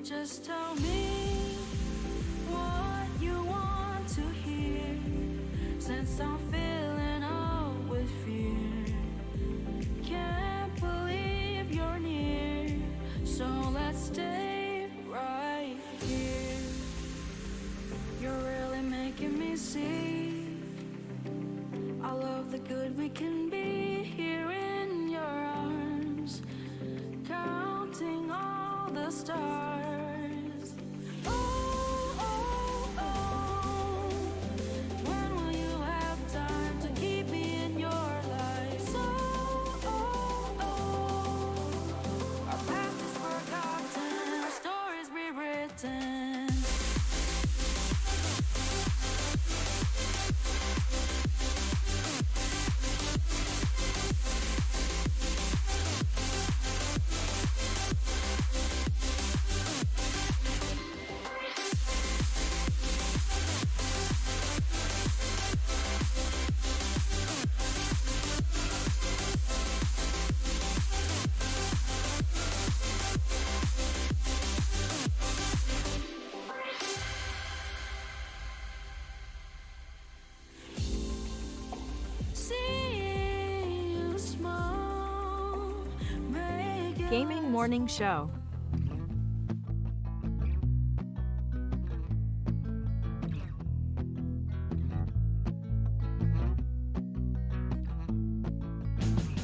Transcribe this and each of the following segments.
Just tell me what you want to hear, since I'm feeling out with fear. Can't believe you're near, so let's stay right here. You're really making me see all of the good we can be here in your arms, counting all the stars. Oh, oh, oh, when will you have time to keep me in your life? So, oh, oh, our past is forgotten, our stories rewritten. Gaming Morning Show.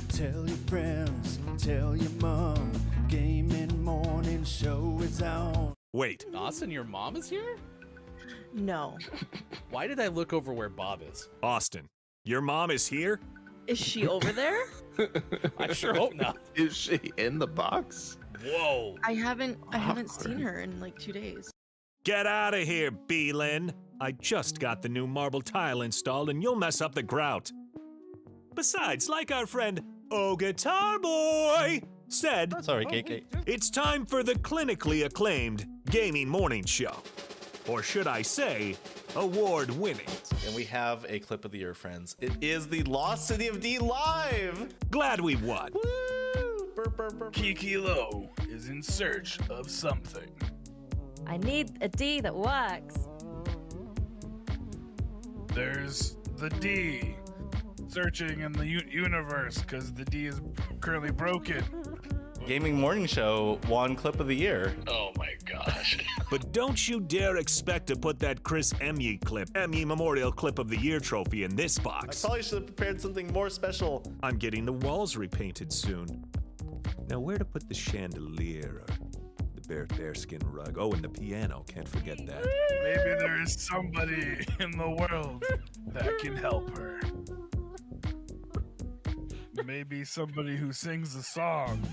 Tell your friends, tell your mom, Gaming Morning Show is on. Wait. Austin, your mom is here? No. Why did I look over where Bob is? Austin, your mom is here? Is she over there? I sure hope not. Is she in the box? Whoa. I haven't seen her in like 2 days. Get out of here, Beelin. I just got the new marble tile installed and you'll mess up the grout. Besides, like our friend Oh Guitar Boy said, Sorry, KK. it's time for the clinically acclaimed Gaming Morning Show. Or should I say, award-winning. And we have a clip of the year, friends. It is the Lost City of D live. Glad we won. Woo! Burp, burp, burp. Kiki Low is in search of something. I need a D that works. There's the D searching in the universe because the D is currently broken. Gaming Morning Show won clip of the year. Oh my gosh. But don't you dare expect to put that Chris Emye clip, Emmy Memorial Clip of the Year trophy in this I box. probably should have prepared something more special. I'm getting the walls repainted soon. Now where to put the chandelier or the bearskin rug? Oh, and the piano, can't forget that. Maybe there is somebody in the world that can help her. Maybe somebody who sings a song.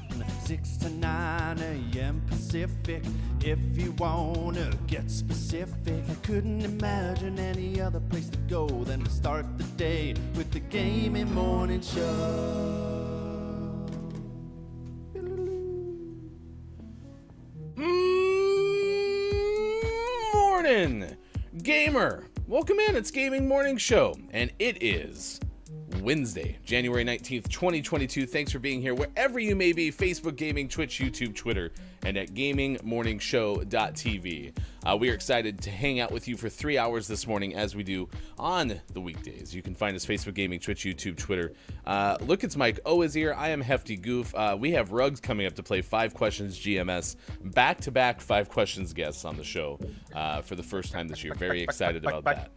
6 to 9 a.m. Pacific. If you wanna get specific, I couldn't imagine any other place to go than to start the day with the Gaming Morning Show. Morning, gamer. Welcome in. It's Gaming Morning Show, and it is Wednesday, January 19th, 2022. Thanks for being here wherever you may be. Facebook Gaming, Twitch, YouTube, Twitter, and at gamingmorningshow.tv. We are excited to hang out with you for 3 hours this morning as we do on the weekdays. You can find us Facebook Gaming, Twitch, YouTube, Twitter. Look, it's Mike O is here. I am Hefty Goof. We have Rugs coming up to play 5 Questions GMS, back-to-back 5 Questions guests on the show for the first time this year. Very excited about that.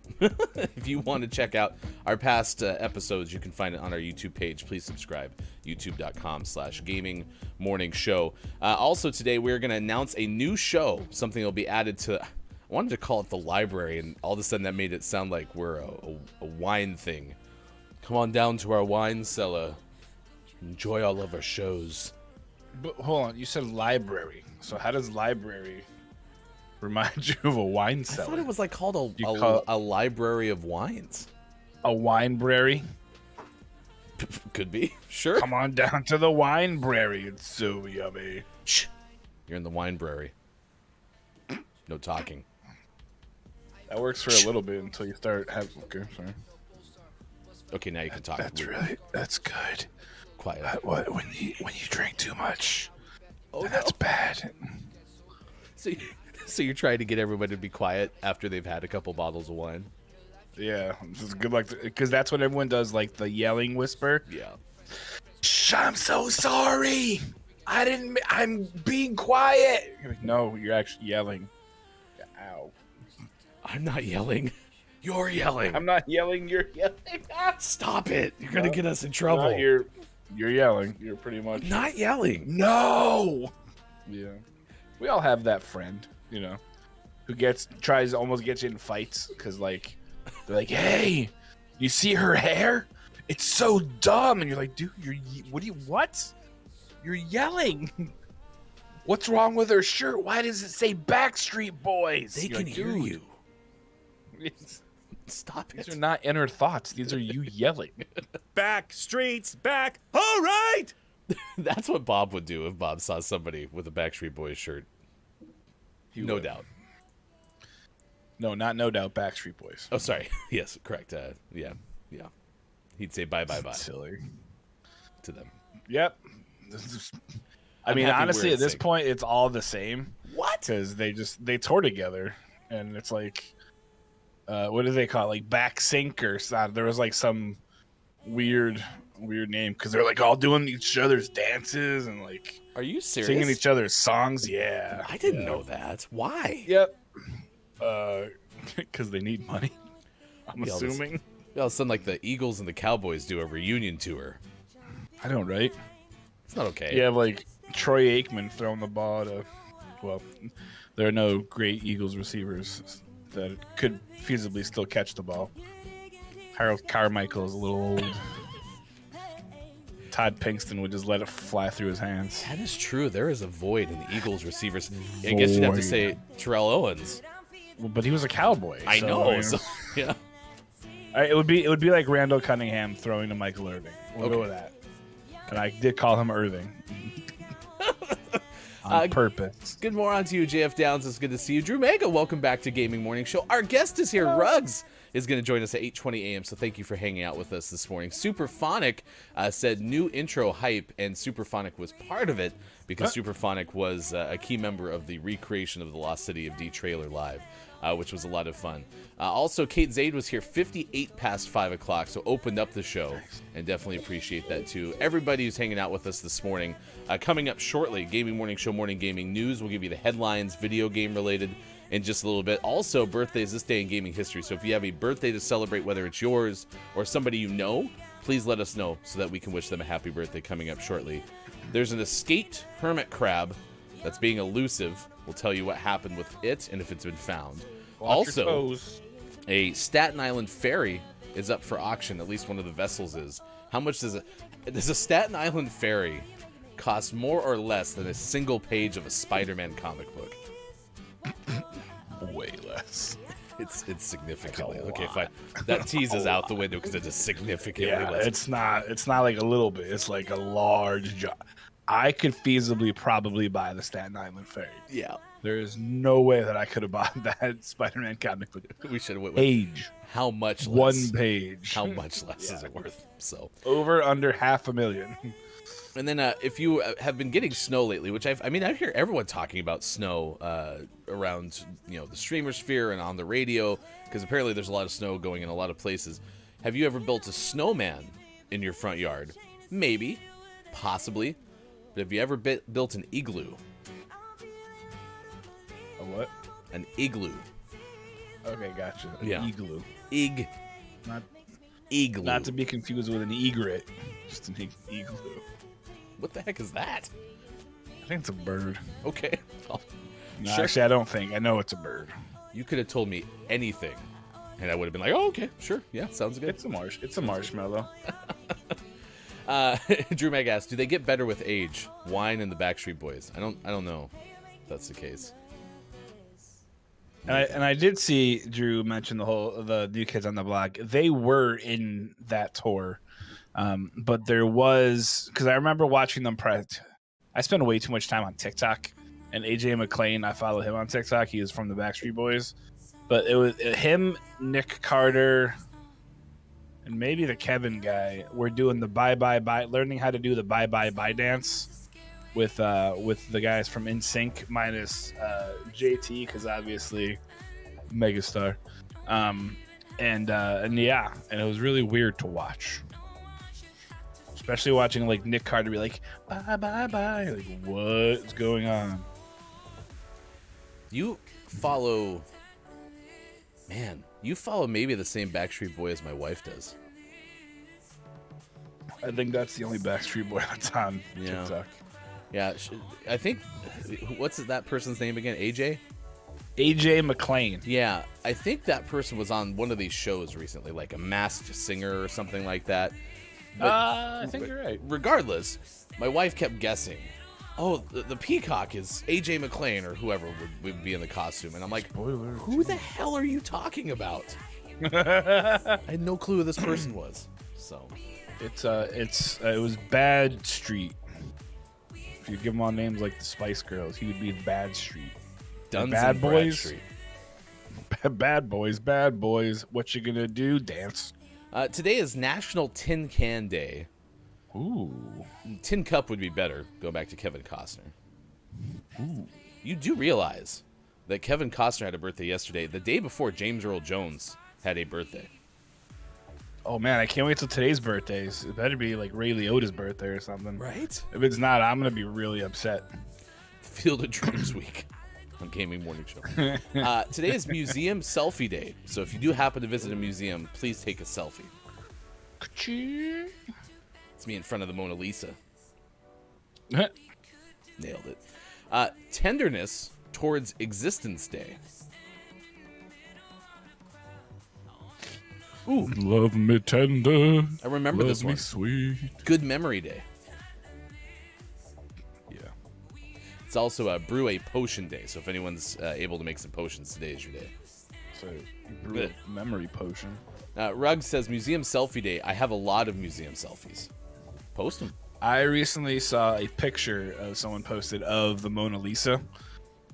If you want to check out our past episodes, you can find it on our YouTube page. Please subscribe, youtube.com/gamingmorningshow. Also today, we're going to announce a new show, something that will be added to, I wanted to call it the library, and all of a sudden that made it sound like we're a wine thing. Come on down to our wine cellar. Enjoy all of our shows. But hold on, you said library. So how does library remind you of a wine I cellar? thought it was like called call a library of wines. a winebrary. Could be. Sure. Come on down to the winebrary. It's so yummy. Shh. You're in the winebrary. No talking. That works for a little bit until you start having. Okay, sorry. Okay, now you can talk. That's good. Quiet. What when you drink too much? Oh, that's bad. So you're trying to get everybody to be quiet after they've had a couple bottles of wine? Yeah, just good luck, because that's what everyone does, like the yelling whisper. Yeah. Shh, I'm so sorry. I'm being quiet. You're like, no, you're actually yelling. Ow. I'm not yelling. You're yelling. I'm not yelling. You're yelling. Stop it. You're going to get us in trouble. You're yelling. You're pretty much not yelling. No. Yeah. We all have that friend, who tries to almost get you in fights because, like, they're like, "Hey, you see her hair? It's so dumb." And you're like, "Dude, what? You're yelling. What's wrong with her shirt? Why does it say Backstreet Boys?" They can hear you. Stop it. These are not inner thoughts. These are you yelling. Back streets back. All right. That's what Bob would do if Bob saw somebody with a Backstreet Boys shirt. No doubt. No, not no doubt. Backstreet Boys. Oh, sorry. Yes, correct. Yeah. He'd say bye. Silly. To them. Yep. I mean, happy honestly, we're in at this sync. point, it's all the same. What? Because they tour together, and it's like, what do they call it? Like back sync or something. There was like some weird name because they're like all doing each other's dances and like. Are you serious? Singing each other's songs. Yeah. I didn't know that. Why? Yep. Because they need money. I'm assuming. All of a sudden, like the Eagles and the Cowboys do a reunion tour. I know, right? It's not okay. You have like Troy Aikman throwing the ball to. Well, there are no great Eagles receivers that could feasibly still catch the ball. Harold Carmichael is a little old. Todd Pinkston would just let it fly through his hands. That is true. There is a void in the Eagles receivers. I guess you'd have to say Terrell Owens. Well, but he was a Cowboy. I know. So, yeah. It would be like Randall Cunningham throwing to Michael Irving. We'll go with that. And I did call him Irving. On purpose. Good morning to you, JF Downs. It's good to see you. Drew Mega, welcome back to Gaming Morning Show. Our guest is here. Ruggs is going to join us at 8:20 a.m., so thank you for hanging out with us this morning. Superphonic said new intro hype, and Superphonic was part of it because Superphonic was a key member of the recreation of the Lost City of D trailer live, which was a lot of fun. Also, Kate Zaid was here 58 past 5 o'clock, so opened up the show, and definitely appreciate that too. Everybody who's hanging out with us this morning. Coming up shortly, Gaming Morning Show Morning Gaming News. We'll give you the headlines, video game related, in just a little bit. Also, birthdays this day in gaming history. So if you have a birthday to celebrate, whether it's yours or somebody you know, please let us know so that we can wish them a happy birthday coming up shortly. There's an escaped hermit crab that's being elusive. We'll tell you what happened with it and if it's been found. Also, a Staten Island ferry is up for auction. At least one of the vessels is. How much does a Staten Island ferry cost more or less than a single page of a Spider-Man comic book? Way less. It's significantly. Okay, fine. That teases out the window because it's a significantly less. It's not like a little bit. It's like a large job. I could feasibly probably buy the Staten Island ferry. Yeah. There is no way that I could have bought that Spider-Man comic book. We should have went page. How much less? One page. How much less is it worth? So over under $500,000. And then if you have been getting snow lately, which I hear everyone talking about snow around the streamer sphere and on the radio, because apparently there's a lot of snow going in a lot of places. Have you ever built a snowman in your front yard? Maybe, possibly, but have you ever built an igloo? A what? An igloo. Okay, gotcha. An igloo. Igloo. Not to be confused with an egret. Just an igloo. What the heck is that? I think it's a bird. Okay. No, Sure. actually, I don't think. I know it's a bird. You could have told me anything, and I would have been like, "Oh, okay, sure, yeah, sounds good." It's a marshmallow. Drew Meg asked, "Do they get better with age? Wine and the Backstreet Boys." I don't know if that's the case. And I did see Drew mention the New Kids on the Block. They were in that tour, but there was, because I remember watching them. I spend way too much time on TikTok, and AJ McClain, I follow him on TikTok. He is from the Backstreet Boys, but it was him, Nick Carter, and maybe the Kevin guy were doing the bye, learning how to do the bye dance. with the guys from NSYNC minus JT, because obviously megastar. And it was really weird to watch, especially watching like Nick Carter be like bye bye bye, like what's going on? You follow maybe the same Backstreet Boy as my wife does. I think that's the only Backstreet Boy that's on TikTok. Yeah, I think, what's that person's name again? AJ McLean. Yeah, I think that person was on one of these shows recently, like a Masked Singer or something like that. I think you're right. Regardless, my wife kept guessing, oh, the peacock is AJ McLean or whoever would be in the costume. And I'm like, who the hell are you talking about? I had no clue who this person was. So it was Bad Street. If you give them all names like the Spice Girls, he would be Bad Street. Duns Bad and Boys. Bradstreet. Bad boys. What you gonna do? Dance. Today is National Tin Can Day. Ooh. Tin Cup would be better. Go back to Kevin Costner. Ooh. You do realize that Kevin Costner had a birthday yesterday, the day before James Earl Jones had a birthday. Oh man, I can't wait till today's birthdays. It better be like Ray Liotta's birthday or something. Right? If it's not, I'm gonna be really upset. Field of Dreams Week on Gaming Morning Show. Today is Museum Selfie Day. So if you do happen to visit a museum, please take a selfie. It's me in front of the Mona Lisa. Nailed it. Tenderness Towards Existence Day. Ooh. Love me tender. I remember this one. Love me sweet. Good Memory Day. Yeah. It's also a Brew a Potion Day. So if anyone's able to make some potions, today is your day. So brew a memory potion. Rugg says Museum Selfie Day. I have a lot of museum selfies. Post them. I recently saw a picture someone posted of the Mona Lisa,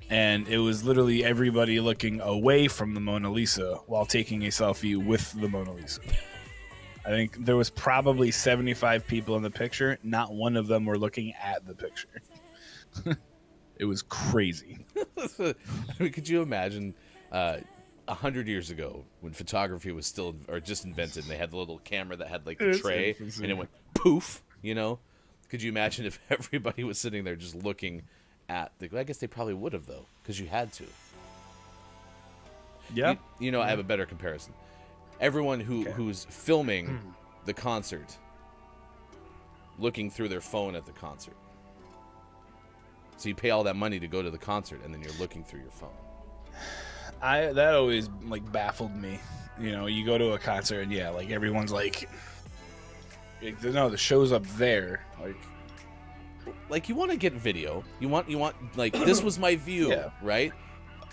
and it was literally everybody looking away from the Mona Lisa while taking a selfie with the Mona Lisa. I think there was probably 75 people in the picture. Not one of them were looking at the picture. It was crazy. I mean, could you imagine 100 years ago when photography was still or just invented and they had the little camera that had like the tray and it went poof, you know? Could you imagine if everybody was sitting there just looking at the... I guess they probably would have, though, because you had to. Yeah. You know, I have a better comparison. Everyone who's filming the concert, looking through their phone at the concert. So you pay all that money to go to the concert, and then you're looking through your phone. That always like baffled me. You know, you go to a concert and like everyone's like no, the show's up there. Like you want to get video. You want like this was my view, right?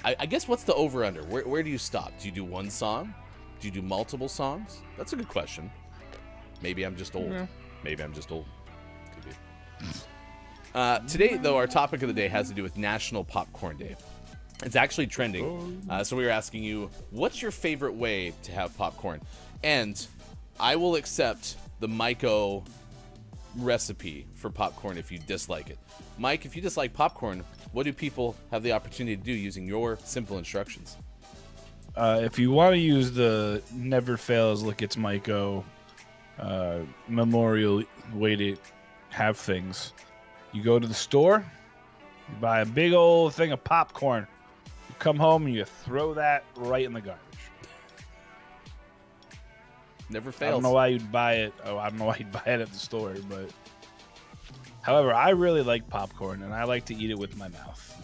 I guess what's the over under? Where do you stop? Do you do one song? Do you do multiple songs? That's a good question. Maybe I'm just old. Yeah. Maybe I'm just old. Could be. Today, though, our topic of the day has to do with National Popcorn Day. It's actually trending. So we were asking you, what's your favorite way to have popcorn? And I will accept the Maiko recipe for popcorn if you dislike it. Mike, if you dislike popcorn, what do people have the opportunity to do using your simple instructions? If you want to use the Never Fails Look It's Maiko memorial way to have things, you go to the store, you buy a big old thing of popcorn, you come home and you throw that right in the garbage. Never fails. I don't know why you'd buy it. I don't know why you'd buy it at the store, but however, I really like popcorn and I like to eat it with my mouth,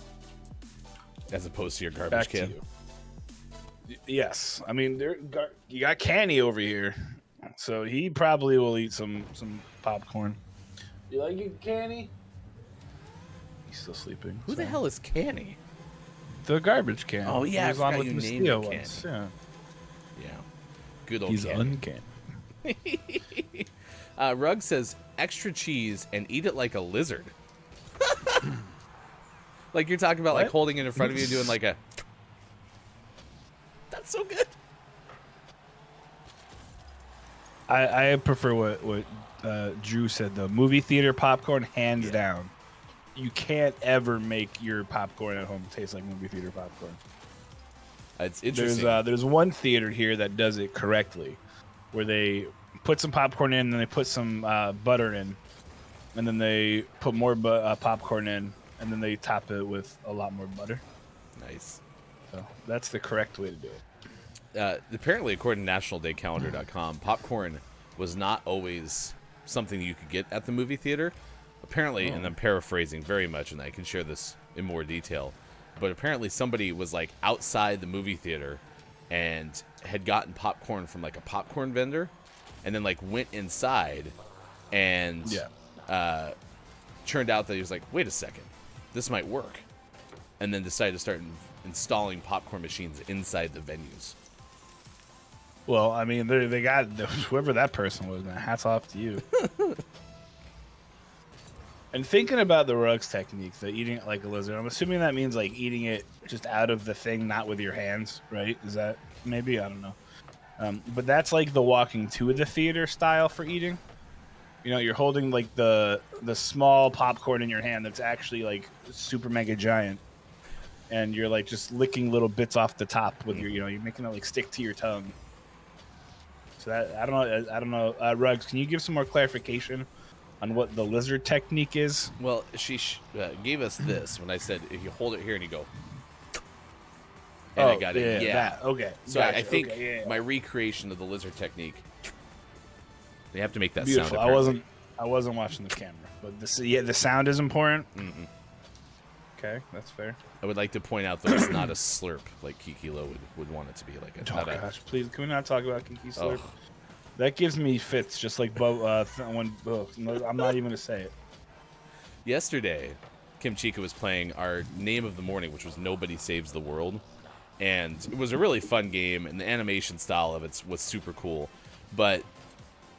as opposed to your garbage Back can. to you. Yes, I mean you got Kenny over here, so he probably will eat some popcorn. You like it, Kenny? He's still sleeping. Who the hell is Canny? The garbage can. Oh yeah, He I was on forgot with you named Mastio him once. Canny. Yeah, good old. He's Canny. uncanny. Rugg says extra cheese and eat it like a lizard. Like you're talking about, like holding it in front of you, doing like a. That's so good. I prefer what Drew said though. Movie theater popcorn, hands down. you can't ever make your popcorn at home taste like movie theater popcorn. It's interesting. There's one theater here that does it correctly, where they put some popcorn in, and then they put some butter in, and then they put more popcorn in, and then they top it with a lot more butter. Nice. So that's the correct way to do it. Apparently, according to NationalDayCalendar.com, popcorn was not always something you could get at the movie theater. Apparently, and I'm paraphrasing very much, and I can share this in more detail, but apparently somebody was like outside the movie theater and had gotten popcorn from like a popcorn vendor, and then like went inside and turned out that he was like, wait a second, this might work, and then decided to start installing popcorn machines inside the venues. Well, I mean, they got whoever that person was, man. Hats off to you. And thinking about the Ruggs technique, the eating it like a lizard, I'm assuming that means like eating it just out of the thing, not with your hands, right? Is that maybe? I don't know. But that's like the walking to the theater style for eating. You know, you're holding like the small popcorn in your hand that's actually like super mega giant, and you're like just licking little bits off the top with your, you're making it like stick to your tongue. So that I don't know. Ruggs, can you give some more clarification on what the lizard technique is? Well, she gave us this when I said if you hold it here and you go, and I got it. Yeah. That. Okay. So gotcha. I think my recreation of the lizard technique. They have to make that Beautiful. sound. Apparently. I wasn't watching the camera, but the sound is important. Mm-hmm. Okay, that's fair. I would like to point out that it's not a slurp like Kiki Lo would want it to be. Like a, Oh gosh, please, can we not talk about Kiki Slurp? Oh. That gives me fits, just like when I'm not even gonna say it. Yesterday, Kim Chica was playing our name of the morning, which was Nobody Saves the World, and it was a really fun game, and the animation style of it was super cool. But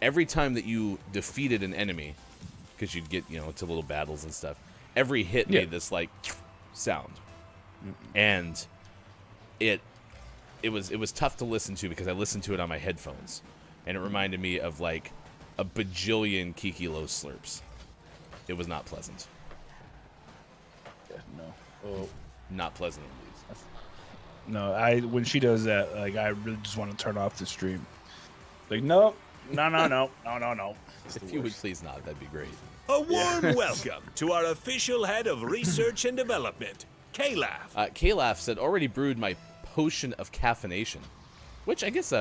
every time that you defeated an enemy, because you'd get to little battles and stuff, every hit made this like sound, and it was tough to listen to because I listened to it on my headphones, and it reminded me of like a bajillion Kiki Lo slurps. It was not pleasant. Yeah, no. Oh. Not pleasant at least. No, when she does that, like I really just want to turn off the stream. Like no. If you would please not, that'd be great. A warm welcome to our official head of research and development, K-Laugh. K-Laugh said, already brewed my potion of caffeination, which I guess,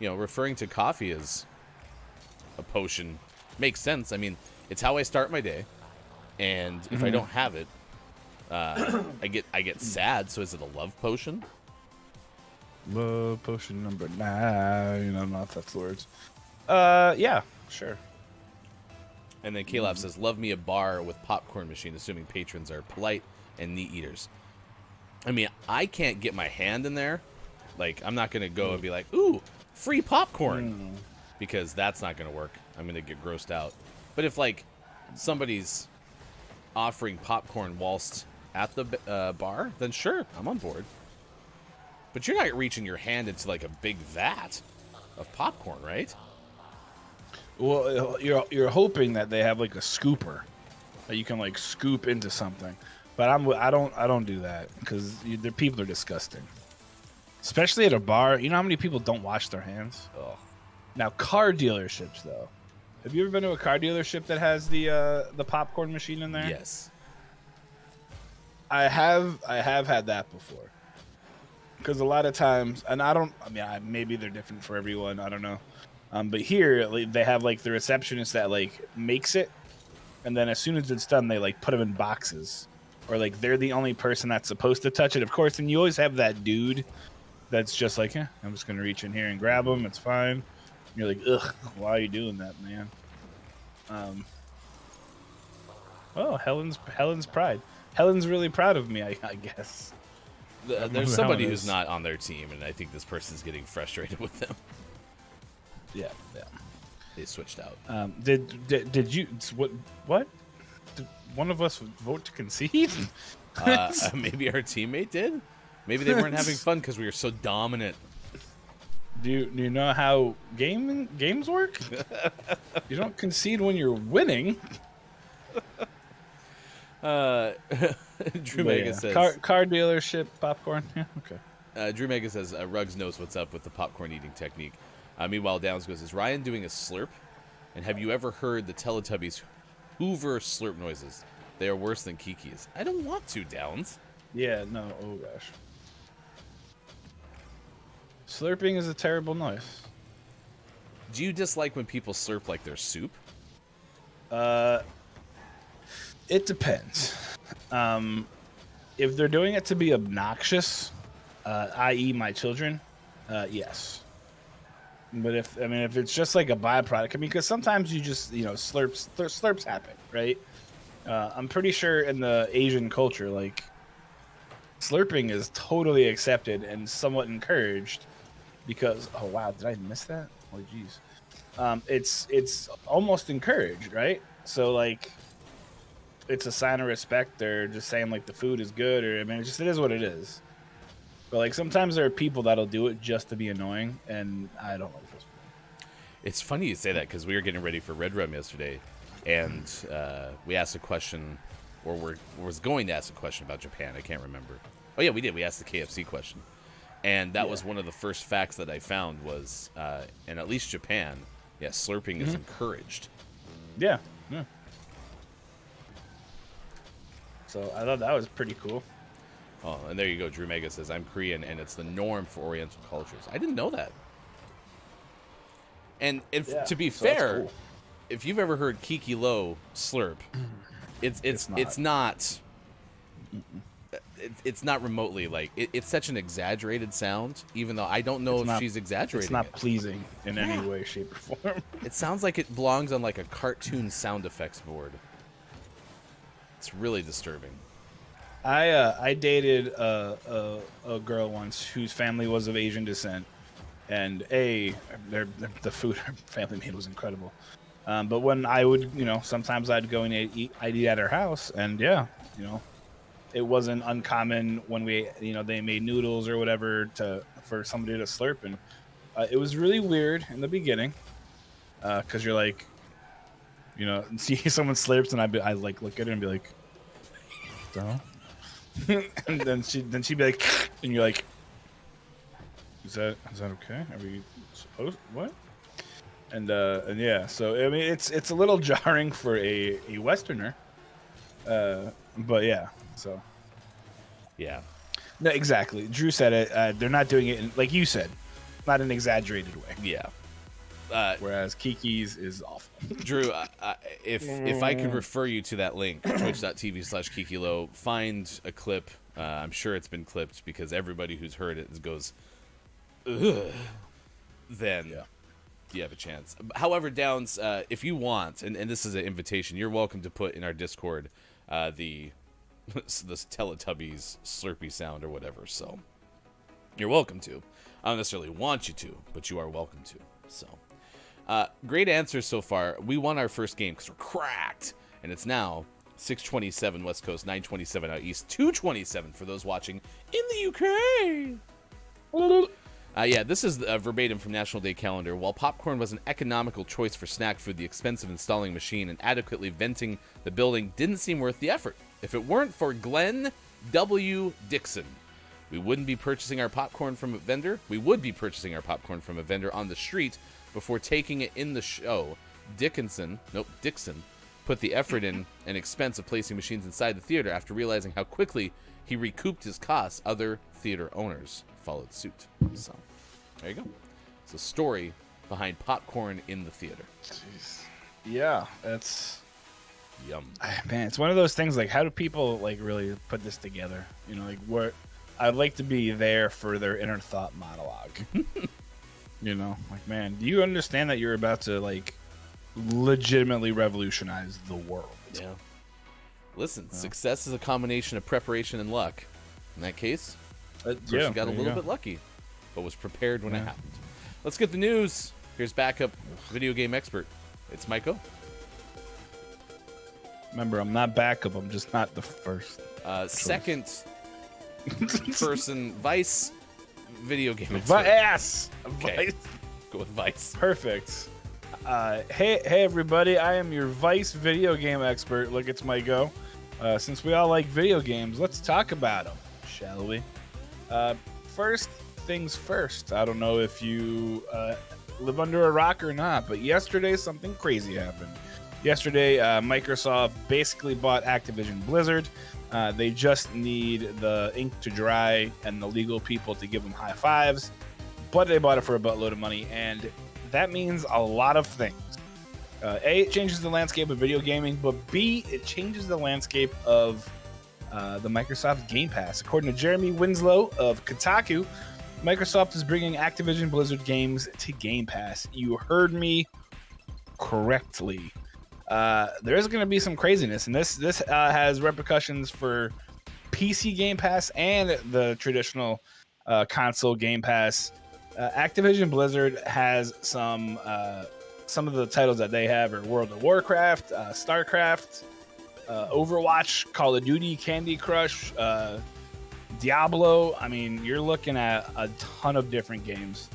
referring to coffee as a potion makes sense. I mean, it's how I start my day, and if I don't have it, I get sad. So is it a love potion? Love potion number 9. I don't know if that's the words. Yeah, sure. And then K-Laugh says, love me a bar with popcorn machine, assuming patrons are polite and neat eaters. I mean, I can't get my hand in there. Like, I'm not going to go and be like, ooh, free popcorn. Because that's not going to work. I'm going to get grossed out. But if, like, somebody's offering popcorn whilst at the bar, then sure, I'm on board. But you're not reaching your hand into, like, a big vat of popcorn, right? Well, you're hoping that they have like a scooper that you can like scoop into something, but I don't do that because the people are disgusting, especially at a bar. You know how many people don't wash their hands? Ugh. Now, car dealerships though, have you ever been to a car dealership that has the popcorn machine in there? Yes, I have had that before. Because a lot of times, and maybe they're different for everyone. I don't know. But here, they have, like, the receptionist that, like, makes it. And then as soon as it's done, they, like, put them in boxes. Or, like, they're the only person that's supposed to touch it. Of course, and you always have that dude that's just like, I'm just going to reach in here and grab them. It's fine. And you're like, ugh, why are you doing that, man? Well, Helen's pride. Helen's really proud of me, I guess. There's somebody who's not on their team, and I think this person's getting frustrated with them. Yeah. They switched out. Did you what? Did one of us vote to concede? Maybe our teammate did. Maybe they weren't having fun because we were so dominant. Do you know how games work? You don't concede when you're winning. Drew But Mega yeah, says. car dealership popcorn. Yeah, okay. Drew Mega says Ruggs knows what's up with the popcorn eating technique. Meanwhile, Downs goes, is Ryan doing a slurp? And have you ever heard the Teletubbies Hoover slurp noises? They are worse than Kiki's. I don't want to, Downs. Yeah, no. Oh gosh. Slurping is a terrible noise. Do you dislike when people slurp like their soup? It depends. If they're doing it to be obnoxious, i.e., my children, yes. But if it's just like a byproduct, because sometimes you just slurps happen, right? I'm pretty sure in the Asian culture, like slurping is totally accepted and somewhat encouraged because oh wow, did I miss that? Oh geez, it's almost encouraged, right? So like, it's a sign of respect. They're just saying like the food is good, or it is what it is. But like sometimes there are people that'll do it just to be annoying, and I don't like this. It's funny you say that because we were getting ready for Red Rum yesterday, and we asked a question, or was going to ask a question about Japan. I can't remember. Oh yeah, we did. We asked the KFC question, and that was one of the first facts that I found was, in at least Japan, slurping is encouraged. Yeah. So I thought that was pretty cool. Oh, and there you go. Drew Mega says, I'm Korean, and it's the norm for Oriental cultures. I didn't know that. And to be fair, cool. If you've ever heard Kiki Lo slurp, it's not remotely like it's such an exaggerated sound. Even though I don't know if she's exaggerating. It's not pleasing in any way, shape, or form. It sounds like it belongs on like a cartoon sound effects board. It's really disturbing. I dated a girl once whose family was of Asian descent, and the food her family made was incredible. But when I would, sometimes I'd go and eat at her house, and it wasn't uncommon when they made noodles or whatever for somebody to slurp, and it was really weird in the beginning, because you're like, see someone slurps, and I like look at her and be like, so. And then she'd be like, and you're like, is that okay? Are we supposed what? And yeah, so I mean it's a little jarring for a Westerner, but yeah, so yeah, no, exactly. Drew said it. They're not doing it like you said, not in an exaggerated way. Yeah. Whereas Kiki's is awful. Drew, if I could refer you to that link, twitch.tv/KikiLo, find a clip. I'm sure it's been clipped because everybody who's heard it goes, ugh, then you have a chance. However, Downs, if you want, and this is an invitation, you're welcome to put in our Discord the Teletubbies Slurpee sound or whatever. So you're welcome to. I don't necessarily want you to, but you are welcome to. So. Great answers so far. We won our first game because we're cracked, and it's now 6:27 West Coast, 9:27 out East, 2:27 for those watching in the UK. Yeah, this is verbatim from National Day Calendar. While popcorn was an economical choice for snack food, the expense of installing a machine and adequately venting the building didn't seem worth the effort. If it weren't for Glenn W. Dixon, we wouldn't be purchasing our popcorn from a vendor. We would be purchasing our popcorn from a vendor on the street before taking it in the show. Dixon put the effort in and expense of placing machines inside the theater. After realizing how quickly he recouped his costs, other theater owners followed suit. So there you go. It's a story behind popcorn in the theater. Jeez. Yeah, that's yum. Man, it's one of those things like, how do people like really put this together? Like where I'd like to be there for their inner thought monologue. Like, man, do you understand that you're about to like legitimately revolutionize the world? Yeah. Listen, success is a combination of preparation and luck. In that case, person got a little bit lucky, but was prepared when it happened. Let's get the news. Here's backup video game expert. It's Michael. Remember, I'm not backup. I'm just not the first. Second person, Vice video game expert. Vice. Okay. Go with Vice. Perfect. Hey everybody, I am your Vice video game expert. Look, it's my go. Since we all like video games, let's talk about them, shall we? First things first. I don't know if you live under a rock or not, but yesterday something crazy happened. Yesterday, Microsoft basically bought Activision Blizzard. They just need the ink to dry and the legal people to give them high fives, but they bought it for a buttload of money, and that means a lot of things. A, it changes the landscape of video gaming, but B, it changes the landscape of the Microsoft Game Pass. According to Jeremy Winslow of Kotaku, Microsoft is bringing Activision Blizzard games to Game Pass. You heard me correctly. There's going to be some craziness, and this has repercussions for PC Game Pass and the traditional console Game Pass. Activision Blizzard has some of the titles that they have are World of Warcraft, StarCraft, Overwatch, Call of Duty, Candy Crush, Diablo. I mean, you're looking at a ton of different games.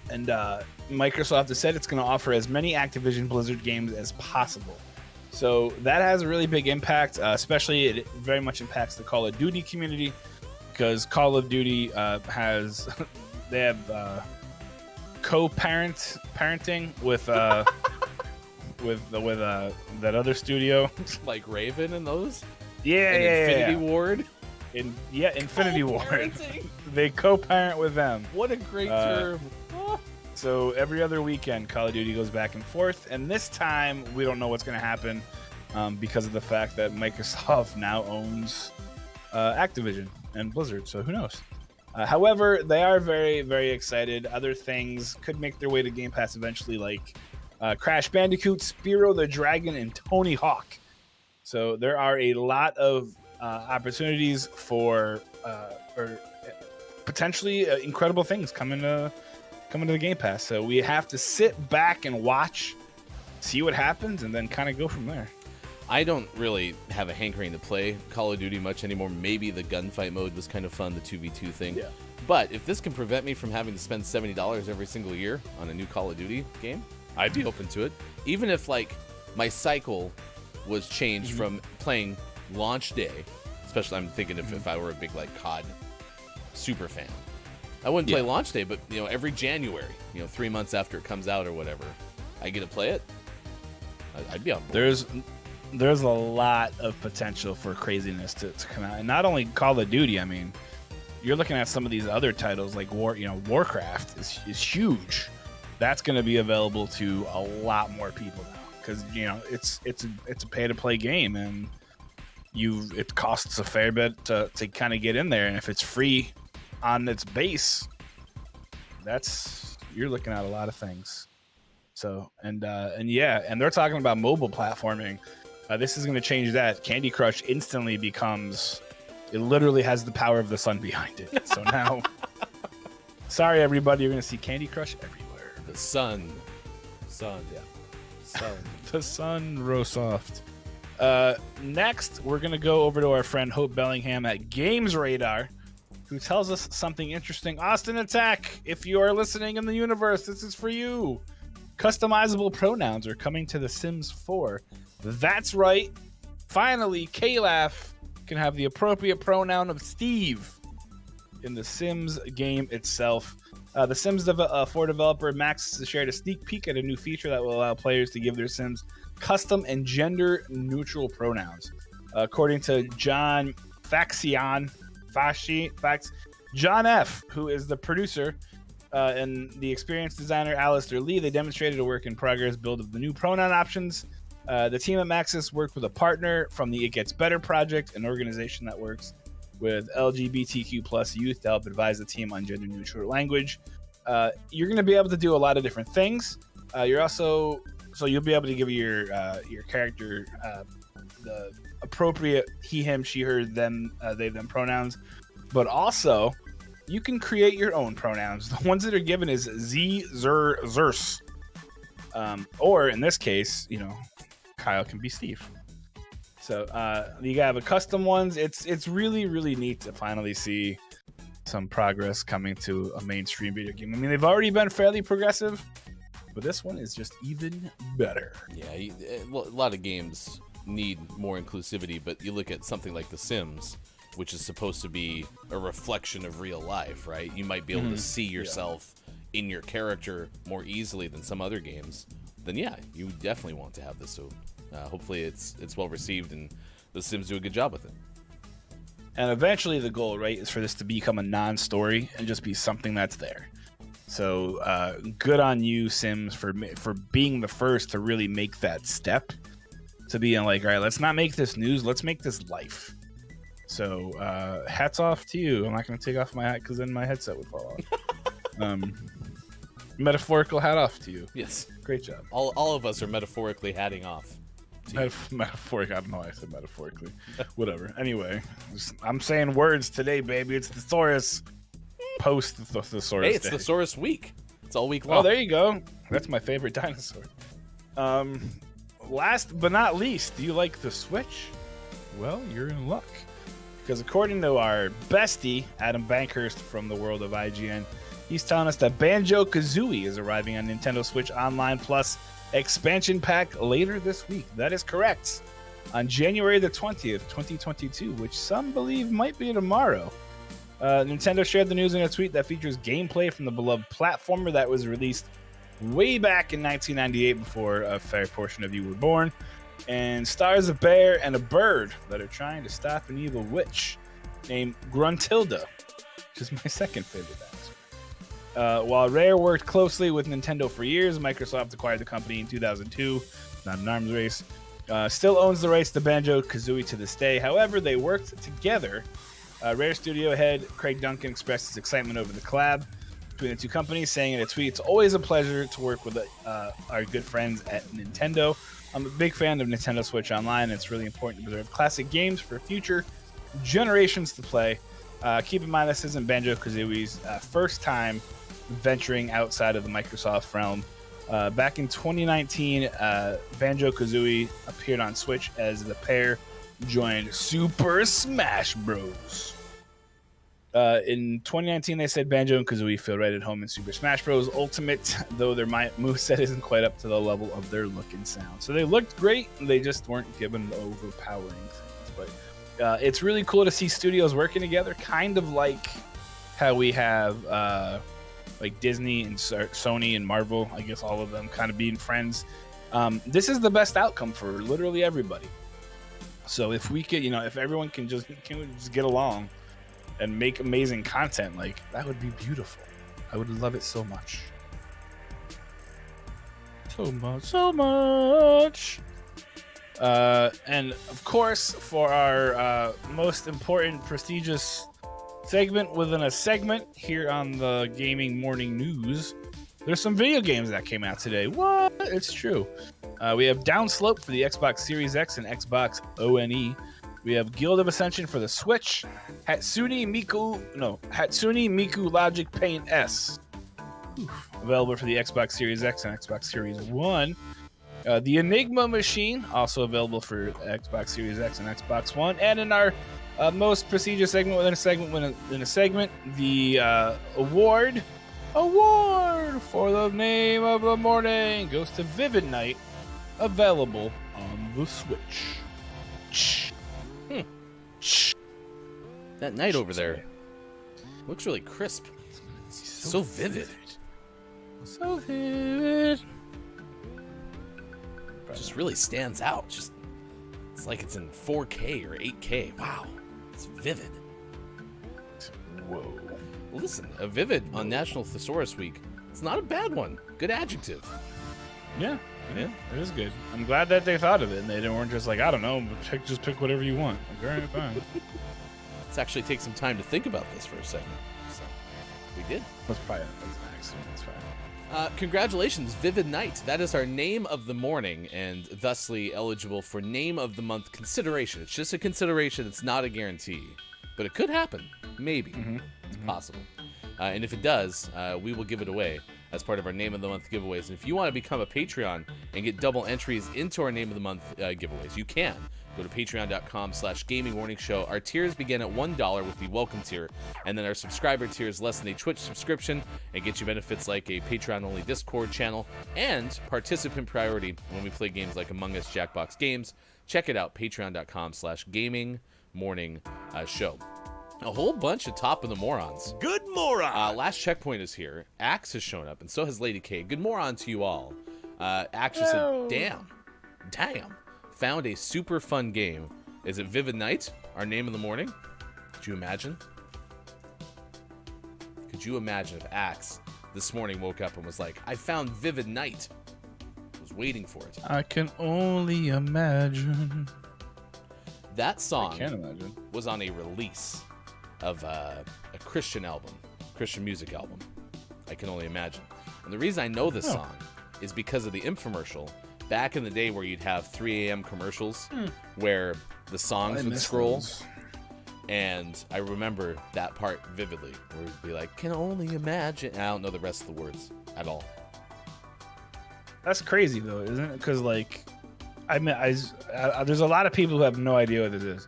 And Microsoft has said it's going to offer as many Activision Blizzard games as possible. So that has a really big impact, especially it very much impacts the Call of Duty community, because Call of Duty has they have co-parenting with that other studio, Like Raven and those. Yeah, and Infinity Ward. Infinity Ward. Co-parenting? They co-parent with them. What a great term. So every other weekend, Call of Duty goes back and forth, and this time we don't know what's going to happen because of the fact that Microsoft now owns Activision and Blizzard. So who knows? However, they are very, very excited. Other things could make their way to Game Pass eventually, like Crash Bandicoot, Spyro the Dragon, and Tony Hawk. So there are a lot of opportunities for potentially incredible things coming to the Game Pass. So we have to sit back and watch, see what happens, and then kind of go from there. I don't really have a hankering to play Call of Duty much anymore. Maybe the gunfight mode was kind of fun, the 2v2 thing. Yeah. But if this can prevent me from having to spend $70 every single year on a new Call of Duty game, I'd be open to it. Even if, like, my cycle was changed from playing launch day, especially I'm thinking if I were a big, like, COD super fan. I wouldn't play launch day, but, every January, 3 months after it comes out or whatever, I get to play it. I'd be on board. There's a lot of potential for craziness to come out, and not only Call of Duty. I mean, you're looking at some of these other titles like Warcraft is huge. That's going to be available to a lot more people now because it's a pay to play game, and it costs a fair bit to kind of get in there, and if it's free on its base, you're looking at a lot of things. So and they're talking about mobile platforming. This is going to change that. Candy Crush instantly it literally has the power of the sun behind it. So now, sorry everybody, you're going to see Candy Crush everywhere. The sun. Sun. The sun, Rosoft. Next, we're going to go over to our friend Hope Bellingham at Games Radar, who tells us something interesting. Austin Attack, if you are listening in the universe, this is for you. Customizable pronouns are coming to The Sims 4. That's right. Finally, Calaf can have the appropriate pronoun of Steve in the Sims game itself. The Sims 4 developer Max has shared a sneak peek at a new feature that will allow players to give their Sims custom and gender-neutral pronouns. According to John John F., who is the producer, and the experienced designer Alistair Lee, they demonstrated a work-in-progress build of the new pronoun options. The team at Maxis worked with a partner from the It Gets Better project, an organization that works with LGBTQ plus youth to help advise the team on gender-neutral language. You're going to be able to do a lot of different things. You'll be able to give your character the appropriate he, him, she, her, them, they, them pronouns, but also you can create your own pronouns. The ones that are given is Z, Zer, Zers, or in this case, Kyle can be Steve. So you have a custom ones. It's really, really neat to finally see some progress coming to a mainstream video game. I mean, they've already been fairly progressive, but this one is just even better. Yeah, a lot of games need more inclusivity, but you look at something like The Sims, which is supposed to be a reflection of real life, right? You might be able to see yourself in your character more easily than some other games. Then yeah, you definitely want to have this. So hopefully it's well received and The Sims do a good job with it. And eventually the goal, right, is for this to become a non-story and just be something that's there. So good on you, Sims, for being the first to really make that step. To being like, all right, let's not make this news, let's make this life. So hats off to you. I'm not going to take off my hat because then my headset would fall off. Metaphorical hat off to you. Yes. Great job. All of us are metaphorically hatting off. Metaphoric. I don't know why I said metaphorically. Whatever. Anyway, I'm saying words today, baby. It's Thesaurus. Post the Thesaurus. Hey, it's day. Thesaurus week. It's all week long. Oh, there you go. That's my favorite dinosaur. Last but not least, do you like the Switch? Well, you're in luck. Because according to our bestie, Adam Bankhurst from the world of IGN, he's telling us that Banjo-Kazooie is arriving on Nintendo Switch Online Plus expansion pack later this week. That is correct. On January the 20th, 2022, which some believe might be tomorrow. Nintendo shared the news in a tweet that features gameplay from the beloved platformer that was released way back in 1998 before a fair portion of you were born, and stars a bear and a bird that are trying to stop an evil witch named Gruntilda, which is my second favorite dinosaur. While Rare worked closely with Nintendo for years, Microsoft acquired the company in 2002, not an arms race, still owns the rights to Banjo-Kazooie to this day. However, they worked together. Rare Studio head Craig Duncan expressed his excitement over the collab between the two companies, saying in a tweet, "It's always a pleasure to work with our good friends at Nintendo. I'm a big fan of Nintendo Switch Online, and it's really important to preserve classic games for future generations to play. Keep in mind, this isn't Banjo-Kazooie's first time venturing outside of the Microsoft realm. Back in 2019, Banjo-Kazooie appeared on Switch as the pair joined Super Smash Bros. In 2019, they said Banjo and Kazooie feel right at home in Super Smash Bros. Ultimate, though their moveset isn't quite up to the level of their look and sound. So they looked great, they just weren't given overpowering things. But it's really cool to see studios working together, kind of like how we have like Disney and Sony and Marvel, I guess all of them kind of being friends. This is the best outcome for literally everybody. So if we could, if everyone can just get along and make amazing content, like, that would be beautiful. I would love it so much. So much. And of course, for our most important, prestigious segment within a segment here on the Gaming Morning News, there's some video games that came out today. What? It's true. We have Downslope for the Xbox Series X and Xbox One. We have Guild of Ascension for the Switch. Hatsune Miku Logic Paint S. Available for the Xbox Series X and Xbox Series One. The Enigma Machine, also available for Xbox Series X and Xbox One. And in our most prestigious segment within a segment, the award for the name of the morning goes to Vivid Night, available on the Switch. That night over there looks really crisp. So vivid. So vivid. Just really stands out. It's like it's in 4K or 8K. Wow. It's vivid. Whoa. Listen, a vivid on National Thesaurus Week. It's not a bad one. Good adjective. Yeah, it is good. I'm glad that they thought of it and they weren't just like, I don't know, just pick whatever you want. Like, all right, fine. Let's actually take some time to think about this for a second. So, we did. That's probably an accident. That's fine. Congratulations, Vivid Night. That is our name of the morning and thusly eligible for Name of the Month consideration. It's just a consideration. It's not a guarantee. But it could happen. Maybe. It's possible. And if it does, we will give it away as part of our Name of the Month giveaways. And if you want to become a Patreon and get double entries into our Name of the Month giveaways, you can. Go to patreon.com/gamingmorningshow. Our tiers begin at $1 with the welcome tier, and then our subscriber tier is less than a Twitch subscription and gets you benefits like a Patreon-only Discord channel and participant priority when we play games like Among Us, Jackbox Games, check it out, patreon.com/gamingmorningshow. A whole bunch of top of the morons. Good moron. Last checkpoint is here. Axe has shown up, and so has Lady K. Good moron to you all. Axe just said, damn. Found a super fun game. Is it Vivid Night? Our name of the morning? Could you imagine? Could you imagine if Axe this morning woke up and was like, I found Vivid Night. I was waiting for it. I can only imagine. That song I can't imagine. was on a release of a Christian music album. I can only imagine. And the reason I know this song is because of the infomercial back in the day where you'd have 3 a.m. commercials where the songs would scroll. Those. And I remember that part vividly where it'd be like, can only imagine. And I don't know the rest of the words at all. That's crazy though, isn't it? Because like, there's a lot of people who have no idea what this is.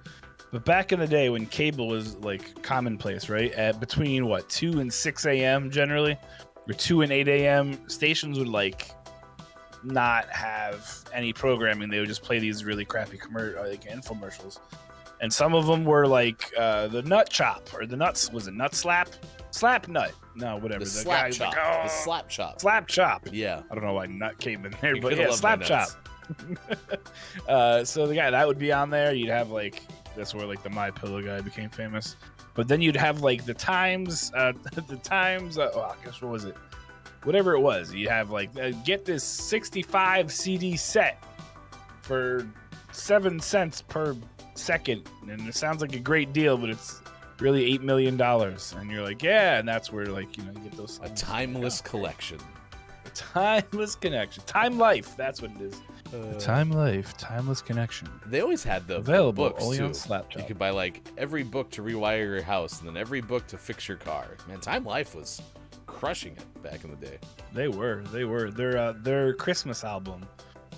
But back in the day when cable was like commonplace, right? At between 2 and 6 a.m. generally, or 2 and 8 a.m. stations would like not have any programming. They would just play these really crappy infomercials. And some of them were like the Nut Chop or the Nuts. Was it Nut Slap? Slap Nut. No, whatever. The Slap guy's Chop. like, oh, The Slap Chop. Slap Chop. Yeah. I don't know why Nut came in there, You but coulda yeah, loved Slap my Chop. nuts. So the guy that would be on there. You'd have like, that's where like the My Pillow guy became famous. But then you'd have like the Times, I guess what was it? Whatever it was. You have like get this 65 CD set for 7 cents per second, and it sounds like a great deal, but it's really $8 million. And you're like, yeah, and that's where like you get those A timeless collection. timeless connection, time life. That's what it is. Time life, timeless connection. They always had the Available books only too. on Slapchop. You could buy like every book to rewire your house, and then every book to fix your car. Man, Time Life was crushing it back in the day. They were. Their Christmas album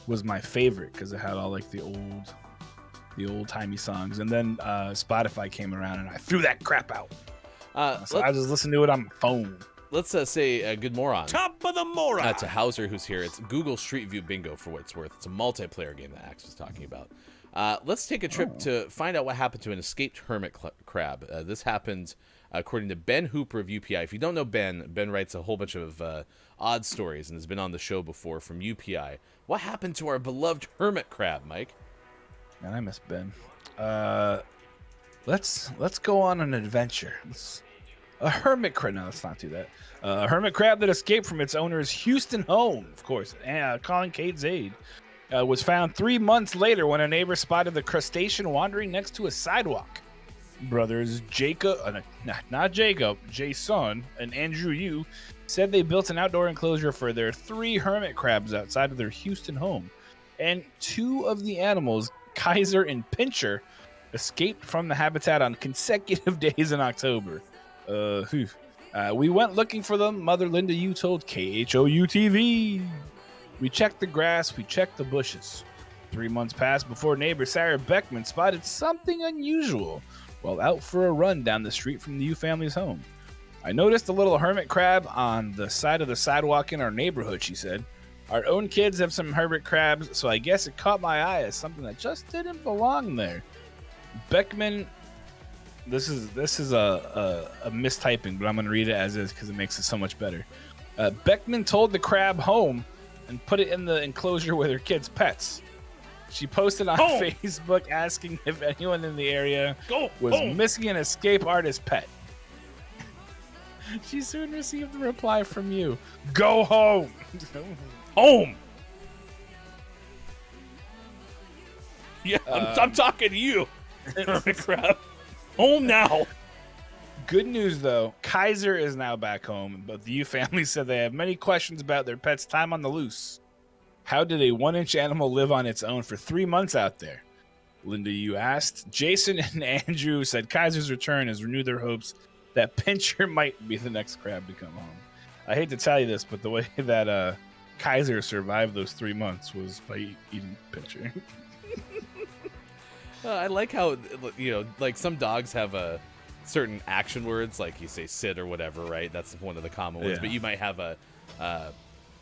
was my favorite because it had all like the old timey songs. And then Spotify came around and I threw that crap out. So I just listened to it on my phone. Let's say good moron. Top of the moron. To Hauser, who's here. It's Google Street View Bingo for what it's worth. It's a multiplayer game that Axe was talking about. Let's take a trip to find out what happened to an escaped hermit crab. This happened according to Ben Hooper of UPI. If you don't know Ben writes a whole bunch of odd stories and has been on the show before from UPI. What happened to our beloved hermit crab, Mike? Man, I miss Ben. Let's go on an adventure. A hermit crab. No, let's not do that. A hermit crab that escaped from its owner's Houston home, of course, calling Kate's aid, was found 3 months later when a neighbor spotted the crustacean wandering next to a sidewalk. Brothers Jason and Andrew Yu said they built an outdoor enclosure for their 3 hermit crabs outside of their Houston home, and 2 of the animals, Kaiser and Pincher, escaped from the habitat on consecutive days in October. We went looking for them, Mother Linda Yu told KHOU-TV. We checked the grass, we checked the bushes. 3 months passed before neighbor Sarah Beckman spotted something unusual while out for a run down the street from the Yu family's home. I noticed a little hermit crab on the side of the sidewalk in our neighborhood, she said. Our own kids have some hermit crabs, so I guess it caught my eye as something that just didn't belong there. Beckman, this is a mistyping, but I'm going to read it as is because it makes it so much better. Beckman told the crab home and put it in the enclosure with her kids' pets. She posted on Facebook asking if anyone in the area was missing an escape artist pet. She soon received a reply from you. Go home. Home. Yeah, I'm talking to you. Crap. Home now. Good news, though. Kaiser is now back home, but the Yu family said they have many questions about their pet's time on the loose. How did a 1-inch animal live on its own for 3 months out there? Linda Yu asked. Jason and Andrew said Kaiser's return has renewed their hopes that Pincher might be the next crab to come home. I hate to tell you this, but the way that Kaiser survived those 3 months was by eating Pincher. I like how, like some dogs have certain action words, like you say sit or whatever, right? That's one of the common words. Yeah. But you might have a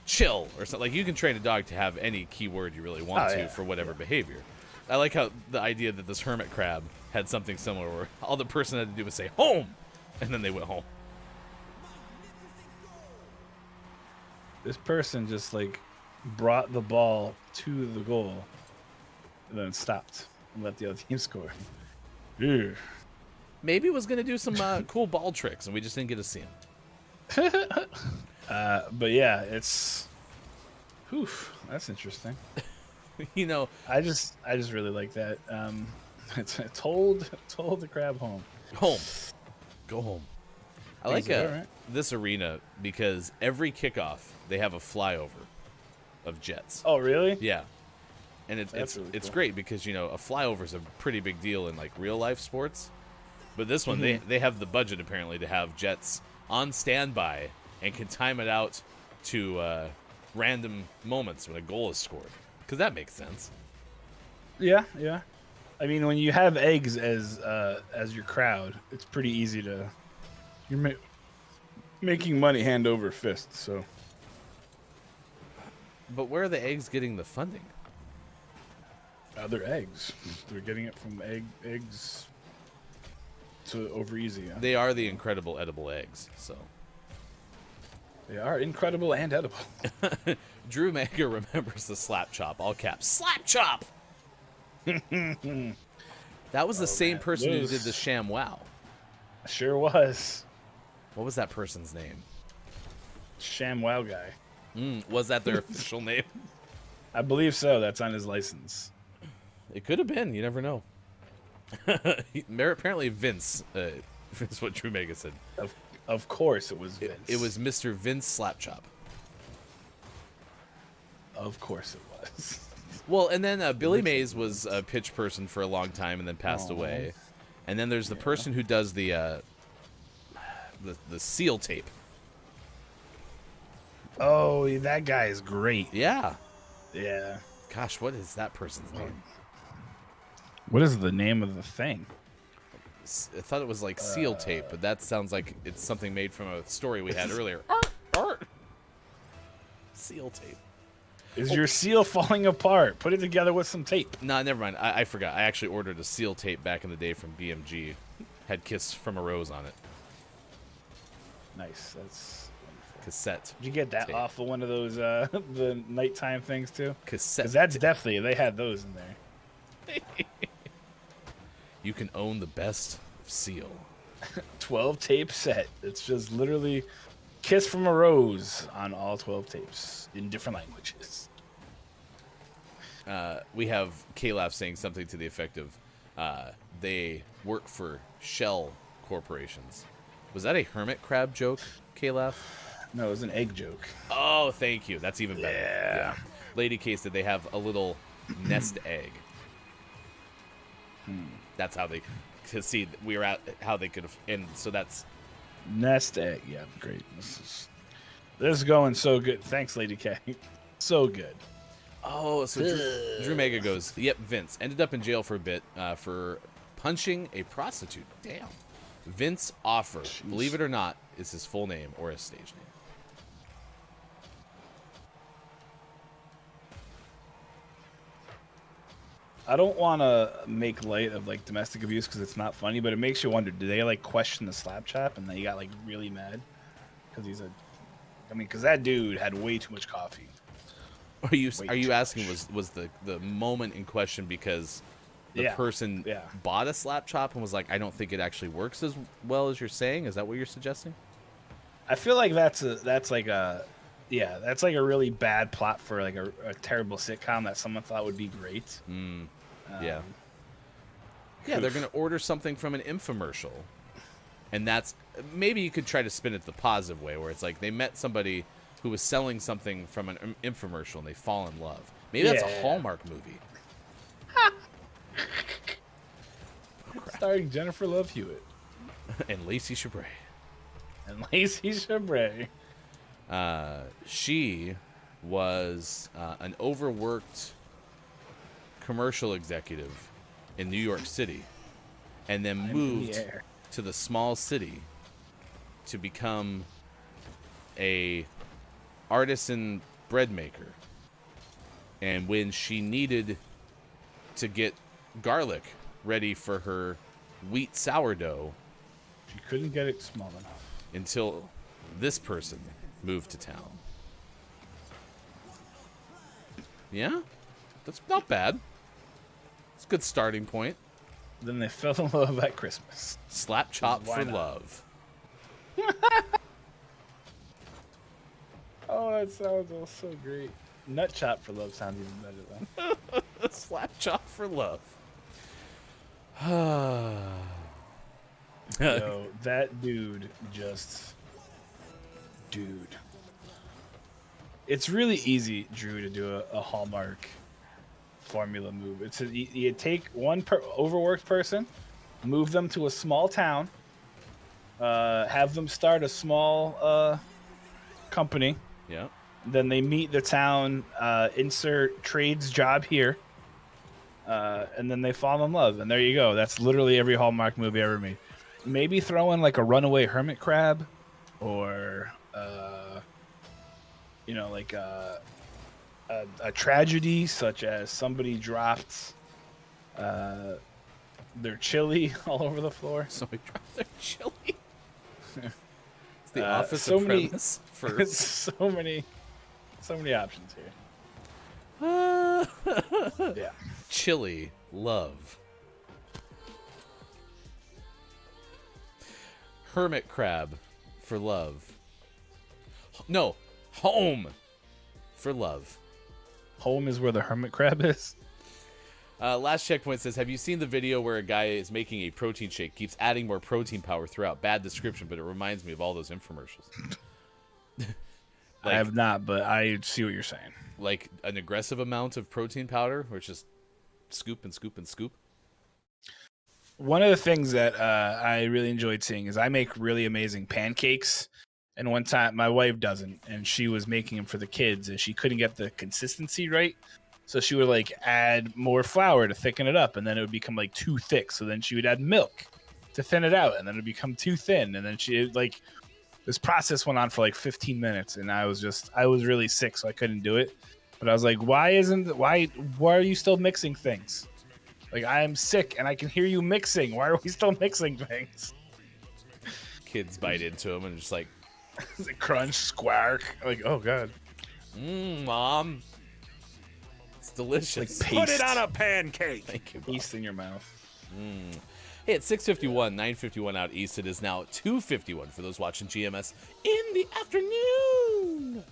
chill or something. Like you can train a dog to have any keyword you really want for whatever behavior. I like how the idea that this hermit crab had something similar where all the person had to do was say home, and then they went home. This person just like brought the ball to the goal and then stopped and let the other team score. Ew. Maybe it was going to do some cool ball tricks, and we just didn't get to see him. But yeah, it's... Oof, that's interesting. You know, I just really like that. It's told the crab home. home. Go home. I like Things are all right. this arena because every kickoff, they have a flyover of jets. Oh, really? Yeah. And it's really it's cool. great because, you know, a flyover is a pretty big deal in, like, real-life sports. But this one, they have the budget, apparently, to have jets on standby and can time it out to random moments when a goal is scored. Because that makes sense. Yeah. I mean, when you have eggs as your crowd, it's pretty easy to... You're making money hand over fist, so... But where are the eggs getting the funding? Other eggs. They're getting it from eggs to over easy. Yeah? They are the incredible edible eggs, so... They are incredible and edible. Drew Mega remembers the slap chop, all caps. Slap chop! That was the same man. person who Those- did the Sham Wow. Sure was. What was that person's name? Sham Wow guy. Was that their official name? I believe so. That's on his license. It could have been. You never know. Apparently Vince is what Drew Mega said. Of course it was Vince. It was Mr. Vince Slapchop. Of course it was. Well, and then Billy Mays was a pitch person for a long time and then passed away. And then there's the person who does the seal tape. Oh, that guy is great. Yeah. Yeah. Gosh, what is that person's name? What is the name of the thing? I thought it was like seal tape, but that sounds like it's something made from a story we had earlier. Art. Seal tape. Is your seal falling apart? Put it together with some tape. Nah, never mind. I forgot. I actually ordered a seal tape back in the day from BMG. Had Kiss from a Rose on it. Nice. That's wonderful. Cassette. Did you get that tape. off of one of those the nighttime things too? Cassette. Because that's definitely, they had those in there. You can own the best of seal. 12 tape set. It's just literally Kiss from a Rose on all 12 tapes in different languages. We have K-Laugh saying something to the effect of, they work for shell corporations. Was that a hermit crab joke, K-Laugh? No, it was an egg joke. Oh, thank you. That's even better. Yeah. Lady K said they have a little nest egg. That's how they to see we were at how they could have, and so that's Nest egg. Yeah, great. This is going so good. Thanks, Lady K. So good. oh so Drew Mega goes, yep, Vince ended up in jail for a bit for punching a prostitute. Damn. Vince Offer, believe it or not, is his full name or his stage name. I don't want to make light of like domestic abuse because it's not funny, but it makes you wonder: do they like question the slap chop and then he got like really mad because he's because that dude had way too much coffee. Are you too asking much. was the moment in question because the Yeah, person yeah. bought a slap chop and was like, I don't think it actually works as well as you're saying? Is that what you're suggesting? I feel like that's like a really bad plot for like a terrible sitcom that someone thought would be great. Yeah. Yeah, they're going to order something from an infomercial. And that's maybe you could try to spin it the positive way where it's like they met somebody who was selling something from an infomercial and they fall in love. Maybe that's a Yeah. Hallmark movie. Starring Jennifer Love Hewitt And Lacey Chabray. and Lacey Chabray. She was an overworked commercial executive in New York City and then moved air. to the small city to become a artisan bread maker. And when she needed to get garlic ready for her wheat sourdough She couldn't get it small enough. until this person moved to town. Yeah? That's not bad. It's a good starting point. Then they fell in love at Christmas. Slap chop Why for not? love. Oh, that sounds all so great. Nut chop for love sounds even better though. Slap chop for love. Yo, that dude just... Dude. It's really easy, Drew, to do a Hallmark formula move. It's you take one overworked person, move them to a small town, have them start a small company. Yeah. Then they meet the town, insert trades job here, and then they fall in love. And there you go. That's literally every Hallmark movie ever made. Maybe throw in like a runaway hermit crab, or like a tragedy such as somebody dropped their chili all over the floor. Somebody dropped their chili. It's the Uh, office so of many- premise for so many options here. Yeah. chili love. Hermit crab for love. No, home for love. Home is where the hermit crab is. Last checkpoint says, have you seen the video where a guy is making a protein shake, keeps adding more protein powder throughout? Bad description, but it reminds me of all those infomercials. I have not, but I see what you're saying. Like an aggressive amount of protein powder, where it's just scoop and scoop and scoop. One of the things that I really enjoyed seeing is I make really amazing pancakes. And one time my wife doesn't, and she was making them for the kids, and she couldn't get the consistency right. So she would like add more flour to thicken it up, and then it would become like too thick. So then she would add milk to thin it out, and then it would become too thin. And then this process went on for like 15 minutes, and I was really sick, so I couldn't do it. But I was like, why are you still mixing things? Like, I am sick and I can hear you mixing. Why are we still mixing things? Kids bite into them and just like, It's like crunch, squark. Like, oh god. Mom. It's delicious. Like Put it on a pancake. Thank you, Mom. Paste in your mouth. Hey, it's 6:51, 9:51 out east. It is now 2:51 for those watching GMS in the afternoon.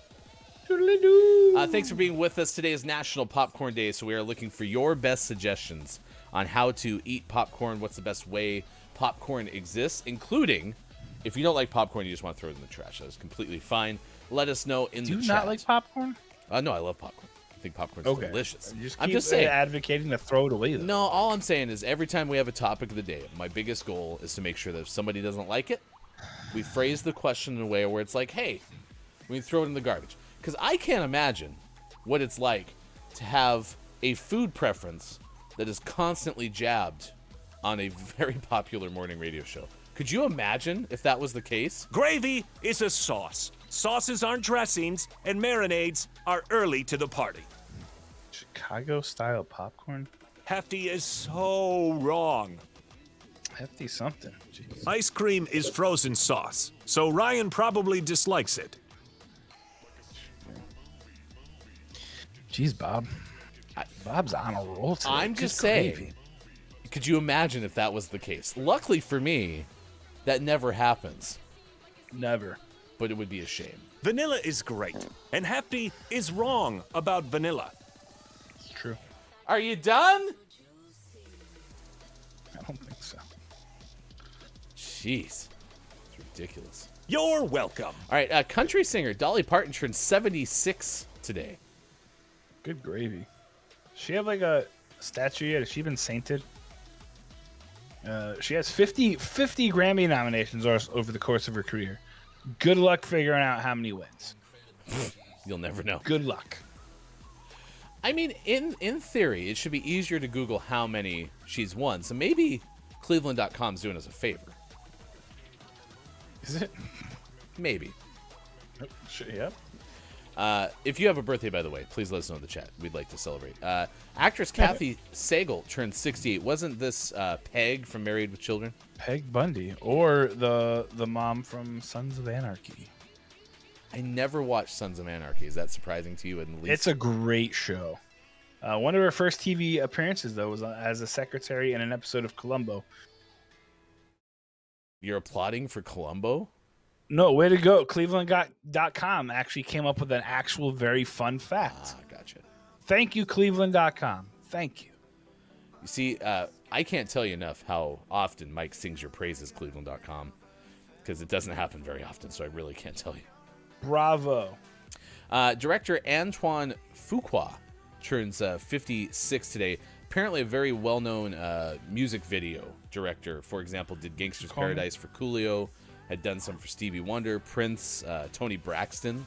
Thanks for being with us. Today is National Popcorn Day, so we are looking for your best suggestions on how to eat popcorn, what's the best way popcorn exists, including if you don't like popcorn, you just want to throw it in the trash. That is completely fine. Let us know in Do the you chat. not like popcorn? No, I love popcorn. I think popcorn's delicious. You I'm keep just saying. advocating to throw it away, though. No, all I'm saying is every time we have a topic of the day, my biggest goal is to make sure that if somebody doesn't like it, we phrase the question in a way where it's like, hey, we can throw it in the garbage. Because I can't imagine what it's like to have a food preference that is constantly jabbed on a very popular morning radio show. Could you imagine if that was the case? Gravy is a sauce. Sauces aren't dressings, and marinades are early to the party. Chicago-style popcorn? Hefty is so wrong. Hefty something. Jeez. Ice cream is frozen sauce, so Ryan probably dislikes it. Jeez, Bob. Bob's on a roll today. I'm Good just saying. gravy. Could you imagine if that was the case? Luckily for me, that never happens, Never. but it would be a shame. Vanilla is great, and Hefty is wrong about vanilla. It's true. Are you done? I don't think so. Jeez. It's ridiculous. You're welcome. All right, country singer Dolly Parton turned 76 today. Good gravy. She have like a statue yet? Has she been sainted? She has 50 Grammy nominations over the course of her career. Good luck figuring out how many wins. You'll never know. Good luck. I mean, in theory, it should be easier to Google how many she's won. So maybe Cleveland.com's doing us a favor. Is it? Maybe. Yep. If you have a birthday, by the way, please let us know in the chat. We'd like to celebrate. Actress Katey Sagal turned 68. Wasn't this Peg from Married with Children? Peg Bundy, or the mom from Sons of Anarchy. I never watched Sons of Anarchy. Is that surprising to you? It's a great show. One of her first TV appearances, though, was as a secretary in an episode of Columbo. You're applauding for Columbo? No, way to go. Cleveland.com actually came up with an actual very fun fact. Gotcha. Thank you, Cleveland.com. Thank you. You see, I can't tell you enough how often Mike sings your praises, Cleveland.com, because it doesn't happen very often, so I really can't tell you. Bravo. Director Antoine Fuqua turns 56 today. Apparently a very well-known music video director. For example, did Gangster's Paradise for Coolio, had done some for Stevie Wonder, Prince, Tony Braxton.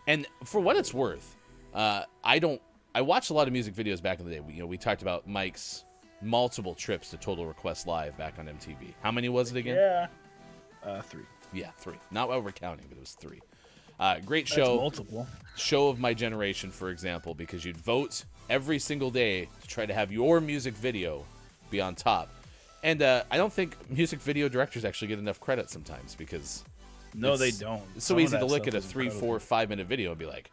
And for what it's worth, I watched a lot of music videos back in the day. We talked about Mike's multiple trips to Total Request Live back on MTV. How many was it again? Yeah. 3. Yeah, 3. Not what we're counting, but it was 3. Great show. That's multiple. Show of my generation, for example, because you'd vote every single day to try to have your music video be on top. And I don't think music video directors actually get enough credit sometimes because... No, they don't. It's so easy to look at a 3, 4, 5 minute video and be like,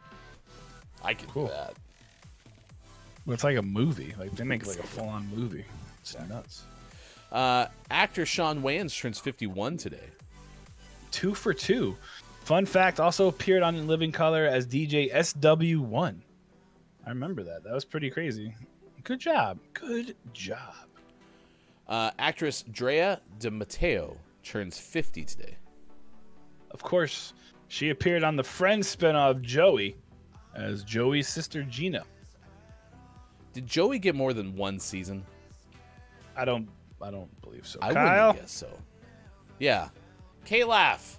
I can do that. Well, it's like a movie. Like they make like a full-on movie. It's nuts. Actor Shawn Wayans turns 51 today. 2 for 2. Fun fact, also appeared on In Living Color as DJ SW1. I remember that. That was pretty crazy. Good job. Good job. Actress Drea de Matteo turns 50 today. Of course, she appeared on the Friends spinoff Joey as Joey's sister Gina. Did Joey get more than 1 season? I don't believe so. I Kyle? wouldn't guess so. Yeah. K-Laugh.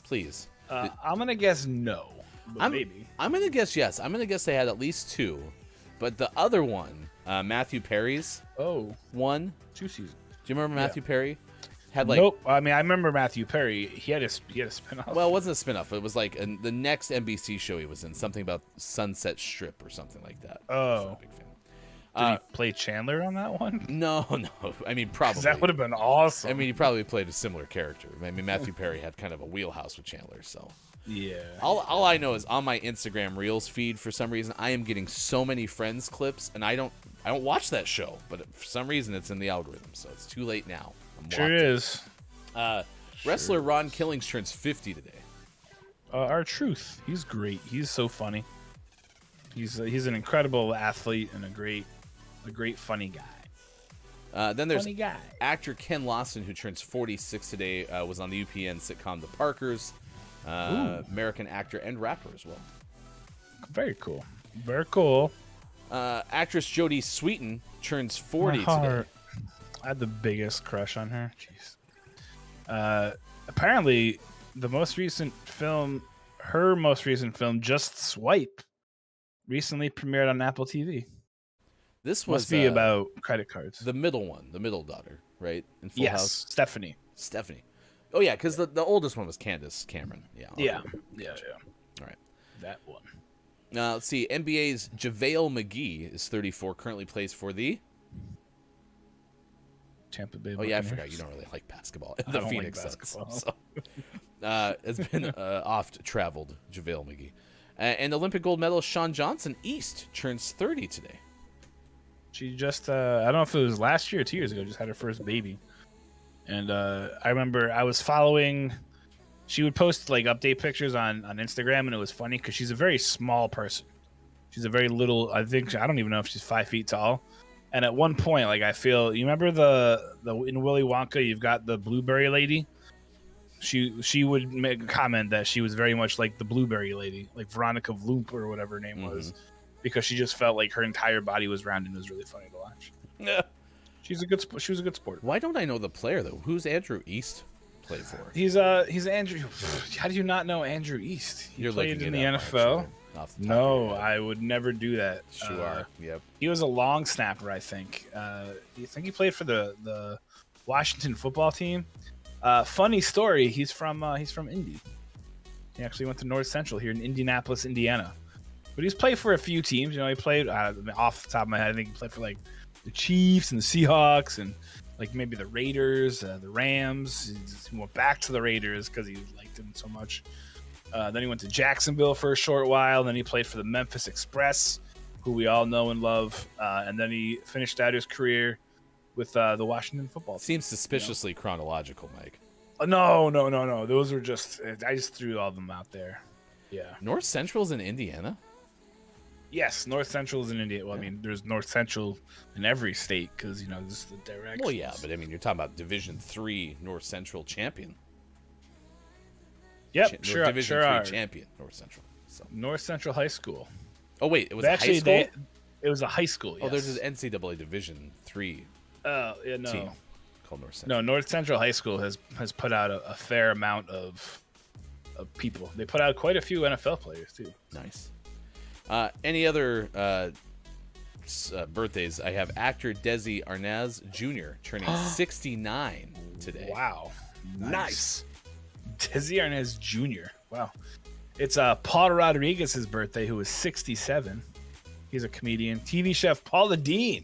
Please. I'm going to guess no. But maybe. I'm going to guess yes. I'm going to guess they had at least 2. But the other one, Matthew Perry's one. 2 seasons. Do you remember Matthew Perry? Had like nope. I mean, I remember Matthew Perry. He had a spinoff. Well, it wasn't a spinoff. It was like the next NBC show he was in, something about Sunset Strip or something like that. Oh. Big fan. Did he play Chandler on that one? No. I mean, probably. That would have been awesome. I mean, he probably played a similar character. I mean, Matthew Perry had kind of a wheelhouse with Chandler, so. Yeah. All I know is on my Instagram Reels feed, for some reason, I am getting so many Friends clips, and I don't watch that show, but for some reason it's in the algorithm, so it's too late now. Sure is. Wrestler Ron Killings turns 50 today. R-Truth. He's great. He's so funny. He's an incredible athlete and a great funny guy. Then there's funny guy. Actor Ken Lawson, who turns 46 today, was on the UPN sitcom The Parkers. American actor and rapper as well. Very cool. Very cool. Actress Jodie Sweetin turns 40 today. I had the biggest crush on her. Jeez. Apparently, her most recent film, Just Swipe, recently premiered on Apple TV. This was must be about credit cards. The middle one, the middle daughter, right? In Full House. Stephanie. Oh yeah, because the oldest one was Candace Cameron. Yeah. Yeah. All right. That one. Let's see. NBA's JaVale McGee is 34. Currently plays for the Tampa Bay. Oh yeah, I forgot you don't really like basketball. The Phoenix Suns. So, has been oft-traveled JaVale McGee. And Olympic gold medalist Shawn Johnson East turns 30 today. She just I don't know if it was last year or 2 years ago, just had her first baby. And I remember I was following. She would post like update pictures on Instagram, and it was funny because she's a very small person. She's a very little. I don't even know if she's 5 feet tall. And at one point, like I feel, you remember the in Willy Wonka, you've got the blueberry lady. She would make a comment that she was very much like the blueberry lady, like Veronica Vloop or whatever her name was, because she just felt like her entire body was round and it was really funny to watch. Yeah. She was a good sport. Why don't I know the player though? Who's Andrew East play for? He's Andrew. How do you not know Andrew East? He played in the NFL. No, I would never do that. Sure. Yep. He was a long snapper, I think. You think he played for the Washington football team? Funny story. He's from Indy. He actually went to North Central here in Indianapolis, Indiana. But he's played for a few teams. You know, he played off the top of my head. I think he played for like the Chiefs and the Seahawks and like maybe the Raiders, the Rams. He went back to the Raiders because he liked them so much. Then he went to Jacksonville for a short while. Then he played for the Memphis Express, who we all know and love. And then he finished out his career with the Washington football team. Seems suspiciously chronological, Mike. No. Those were just, I just threw all of them out there. Yeah. North Central's in Indiana? Yes, North Central is in India. Well, I mean, there's North Central in every state because, you know, this is the direct. Well, yeah, but I mean, you're talking about Division III North Central champion. Yep, sure, Division sure III are. champion, North Central. So. North Central High School. Oh, wait, it was Actually, a high school? it was a high school, yes. Oh, there's an NCAA Division III yeah, no. team called North Central. No, North Central High School has put out a fair amount of people. They put out quite a few NFL players, too. Nice. Any other birthdays? I have actor Desi Arnaz Jr. turning 69 today. Wow. Nice. Desi Arnaz Jr. Wow. It's Paul Rodriguez's birthday, who is 67. He's a comedian. TV chef Paula Deen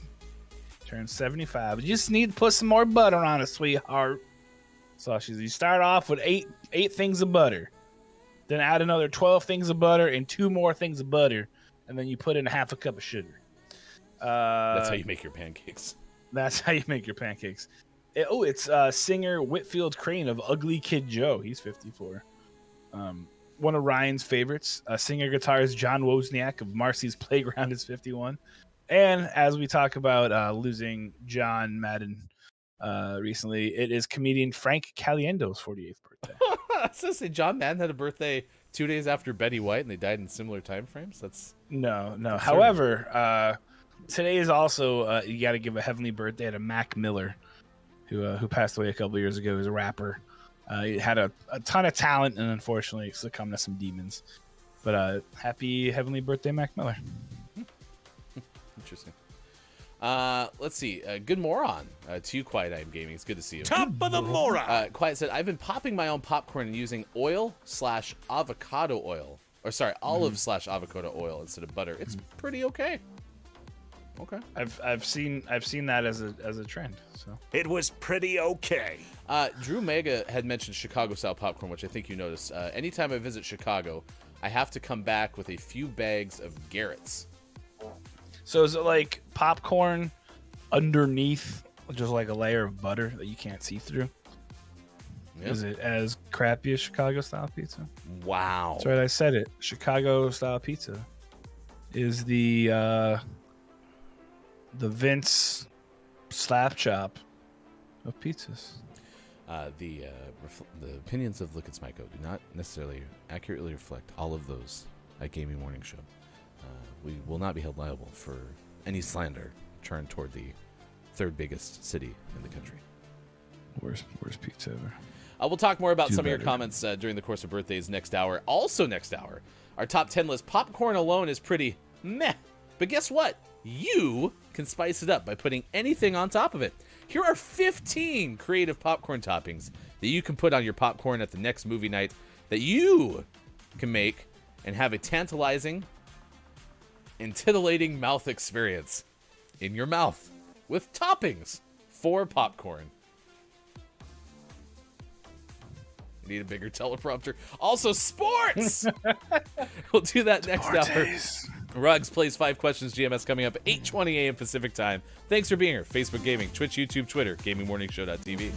turned 75. You just need to put some more butter on it, sweetheart. So you start off with eight things of butter. Then add another 12 things of butter and 2 more things of butter. And then you put in half a cup of sugar. That's how you make your pancakes. That's how you make your pancakes. It's singer Whitfield Crane of Ugly Kid Joe. He's 54. One of Ryan's favorites. Singer guitarist John Wozniak of Marcy's Playground is 51. And as we talk about losing John Madden recently, it is comedian Frank Caliendo's 48th birthday. I was going to say, John Madden had a birthday 2 days after Betty White, and they died in similar time frames. That's no. However, today is also you got to give a heavenly birthday to Mac Miller, who passed away a couple years ago. He was a rapper. He had a ton of talent and unfortunately succumbed to some demons. But happy heavenly birthday, Mac Miller. interesting. Let's see. Good moron to you, Quiet I Am Gaming. It's good to see you. Top of the moron. Quiet said, I've been popping my own popcorn and using oil/avocado oil. Or sorry, olive/avocado oil instead of butter. It's pretty okay. Okay. I've seen that as a trend. So It was pretty okay. Drew Mega had mentioned Chicago style popcorn, which I think you noticed. Anytime I visit Chicago, I have to come back with a few bags of Garrett's. So is it like popcorn underneath just like a layer of butter that you can't see through? Yep. Is it as crappy as Chicago style pizza? Wow. That's right, I said it. Chicago style pizza is the Vince slap chop of pizzas. The opinions of Look at Smyko do not necessarily accurately reflect all of those at Gaming Morning Show. We will not be held liable for any slander turned toward the third biggest city in the country. Worst pizza ever. We'll talk more about Do some of your better. comments during the course of birthdays next hour. Also next hour, our top 10 list. Popcorn alone is pretty meh. But guess what? You can spice it up by putting anything on top of it. Here are 15 creative popcorn toppings that you can put on your popcorn at the next movie night that you can make and have a tantalizing and titillating mouth experience in your mouth with toppings for popcorn. You need a bigger teleprompter. Also, sports! We'll do that next hour. Ruggs plays 5 questions GMS coming up at 8:20 a.m. Pacific time. Thanks for being here. Facebook Gaming, Twitch, YouTube, Twitter, GamingMorningShow.tv.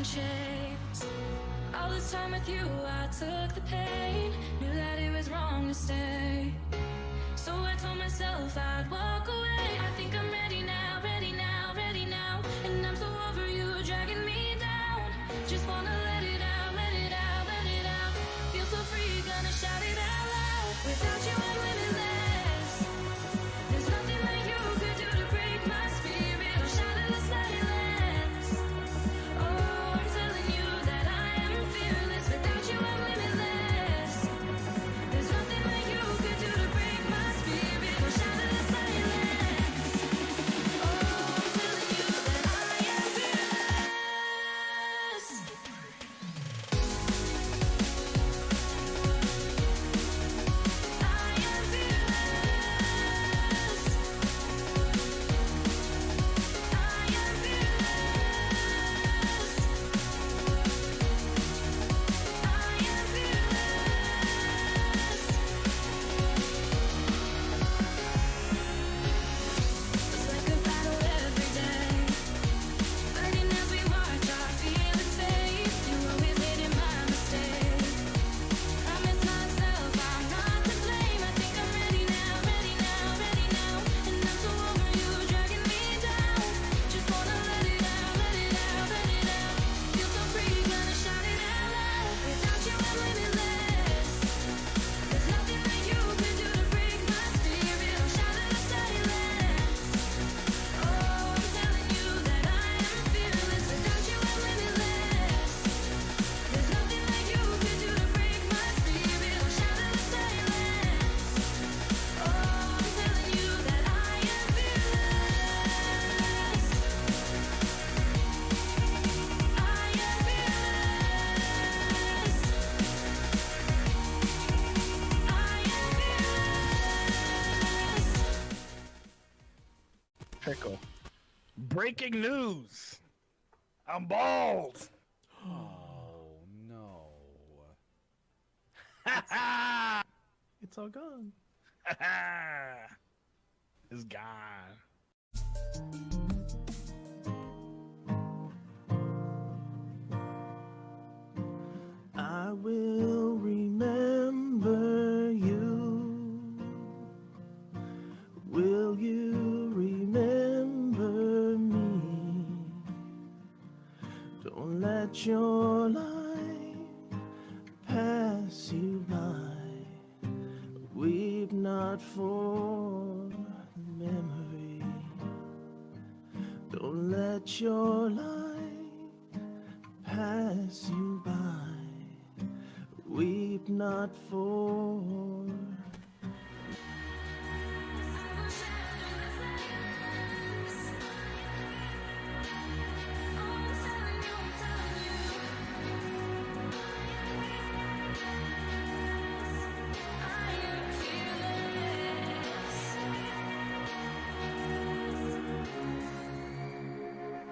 shapes. All this time with you, I took the pain. Knew that it was wrong to stay. So I told myself I'd walk away. I think I'm ready now, ready now, ready now. And I'm so over you dragging me down. Just wanna let it out, let it out, let it out. Feel so free, gonna shout it out loud. Without you, I'm limitless. There's nothing that you could do to break my spirit or shatter the silence. Oh, I'm telling you that I am fearless. Without you, I'm limitless. There's nothing that you could do to break my spirit or shatter the silence. Oh, I'm telling you that I am fearless. I am fearless. I am fearless. I am fearless. It's like a battle every day. Burning as we march, our feelings fade. You always made it my mistake. I miss myself, I'm not to blame. I think I'm ready now, ready now, ready now. And I'm so over you dragging me down. Just wanna let it out, let it out, let it out. Feel so free, gonna shout it out loud. Without you, I'm limitless. There's nothing that you could do to break my spirit or shatter the silence. Oh, I'm telling you that I am fearless. Without you, I'm limitless. There's nothing that you could do to break my spirit or shatter the silence. Oh, I'm telling you that I am fearless. I am fearless. I am fearless. Pickle. Breaking news. I'm bald. Oh no. It's all gone. It's gone. I will remember you. Will you remember me? Don't let your life pass you by. Weep not for memory. Don't let your life pass you by. Weep not for.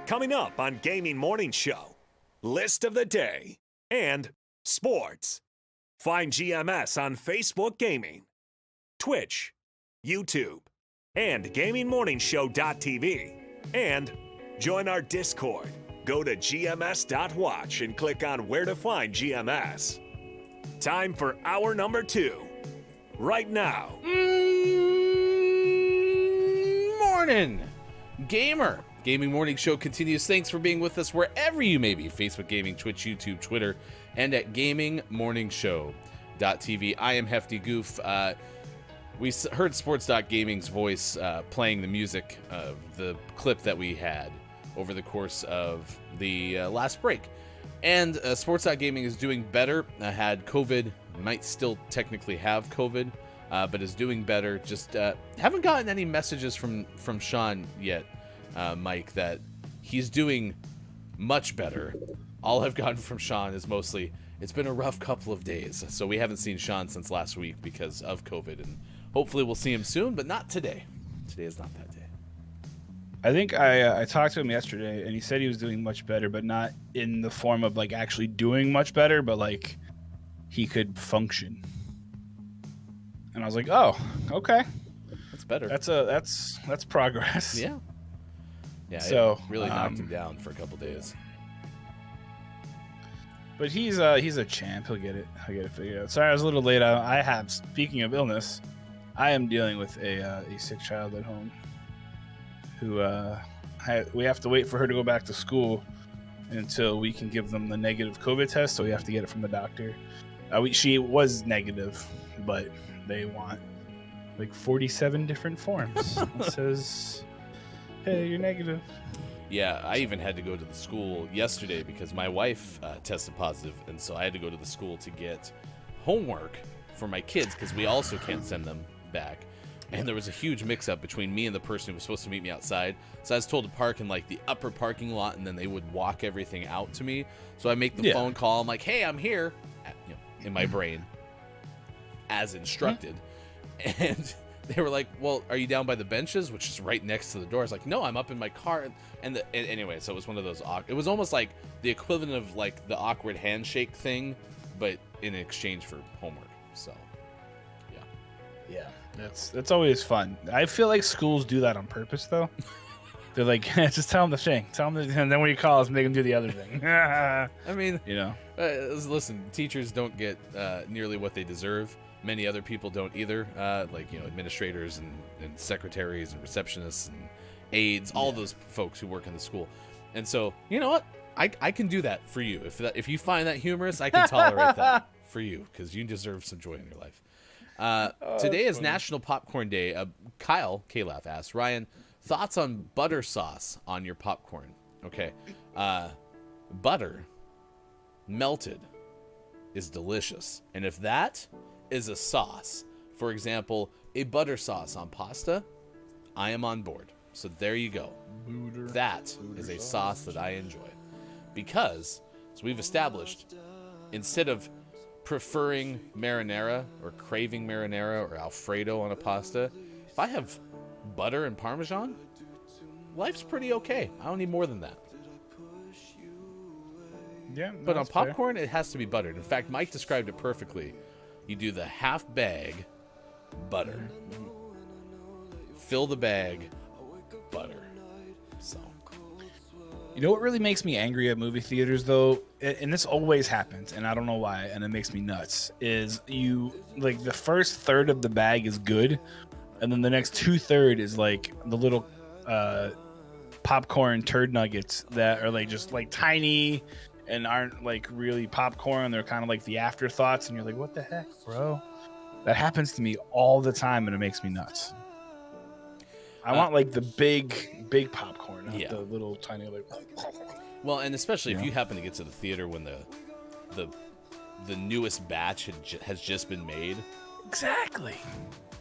Coming up on Gaming Morning Show, list of the day and sports. Find GMS on Facebook Gaming, Twitch, YouTube, and GamingMorningShow.tv. And join our Discord. Go to gms.watch and click on where to find GMS. Time for hour number 2. Right now. Morning, gamer. Gaming Morning Show continues. Thanks for being with us wherever you may be. Facebook Gaming, Twitch, YouTube, Twitter, and at GamingMorningShow.tv. I am Hefty Goof. We heard Sports.Gaming's voice playing the music of the clip that we had over the course of the last break. And Sports.Gaming is doing better. Had COVID, might still technically have COVID, but is doing better. Just haven't gotten any messages from Shawn yet, Mike, that he's doing much better. All I've gotten from Shawn is mostly, it's been a rough couple of days. So we haven't seen Shawn since last week because of COVID, and hopefully we'll see him soon, but not today. Today is not that day. I think I talked to him yesterday, and he said he was doing much better, but not in the form of like actually doing much better, but like he could function. And I was like, oh, okay, That's better. that's progress. Yeah. Yeah, So, it really knocked him down for a couple days. But he's a champ. He'll get it. He'll get it figured out. Sorry, I was a little late. I have. Speaking of illness, I am dealing with a sick child at home. Who we have to wait for her to go back to school until we can give them the negative COVID test. So we have to get it from the doctor. She was negative, but they want like 47 different forms. It says, "Hey, you're negative." Yeah, I even had to go to the school yesterday because my wife tested positive, and so I had to go to the school to get homework for my kids because we also can't send them back. And there was a huge mix-up between me and the person who was supposed to meet me outside. So I was told to park in like the upper parking lot, and then they would walk everything out to me. So I make the phone call. I'm like, "Hey, I'm here," in my brain, as instructed. And they were like, "Well, are you down by the benches?" Which is right next to the door. I was like, "No, I'm up in my car." And anyway, so it was one of those. It was almost like the equivalent of like the awkward handshake thing, but in exchange for homework. So, yeah, that's always fun. I feel like schools do that on purpose, though. They're like, just tell them the thing, and then when you call us, make them do the other thing. I mean, listen, teachers don't get nearly what they deserve. Many other people don't either, like administrators and secretaries and receptionists and aides, all those folks who work in the school. And so, you know what? I can do that for you. If you find that humorous, I can tolerate that for you because you deserve some joy in your life. Today is National Popcorn Day. Kyle Kalaf asked, Ryan, thoughts on butter sauce on your popcorn? Okay. Butter melted is delicious. And if that is a sauce, for example, a butter sauce on pasta, I am on board. So there you go. That is a sauce that I enjoy. Because, as we've established, instead of preferring marinara or craving marinara or Alfredo on a pasta, if I have butter and Parmesan, life's pretty okay. I don't need more than that. Yeah, but on popcorn, it has to be buttered. In fact, Mike described it perfectly. You do the half bag butter. Fill the bag butter. So, you know what really makes me angry at movie theaters, though, and this always happens, and I don't know why, and it makes me nuts, is the first third of the bag is good, and then the next 2/3 is like the little popcorn turd nuggets that are like just like tiny and aren't like really popcorn. They're kind of like the afterthoughts, and you're like, what the heck, bro? That happens to me all the time, and it makes me nuts. I want like the big popcorn, not the little tiny like. Well, and especially if you happen to get to the theater when the newest batch has just been made. Exactly.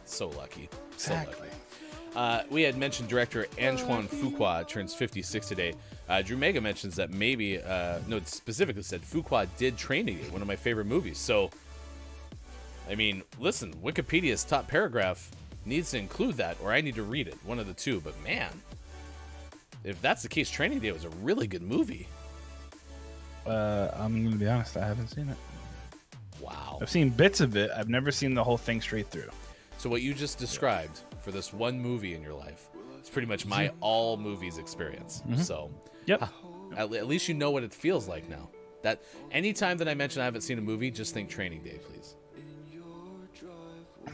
So lucky. Exactly. So lucky. We had mentioned director Antoine Fuqua turns 56 today. Drew Mega mentions that maybe, it specifically said Fuqua did Training Day, one of my favorite movies. So, I mean, listen, Wikipedia's top paragraph needs to include that, or I need to read it, one of the two. But man, if that's the case, Training Day was a really good movie. I'm going to be honest, I haven't seen it. Wow. I've seen bits of it. I've never seen the whole thing straight through. So what you just described for this one movie in your life, it's pretty much my all movies experience. Mm-hmm. So, at least you know what it feels like now. That anytime that I mention I haven't seen a movie, just think Training Day, please.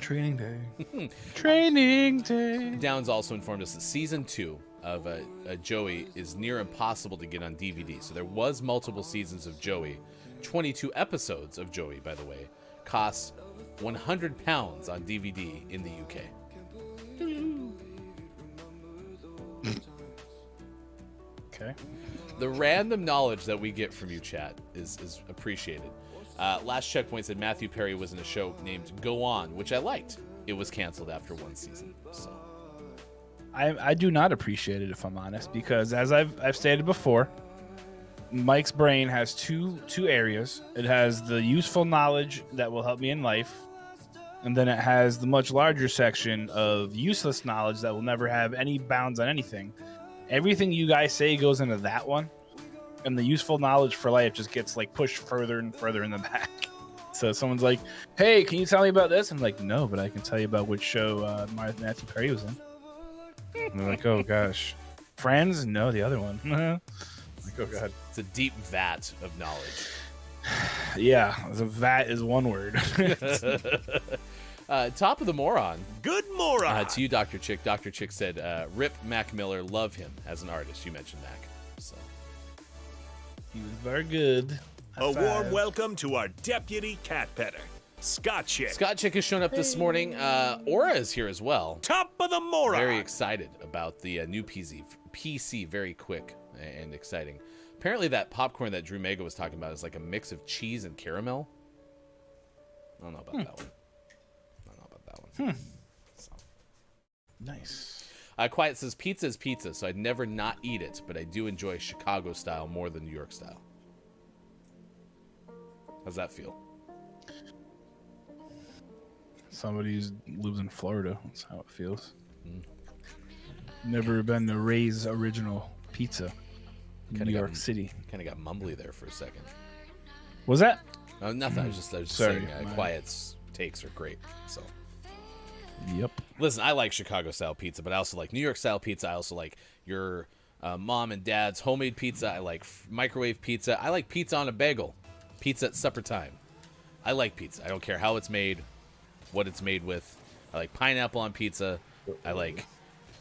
Training Day. Training Day. Downs also informed us that season 2 of Joey is near impossible to get on DVD. So there was multiple seasons of Joey. 22 episodes of Joey, by the way, costs £100 on DVD in the UK. Okay. The random knowledge that we get from you, chat, is appreciated. Last checkpoint said Matthew Perry was in a show named Go On, which I liked. It was canceled after one season. So I do not appreciate it, if I'm honest, because as I've stated before, Mike's brain has two areas. It has the useful knowledge that will help me in life, and then it has the much larger section of useless knowledge that will never have any bounds on anything. Everything you guys say goes into that one, and the useful knowledge for life just gets like pushed further and further in the back. So someone's like, hey, can you tell me about this? I'm like, no, but I can tell you about which show Matthew Perry was in. And they're like, oh gosh. Friends? No, the other one. Like, oh god. it's a deep vat of knowledge. Yeah, the vat is one word. Top of the moron. Good moron. To you, Dr. Chick. Dr. Chick said, "Rip Mac Miller. Love him as an artist." You mentioned Mac, so He was very good. A warm welcome to our deputy cat petter, Scott Chick. Scott Chick has shown up this morning. Aura is here as well. Top of the moron. Very excited about the new PC. Very quick and exciting. Apparently, that popcorn that Drew Mega was talking about is like a mix of cheese and caramel. I don't know about that one. So. Nice. Quiet says pizza is pizza, so I'd never not eat it, but I do enjoy Chicago style more than New York style. How's that feel? Somebody who lives in Florida. That's how it feels. Never been to Ray's original pizza in New York City. Kind of got mumbly there for a second. Was that? Oh, nothing. I was just Sorry, saying Quiet's takes are great. So. Yep. Listen, I like Chicago style pizza, but I also like New York style pizza. I also like your mom and dad's homemade pizza. I like microwave pizza. I like pizza on a bagel. Pizza at supper time. I like pizza. I don't care how it's made, what it's made with. I like pineapple on pizza. I like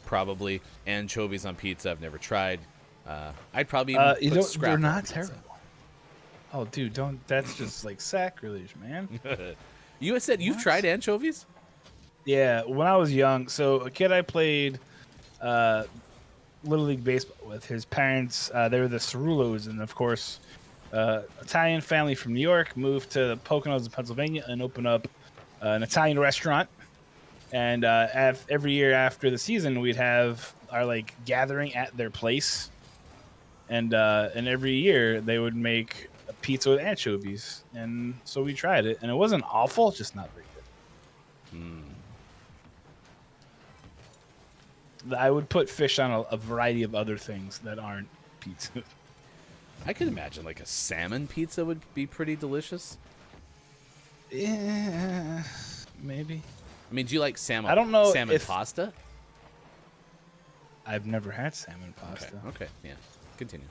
probably anchovies on pizza. I've never tried. I'd probably even put scrapple they're on not pizza. terrible. Oh, dude, don't. That's just like sacrilege, man. You said you've tried anchovies? Yeah, when I was young, so a kid I played Little League Baseball with, his parents, they were the Cerullos, and of course, Italian family from New York moved to the Poconos of Pennsylvania and opened up an Italian restaurant. And every year after the season, we'd have our like gathering at their place, and every year they would make a pizza with anchovies, and so we tried it, and it wasn't awful, just not very good. I would put fish on a variety of other things that aren't pizza. I could imagine like a salmon pizza would be pretty delicious. Yeah, maybe. I mean, do you like salmon? I don't know salmon if- pasta. I've never had salmon pasta. Okay, yeah. Continue.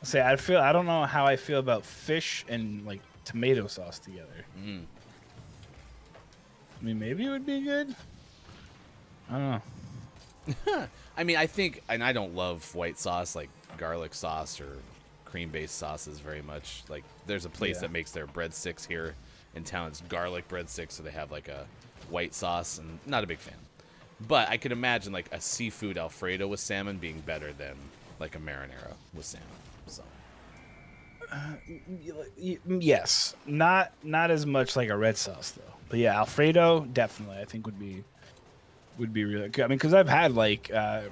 Say I don't know how I feel about fish and like tomato sauce together. I mean, maybe it would be good. I don't know. I mean, I think, and I don't love white sauce like garlic sauce or cream-based sauces very much. Like, there's a place that makes their breadsticks here in town. It's garlic breadsticks, so they have like a white sauce, and not a big fan. But I could imagine like a seafood Alfredo with salmon being better than like a marinara with salmon. So. Yes, not as much like a red sauce though. But yeah, Alfredo definitely I think would be really good. I mean, because I've had like a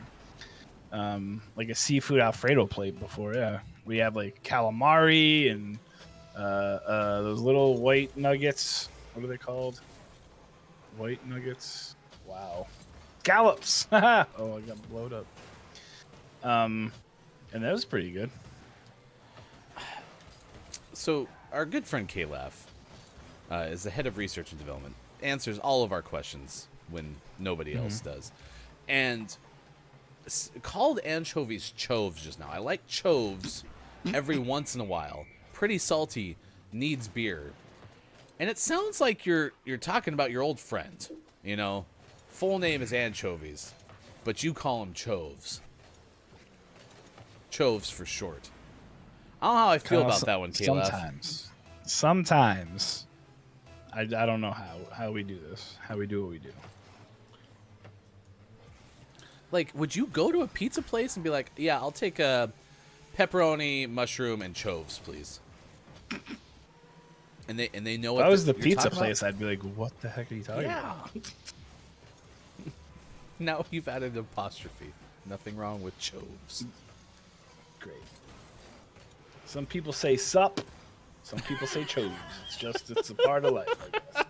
seafood Alfredo plate before. Yeah, we have like calamari and those little white nuggets. What are they called? White nuggets. Wow, scallops. Oh, I got blowed up. And that was pretty good. So our good friend Kalaf is the head of research and development, answers all of our questions when nobody else does, and called anchovies choves just now. I like choves every once in a while. Pretty salty, needs beer, and it sounds like you're talking about your old friend. You know, full name is anchovies, but you call him choves. Choves for short. I don't know how I feel about that one, Kalaf. Sometimes. I don't know how we do this. How we do what we do. Like, would you go to a pizza place and be like, yeah, I'll take a pepperoni, mushroom, and choves, please? And they know what If I was the you're pizza talking place, about? I'd be like, what the heck are you talking about? Now you've added an apostrophe. Nothing wrong with choves. Great. Some people say sup. Some people say choves. It's a part of life, I guess.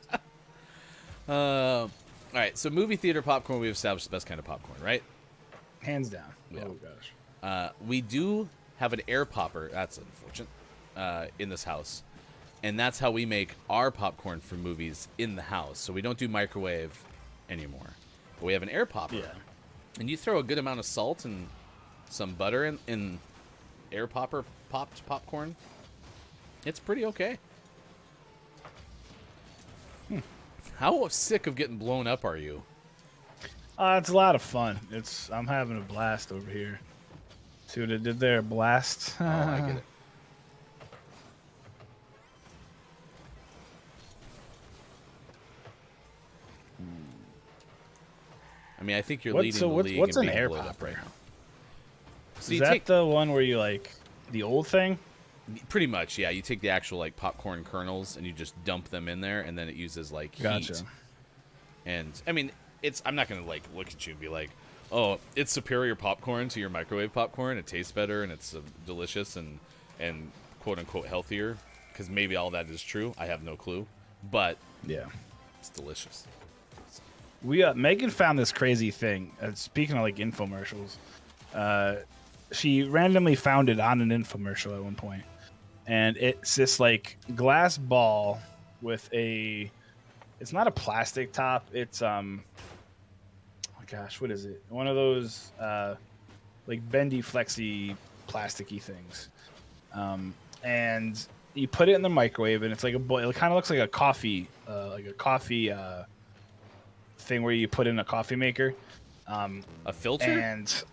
All right, so movie theater popcorn, we've established the best kind of popcorn, right? Hands down. Yeah. Oh, gosh. We do have an air popper. That's unfortunate. In this house. And that's how we make our popcorn for movies in the house. So we don't do microwave anymore. But we have an air popper. Yeah. And you throw a good amount of salt and some butter in air popper popped popcorn. It's pretty okay. How sick of getting blown up are you? It's a lot of fun. I'm having a blast over here. See what I did there? Blast. Oh, I get it. I mean, I think you're leading the league. What's in an being air blowed pop up right right now. Is So you that take the one where you like the old thing? pretty much, yeah. You take the actual like popcorn kernels and you just dump them in there, and then it uses like heat. Gotcha. And I mean, I'm not gonna like look at you and be like, oh, it's superior popcorn to your microwave popcorn. It tastes better and it's delicious and quote unquote healthier. Because maybe all that is true. I have no clue, but Yeah. it's delicious. Megan found this crazy thing. Speaking of like infomercials, she randomly found it on an infomercial at one point, and it's this like glass ball with it's not a plastic top. It's oh my gosh, what is it? One of those like bendy, flexy, plasticky things, and you put it in the microwave, and it's like it kind of looks like a coffee thing where you put in a coffee maker. A filter? And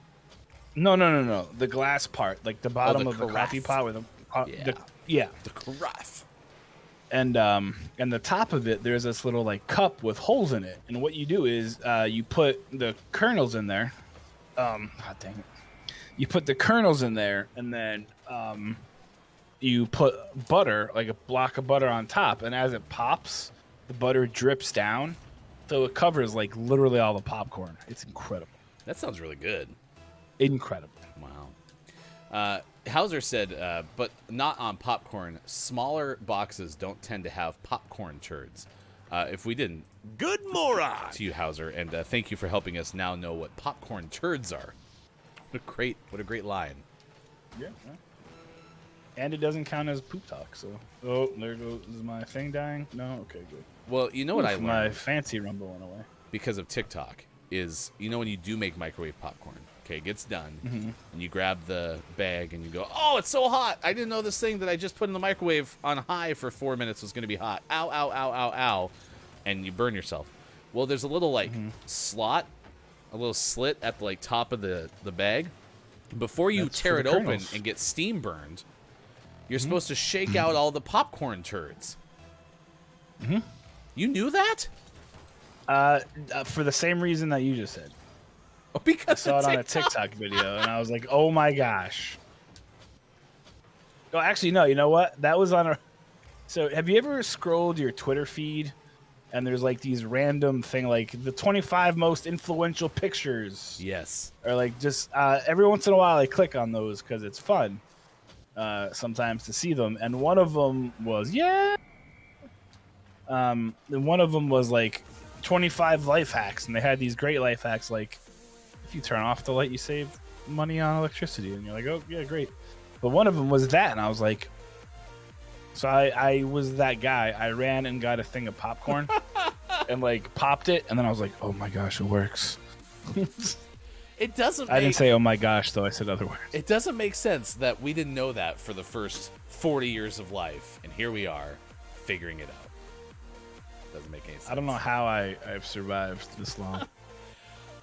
no, the glass part, like the bottom the of the carafe. coffee pot with Yeah. The carafe. and the top of it, there's this little like cup with holes in it, and what you do is you put the kernels in there. God dang it! You put the kernels in there, and then you put butter, like a block of butter on top, and as it pops, the butter drips down, so it covers like literally all the popcorn. It's incredible. That sounds really good. Incredible. Wow. Hauser said, but not on popcorn. Smaller boxes don't tend to have popcorn turds. If we didn't, Good moron. to you, Hauser, and thank you for helping us now know what popcorn turds are. What a great line. Yeah. And it doesn't count as poop talk, so. Oh, there goes. Is my thing dying? No? Okay, good. Well, you know what I Oof, my learned fancy rumble went away. because of TikTok is, when you do make microwave popcorn, okay, it gets done, and you grab the bag and you go, oh, it's so hot. I didn't know this thing that I just put in the microwave on high for 4 minutes was going to be hot. Ow, ow, ow, ow, ow. And you burn yourself. Well, there's a little, like, slot, a little slit at the, like, top of the bag. Before you That's tear for it the open kernels. and get steam burned, you're supposed to shake out all the popcorn turds. You knew that? For the same reason that you just said. Oh, because I saw of it on a TikTok. TikTok video, and I was like, oh my gosh. Oh, actually, no, you know what? That was on a... So, have you ever scrolled your Twitter feed, and there's, like, these random thing, like, the 25 most influential pictures? Yes. Or, like, just every once in a while I click on those because it's fun sometimes to see them. And one of them was, and one of them was, like, 25 life hacks, and they had these great life hacks, like, if you turn off the light, you save money on electricity, and you're like, oh yeah, great. But one of them was that, and I was like, so I was that guy. I ran and got a thing of popcorn and like popped it, and then I was like, oh my gosh, it works. It doesn't I didn't say oh my gosh though, I said other words. It doesn't make sense that we didn't know that for the first 40 years of life, and here we are figuring it out. Doesn't make any sense. I don't know how I've survived this long.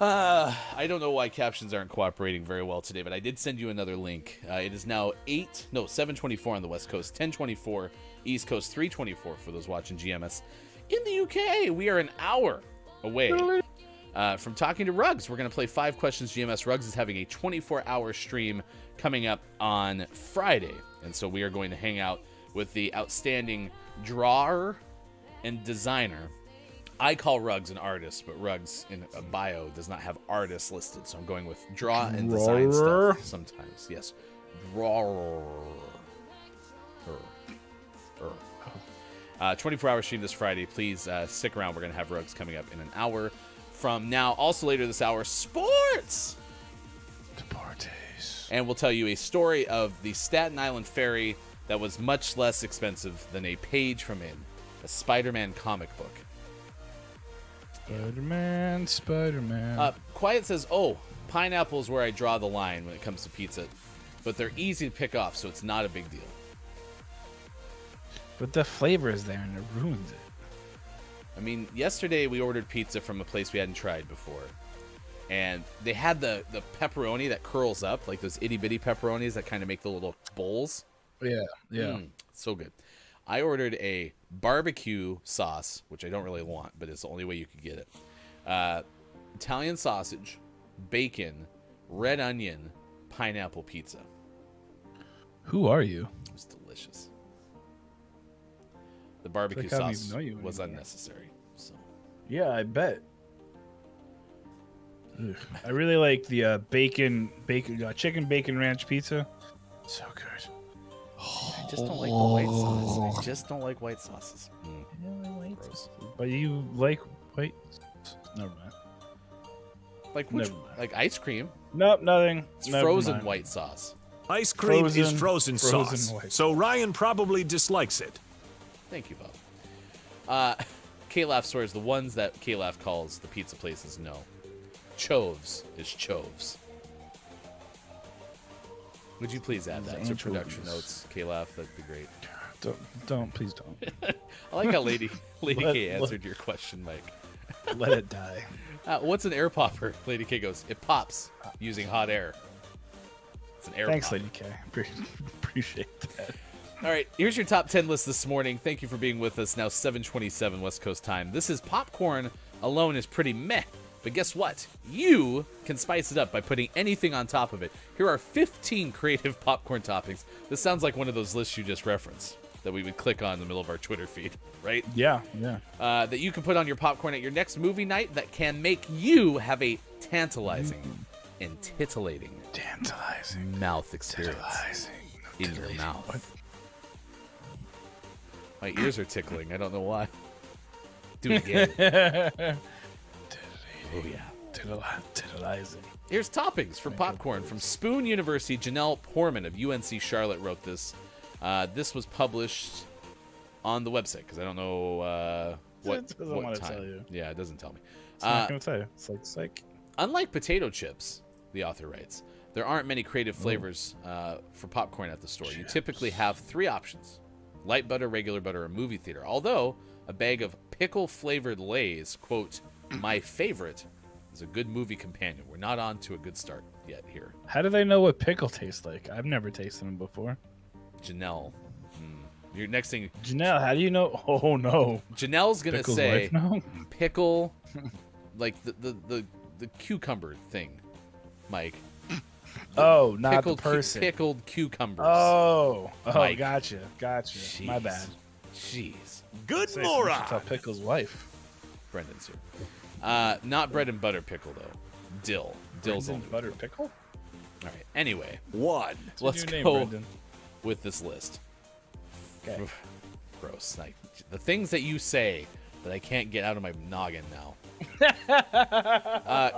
I don't know why captions aren't cooperating very well today, but I did send you another link. It is now 7:24 on the West Coast, 10:24 East Coast, 3:24 for those watching GMS. In the UK, we are an hour away from talking to Ruggs. We're going to play 5 questions GMS. Ruggs is having a 24-hour stream coming up on Friday, and so we are going to hang out with the outstanding drawer and designer. I call Ruggs an artist, but Ruggs in a bio does not have artist listed, so I'm going with draw and design Drawer? stuff sometimes. Yes. Drawer. 24-hour stream this Friday. Please stick around. We're going to have Ruggs coming up in an hour from now. Also later this hour, sports! Deportes. And we'll tell you a story of the Staten Island ferry that was much less expensive than a page from a Spider-Man comic book. Spider-Man. Quiet says, oh, pineapple's where I draw the line when it comes to pizza, but they're easy to pick off, so it's not a big deal. But the flavor is there and it ruins it. I mean, yesterday we ordered pizza from a place we hadn't tried before. And they had the pepperoni that curls up, like those itty-bitty pepperonis that kind of make the little bowls. Yeah. So good. I ordered a barbecue sauce, which I don't really want, but it's the only way you could get it. Italian sausage, bacon, red onion, pineapple pizza. Who are you? It was delicious. The barbecue Like, I don't sauce even know you was anymore. unnecessary. So Yeah, I bet. Ugh. I really like the chicken bacon ranch pizza. So good. I just don't like the white sauce. I just don't like white sauces. Gross. But you like white? Never mind. Like Never mind. like ice cream. Nope, nothing. It's Never frozen mind. white sauce. Ice cream is Frozen sauce, white. so Ryan probably dislikes it. Thank you, Bob. K-Laugh swears the ones that K-Laugh calls the pizza places no. Choves is Choves. Would you please add that to production notes, K-Laugh? That'd be great. Please don't. I like how Lady Let- K answered your question, Mike. Let it die. What's an air popper? Lady K goes, it pops using hot air. It's an air Thanks, pop. Lady K. Appreciate that. All right, here's your top 10 list this morning. Thank you for being with us. Now 7:27 West Coast time. This is popcorn alone is pretty meh. But guess what? You can spice it up by putting anything on top of it. Here are 15 creative popcorn toppings. This sounds like one of those lists you just referenced that we would click on in the middle of our Twitter feed, right? Yeah. That you can put on your popcorn at your next movie night that can make you have a tantalizing and titillating mouth experience in your mouth. My ears are tickling. I don't know why. Do it again. Oh, yeah. Titillizing. Here's toppings for popcorn from Spoon University. Janelle Porman of UNC Charlotte wrote this. This was published on the website because I don't know what doesn't what wanna time. tell you. Yeah, it doesn't tell me. It's not going to tell you. It's like psych. Unlike potato chips, the author writes, there aren't many creative flavors for popcorn at the store. You typically have 3 options: light butter, regular butter, or movie theater. Although a bag of pickle-flavored Lay's, quote, my favorite, is a good movie companion. We're not on to a good start yet here. How do they know what pickle tastes like? I've never tasted them before. Janelle. Your next thing, Janelle, how do you know? Oh, no. Janelle's going to Pickle's say wife now? pickle, like the cucumber thing, Mike. Oh, not Pickled, the person. Pickled cucumbers. Oh, Mike. gotcha. My Jeez. bad. Jeez. Good Say moron. something to Pickle's wife. Brendan's here. Not bread and butter pickle, though. Dill. Dill's Brendan only. butter pickle? All right. Anyway, 1. let's New name, go Brendan. with this list. Okay. Gross. Like, the things that you say that I can't get out of my noggin now.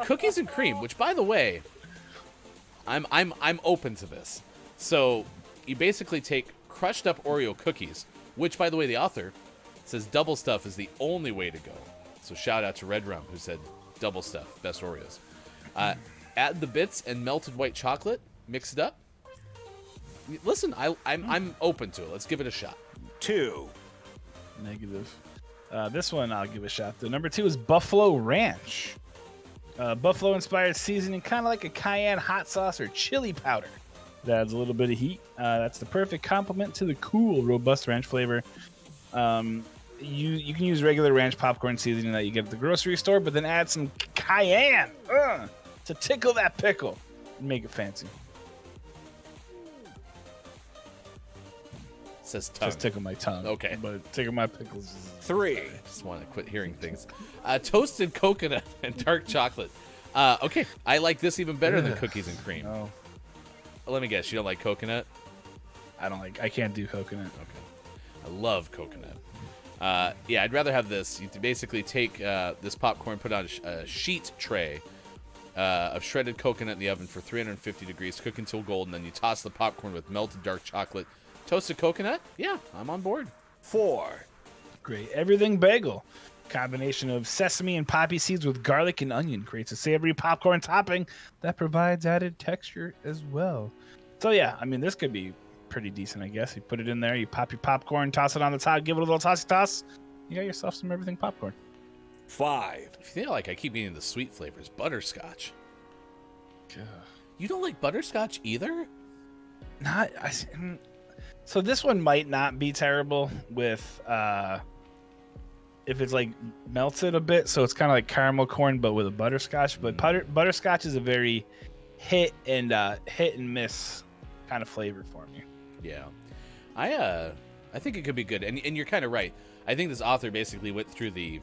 Cookies and cream, which, by the way, I'm open to this. So you basically take crushed up Oreo cookies, which, by the way, the author says double stuff is the only way to go. So shout out to Red Rum, who said double stuff, best Oreos. Add the bits and melted white chocolate, mix it up. Listen, I'm open to it. Let's give it a shot. 2. Negative. This one I'll give a shot. The number 2 is Buffalo Ranch. Buffalo-inspired seasoning, kind of like a cayenne hot sauce or chili powder. That adds a little bit of heat. That's the perfect complement to the cool, robust ranch flavor. You can use regular ranch popcorn seasoning that you get at the grocery store, but then add some cayenne to tickle that pickle and make it fancy. Says tongue. Just tickle my tongue. Okay. But tickle my pickles is 3. Just want to quit hearing things. Toasted coconut and dark chocolate. Okay, I like this even better than cookies and cream. no. Let me guess, you don't like coconut? I can't do coconut. Okay. I love coconut. Yeah, I'd rather have this. You basically take this popcorn, put on a sheet tray of shredded coconut in the oven for 350 degrees, cook until golden, then you toss the popcorn with melted dark chocolate. Toasted coconut? Yeah, I'm on board. 4. Great. Everything bagel. Combination of sesame and poppy seeds with garlic and onion creates a savory popcorn topping that provides added texture as well. So yeah, I mean, this could be pretty decent, I guess. You put it in there, you pop your popcorn, toss it on the top, give it a little tossy toss. You got yourself some everything popcorn. 5. I feel like I keep eating the sweet flavors. Butterscotch. Ugh. You don't like butterscotch either? So this one might not be terrible with if it's like melted a bit. So it's kind of like caramel corn, but with a butterscotch. But butterscotch is a very hit and miss kind of flavor for me. Yeah, I think it could be good, and you're kind of right. I think this author basically went through the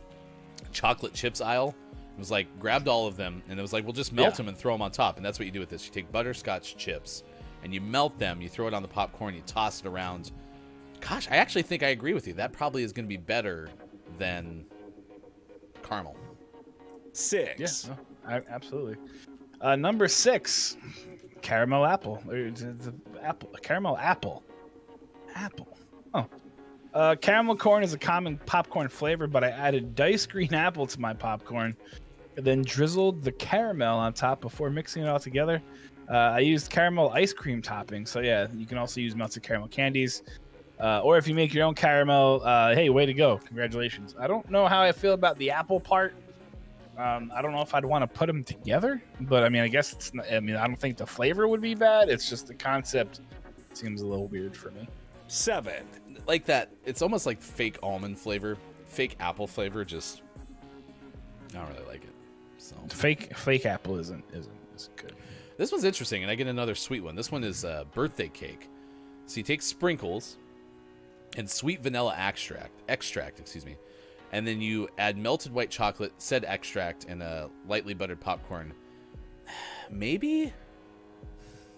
chocolate chips aisle. It was like grabbed all of them, and it was like, well, just melt them and throw them on top. And that's what you do with this. You take butterscotch chips and you melt them. You throw it on the popcorn. You toss it around. Gosh, I actually think I agree with you. That probably is going to be better than caramel. 6. Yeah, no, absolutely. Number 6, caramel apple. Caramel apple. Oh. Caramel corn is a common popcorn flavor, but I added diced green apple to my popcorn and then drizzled the caramel on top before mixing it all together. I used caramel ice cream topping. So yeah, you can also use melted caramel candies. Or if you make your own caramel, hey, way to go. Congratulations. I don't know how I feel about the apple part. I don't know if I'd want to put them together, but I mean, I guess it's not, I don't think the flavor would be bad. It's just the concept seems a little weird for me. 7. Like that, it's almost like fake almond flavor, fake apple flavor. Just, I don't really like it. So Fake apple isn't good. this one's interesting, and I get another sweet one. This one is birthday cake. So you take sprinkles and sweet vanilla extract, and then you add melted white chocolate, said extract, and a lightly buttered popcorn. Maybe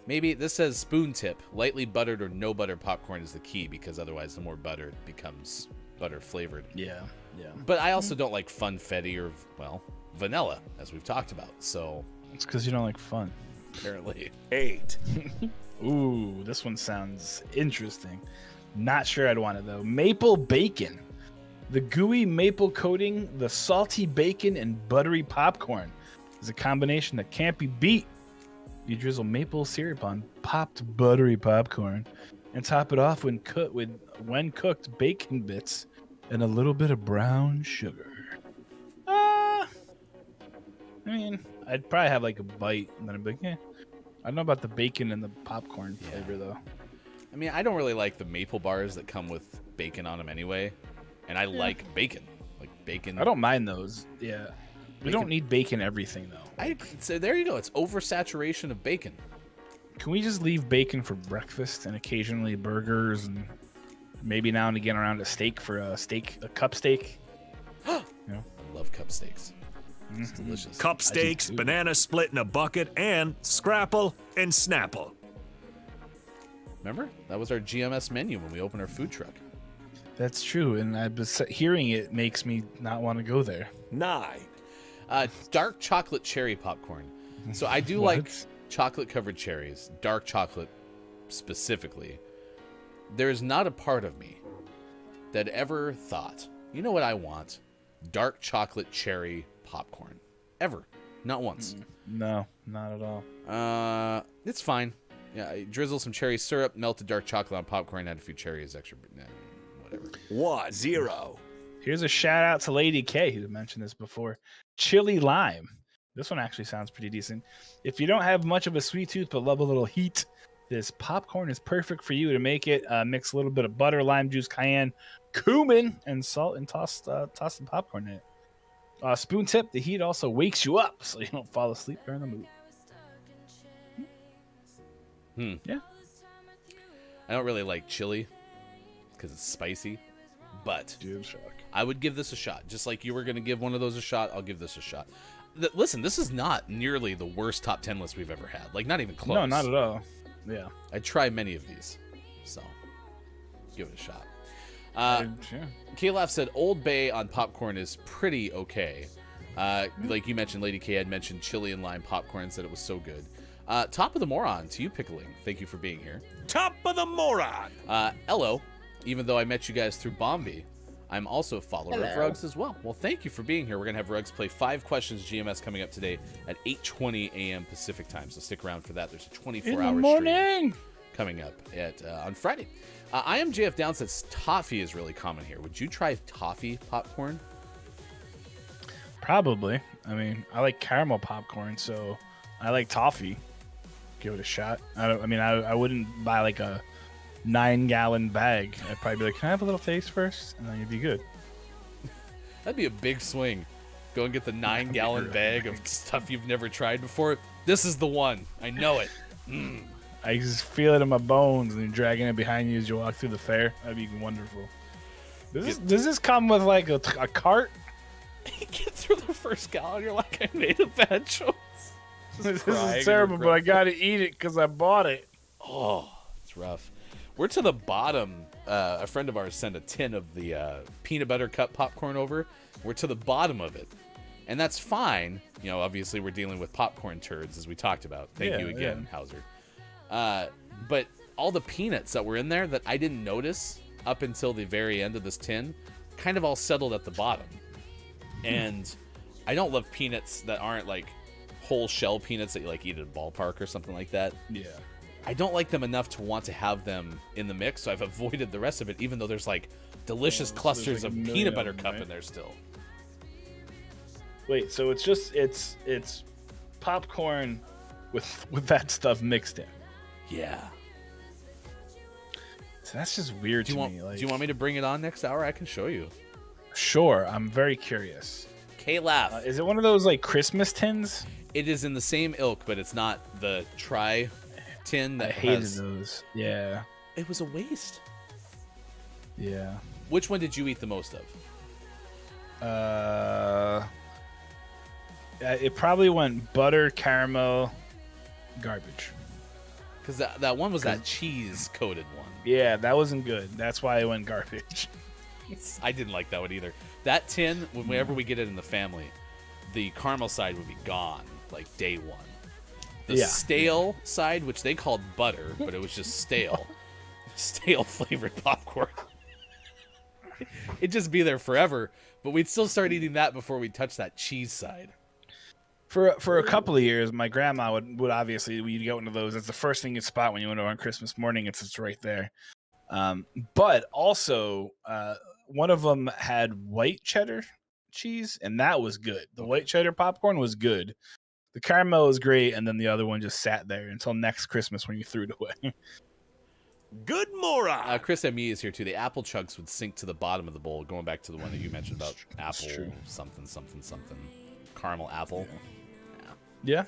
this says spoon tip. Lightly buttered or no butter popcorn is the key, because otherwise the more butter it becomes butter flavored. Yeah. But I also don't like funfetti or, well, vanilla, as we've talked about. So It's because you don't like fun. apparently. 8. Ooh, this one sounds interesting. Not sure I'd want it, though. Maple bacon. The gooey maple coating, the salty bacon, and buttery popcorn is a combination that can't be beat. You drizzle maple syrup on popped buttery popcorn and top it off when cooked bacon bits and a little bit of brown sugar. I mean, I'd probably have like a bite and then I'd be like, I don't know about the bacon and the popcorn flavor, though. I mean, I don't really like the maple bars that come with bacon on them anyway. And I like bacon. Like bacon. I don't mind those. Yeah. We don't need bacon everything, though. So there you go. It's oversaturation of bacon. Can we just leave bacon for breakfast and occasionally burgers and maybe now and again around a steak for a cup steak? I love cup steaks. It's delicious. Cup steaks, banana split in a bucket, and scrapple and snapple. Remember? That was our GMS menu when we opened our food truck. That's true, and hearing it makes me not want to go there. 9. Dark chocolate cherry popcorn. So I do like chocolate covered cherries, dark chocolate specifically. There's not a part of me that ever thought, you know what I want? Dark chocolate cherry popcorn. Ever. Not once. No, not at all. It's fine. Yeah, I drizzle some cherry syrup, melted dark chocolate on popcorn, add a few cherries, extra. Whatever. 0. Here's a shout out to Lady K, who mentioned this before. Chili lime. This one actually sounds pretty decent. If you don't have much of a sweet tooth but love a little heat, this popcorn is perfect for you to make it. Mix a little bit of butter, lime juice, cayenne, cumin, and salt, and toss some popcorn in it. Spoon tip: the heat also wakes you up, so you don't fall asleep during the movie. Yeah. I don't really like chili because it's spicy, but Dude, shock. I would give this a shot. Just like you were going to give one of those a shot, I'll give this a shot. Listen, this is not nearly the worst top 10 list we've ever had. Like, not even close. No, not at all. Yeah. I'd try many of these, so give it a shot. Sure. Kalaf said Old Bay on popcorn is pretty okay. Like you mentioned, Lady K had mentioned chili and lime popcorn, said it was so good. Top of the Moron to you, Pickling. Thank you for being here. Top of the Moron. Hello. Even though I met you guys through Bombi, I'm also a follower of Rugs as well. Well, thank you for being here. We're going to have Rugs play 5 questions GMS coming up today at 8:20 a.m. Pacific time. So stick around for that. There's a 24-hour stream. coming up on Friday. I am JF Down says toffee is really common here. Would you try toffee popcorn? Probably. I mean, I like caramel popcorn, so I like toffee. Give it a shot. I wouldn't buy like a 9-gallon bag. I'd probably be like, can I have a little taste first? And then you'd be good. That'd be a big swing. Go and get the 9-gallon bag of stuff you've never tried before. This is the one. I know it. I just feel it in my bones, and you're dragging it behind you as you walk through the fair. That'd be wonderful. Does this come with like a cart? You get through the first gallon, you're like, I made a bad choice. This is terrible, but I gotta eat it because I bought it. Oh, it's rough. We're to the bottom. A friend of ours sent a tin of the peanut butter cup popcorn over. We're to the bottom of it. And that's fine. You know, obviously we're dealing with popcorn turds, as we talked about. Thank you again, Hauser. But all the peanuts that were in there that I didn't notice up until the very end of this tin kind of all settled at the bottom. And I don't love peanuts that aren't like whole shell peanuts that you like eat at a ballpark or something like that. Yeah. I don't like them enough to want to have them in the mix, so I've avoided the rest of it, even though there's like delicious clusters like of a million peanut butter of them, cup right? in there still. Wait, so it's popcorn with that stuff mixed in. Yeah. So that's just weird Do to you want me. Like, do you want me to bring it on next hour? I can show you. Sure, I'm very curious. K-Laugh. Is it one of those like Christmas tins? It is in the same ilk, but it's not the tri tin that I hated has... those. Yeah. It was a waste. Yeah. Which one did you eat the most of? It probably went butter, caramel, garbage. Because that one was that cheese-coated one. Yeah, that wasn't good. That's why it went garbage. I didn't like that one either. That tin, whenever we get it in the family, the caramel side would be gone, like day one. The stale side, which they called butter, but it was just stale flavored popcorn. It'd just be there forever, but we'd still start eating that before we touch that cheese side. For a couple of years, my grandma would obviously, we'd go into those. That's the first thing you'd spot when you went over on Christmas morning. It's right there. But also, one of them had white cheddar cheese, and that was good. The white cheddar popcorn was good. The caramel was great, and then the other one just sat there until next Christmas when you threw it away. Good moron. Chris M.E. is here too. The apple chunks would sink to the bottom of the bowl, going back to the one that you mentioned about apple something. Caramel apple. Yeah.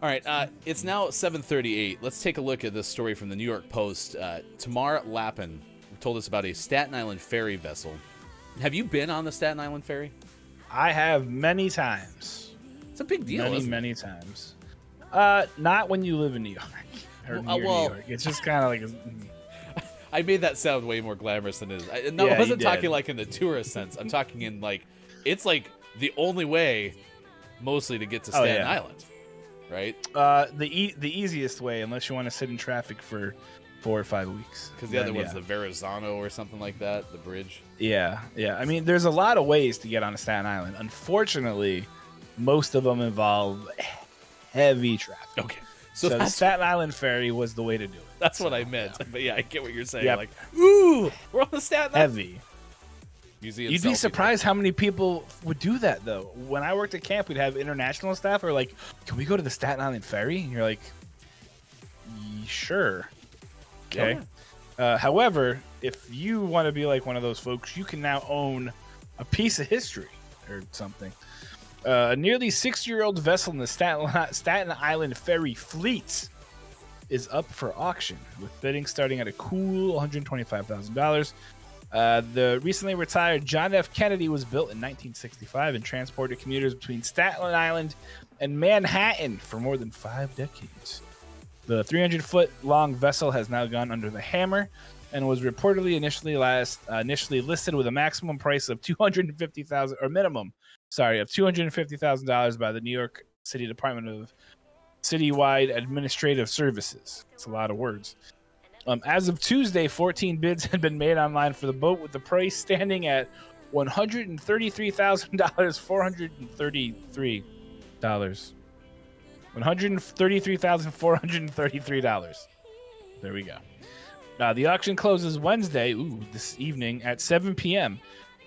All right, it's now 7:38. Let's take a look at this story from the New York Post. Tamar Lappin told us about a Staten Island ferry vessel. Have you been on the Staten Island ferry? I have many times. It's a big deal, Many times. Not when you live in New York or near New York. It's just kind of like I made that sound way more glamorous than it is. I Yeah, wasn't you talking did. like in the tourist sense. I'm talking in like it's like the only way, mostly, to get to Staten Island, right? the easiest way, unless you want to sit in traffic for 4 or 5 weeks. Because the other one's the Verrazano or something like that, the bridge. Yeah. I mean, there's a lot of ways to get on to Staten Island. Unfortunately, most of them involve heavy traffic. Okay, so the Staten Island ferry was the way to do it. That's what I meant. But yeah, I get what you're saying. Yep. Like, ooh, we're on the Staten Island. Heavy. Museum You'd be selfie. surprised how many people would do that, though. When I worked at camp, we'd have international staff who are like, can we go to the Staten Island ferry? And you're like, sure. Okay. However, if you want to be like one of those folks, you can now own a piece of history or something. A nearly 6-year-old vessel in the Staten Island ferry fleet is up for auction, with bidding starting at a cool $125,000. The recently retired John F. Kennedy was built in 1965 and transported commuters between Staten Island and Manhattan for more than 5 decades. The 300-foot-long vessel has now gone under the hammer and was reportedly initially listed with a maximum price of $250,000 or minimum, of $250,000 by the New York City Department of Citywide Administrative Services. It's a lot of words. As of Tuesday, 14 bids had been made online for the boat, with the price standing at $133,433. $133,433. There we go. The auction closes Wednesday, this evening at 7 p.m.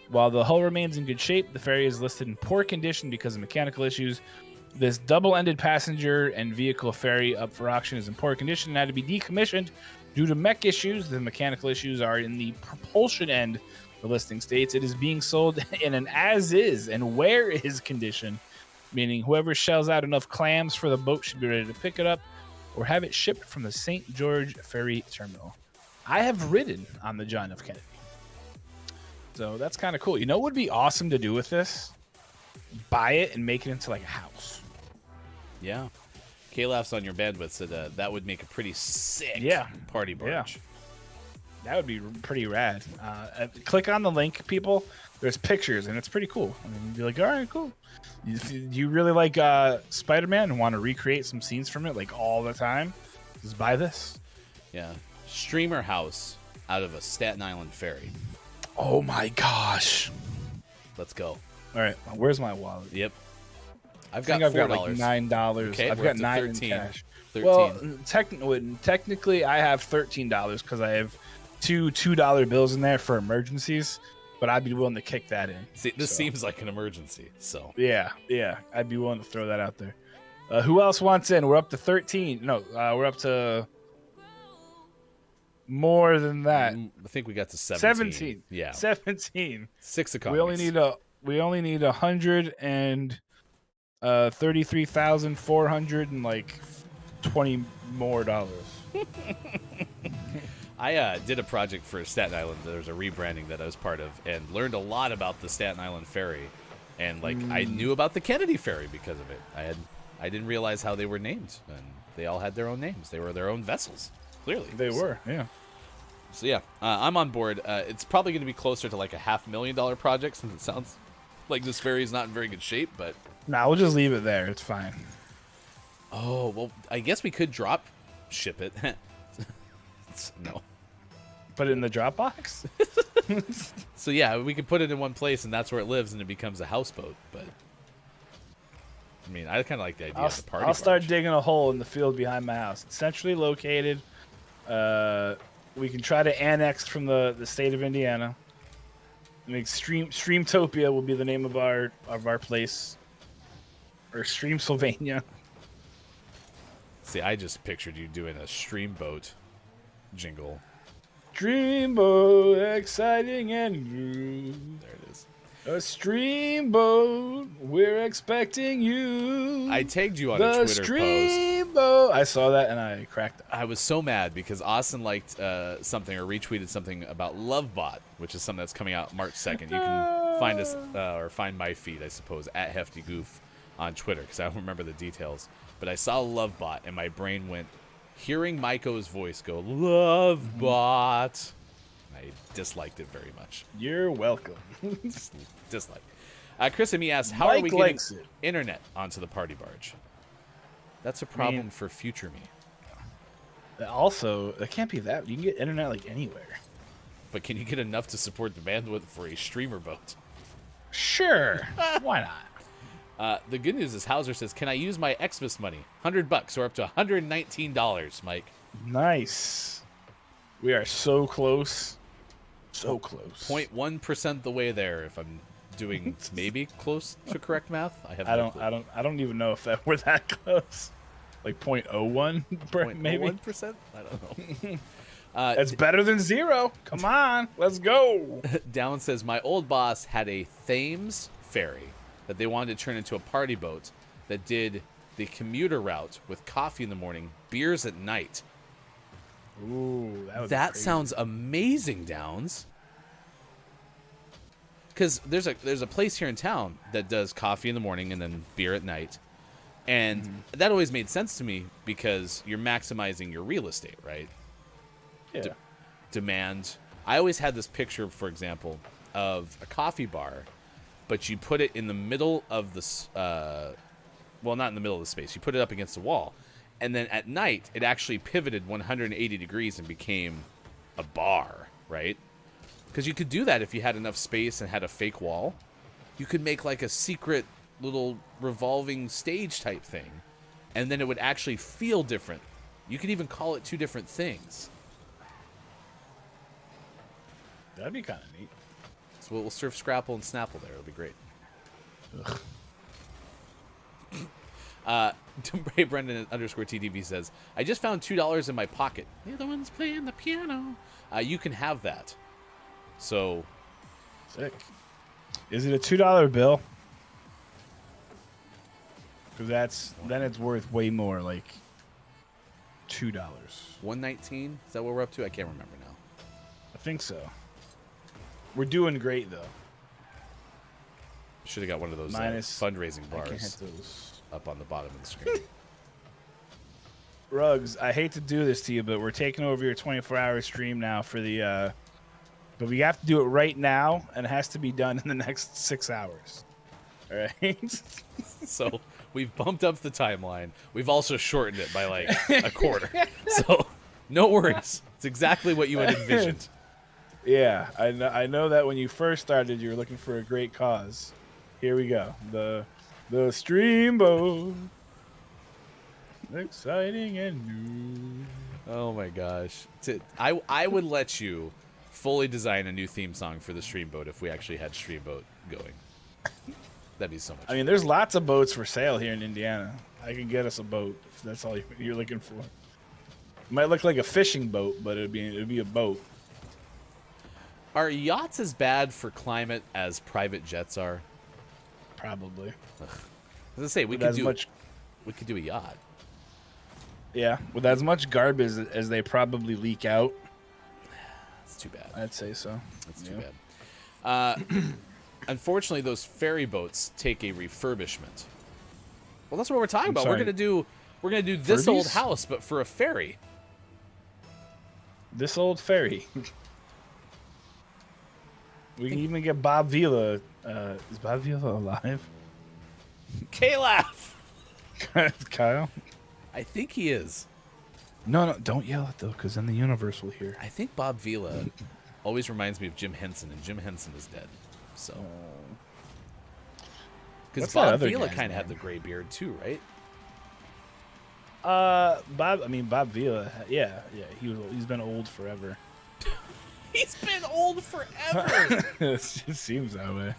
While the hull remains in good shape, the ferry is listed in poor condition because of mechanical issues. This double-ended passenger and vehicle ferry up for auction is in poor condition and had to be decommissioned due to mech issues. The mechanical issues are in the propulsion end. The listing states it is being sold in an as-is and where-is condition, meaning whoever shells out enough clams for the boat should be ready to pick it up or have it shipped from the St. George Ferry Terminal. I have ridden on the John F. Kennedy. So that's kind of cool. You know what would be awesome to do with this? Buy it and make it into like a house. Yeah. K-Laughs on your bandwidth said that would make a pretty sick party barge. Yeah. That would be pretty rad. Click on the link, people. There's pictures, and it's pretty cool. I mean, you'd be like, all right, cool. You really like Spider-Man and want to recreate some scenes from it like all the time? Just buy this. Yeah. Streamer house out of a Staten Island ferry. Oh my gosh. Let's go. All right, where's my wallet? Yep. I've got like $9. Okay, I've we're got up to 9 13. in cash. 13. Well, technically, I have $13 because I have two $2 bills in there for emergencies. But I'd be willing to kick that in. See, this seems like an emergency. So yeah, I'd be willing to throw that out there. Who else wants in? We're up to 13. No, we're up to more than that. I think we got to 17. Yeah, 17. 6 economies. We only need 133,400 and like $20 more dollars. I did a project for Staten Island. There's a rebranding that I was part of, and learned a lot about the Staten Island ferry, and like I knew about the Kennedy ferry because of it. I didn't realize how they were named, and they all had their own names. They were their own vessels. Clearly, they were. Yeah. So yeah, I'm on board. It's probably going to be closer to like a $500,000 project, since it sounds like this ferry is not in very good shape. But nah, we'll just leave it there. It's fine. Oh well, I guess we could drop ship it. No. Put it in the Dropbox? So yeah, we could put it in one place, and that's where it lives, and it becomes a houseboat. But I mean, I kind of like the idea of the party. I'll start digging a hole in the field behind my house. It's centrally located. We can try to annex from the state of Indiana. And Streamtopia will be the name of our place, or Stream Sylvania. See, I just pictured you doing a streamboat jingle. Dreamboat, exciting and new. There it is. A streamboat, we're expecting you. I tagged you on a Twitter post. Streamboat. I saw that and I cracked. I was so mad because Austin liked something or retweeted something about Lovebot, which is something that's coming out March 2nd. You can find us or find my feed, I suppose, at Hefty Goof on Twitter, because I don't remember the details. But I saw Lovebot and my brain went, hearing Maiko's voice go, Lovebot. I disliked it very much. You're welcome. Dislike. Chris and me asks, how Mike are we getting likes it. internet onto the party barge? That's a problem for future me. Also, it can't be that. You can get internet like anywhere. But can you get enough to support the bandwidth for a streamer boat? Sure. Why not? The good news is Hauser says, can I use my Xmas money? $100 or up to $119, Mike. Nice. We are so close. So close. 0.1% the way there, if I'm doing maybe close to correct math. I don't even know if we're that close. Like 0.01 maybe. 1%? I don't know. It's better than 0. Come on, let's go. Down says, my old boss had a Thames ferry that they wanted to turn into a party boat that did the commuter route with coffee in the morning, beers at night. Ooh, that sounds amazing, Downs. Because there's a place here in town that does coffee in the morning and then beer at night. And that always made sense to me because you're maximizing your real estate, right? Yeah. Demand. I always had this picture, for example, of a coffee bar, but you put it in the middle of the, well, not in the middle of the space. You put it up against the wall. And then at night, it actually pivoted 180 degrees and became a bar, right? Because you could do that if you had enough space and had a fake wall. You could make like a secret little revolving stage type thing. And then it would actually feel different, You could even call it two different things. That'd be kind of neat. So we'll serve Scrapple and Snapple there. It'll be great. Brendan underscore TDV says, I just found $2 in my pocket. The other one's playing the piano. You can have that. So, Sick. Is it a $2 bill? Because then it's worth way more, like $2. 119. Is that what we're up to? I can't remember now. I think so. We're doing great though. Should have got one of those fundraising bars up on the bottom of the screen. Ruggs, I hate to do this to you, but we're taking over your 24-hour stream now for the. But we have to do it right now, and it has to be done in the next 6 hours. All right. So we've bumped up the timeline. We've also shortened it by like a quarter. So no worries. It's exactly what you had envisioned. Yeah, I know that when you first started, you were looking for a great cause. Here we go. The Streamboat. Exciting and new. Oh my gosh. I would let you fully design a new theme song for the Streamboat if we actually had Streamboat going. That'd be so much fun. I mean, there's lots of boats for sale here in Indiana. I can get us a boat if that's all you're looking for. It might look like a fishing boat, but it'd be a boat. Are yachts as bad for climate as private jets are? Probably. As I say, we could do a yacht. Yeah, with as much garbage as they probably leak out. That's too bad. I'd say so. That's too bad. Unfortunately, those ferry boats take a refurbishment. Well, that's what we're talking about. Sorry. We're gonna do this old Furbies? house, but for a ferry. This old ferry. We can even get Bob Vila. Is Bob Vila alive? K-Laugh! Kyle? I think he is. No, don't yell it, though, because then the universe will hear. I think Bob Vila always reminds me of Jim Henson, and Jim Henson is dead. So, because What's that Bob other Vila guy's kind of had name? the gray beard too, right? Bob Vila, yeah, he's been old forever. He's been old forever. It seems that way.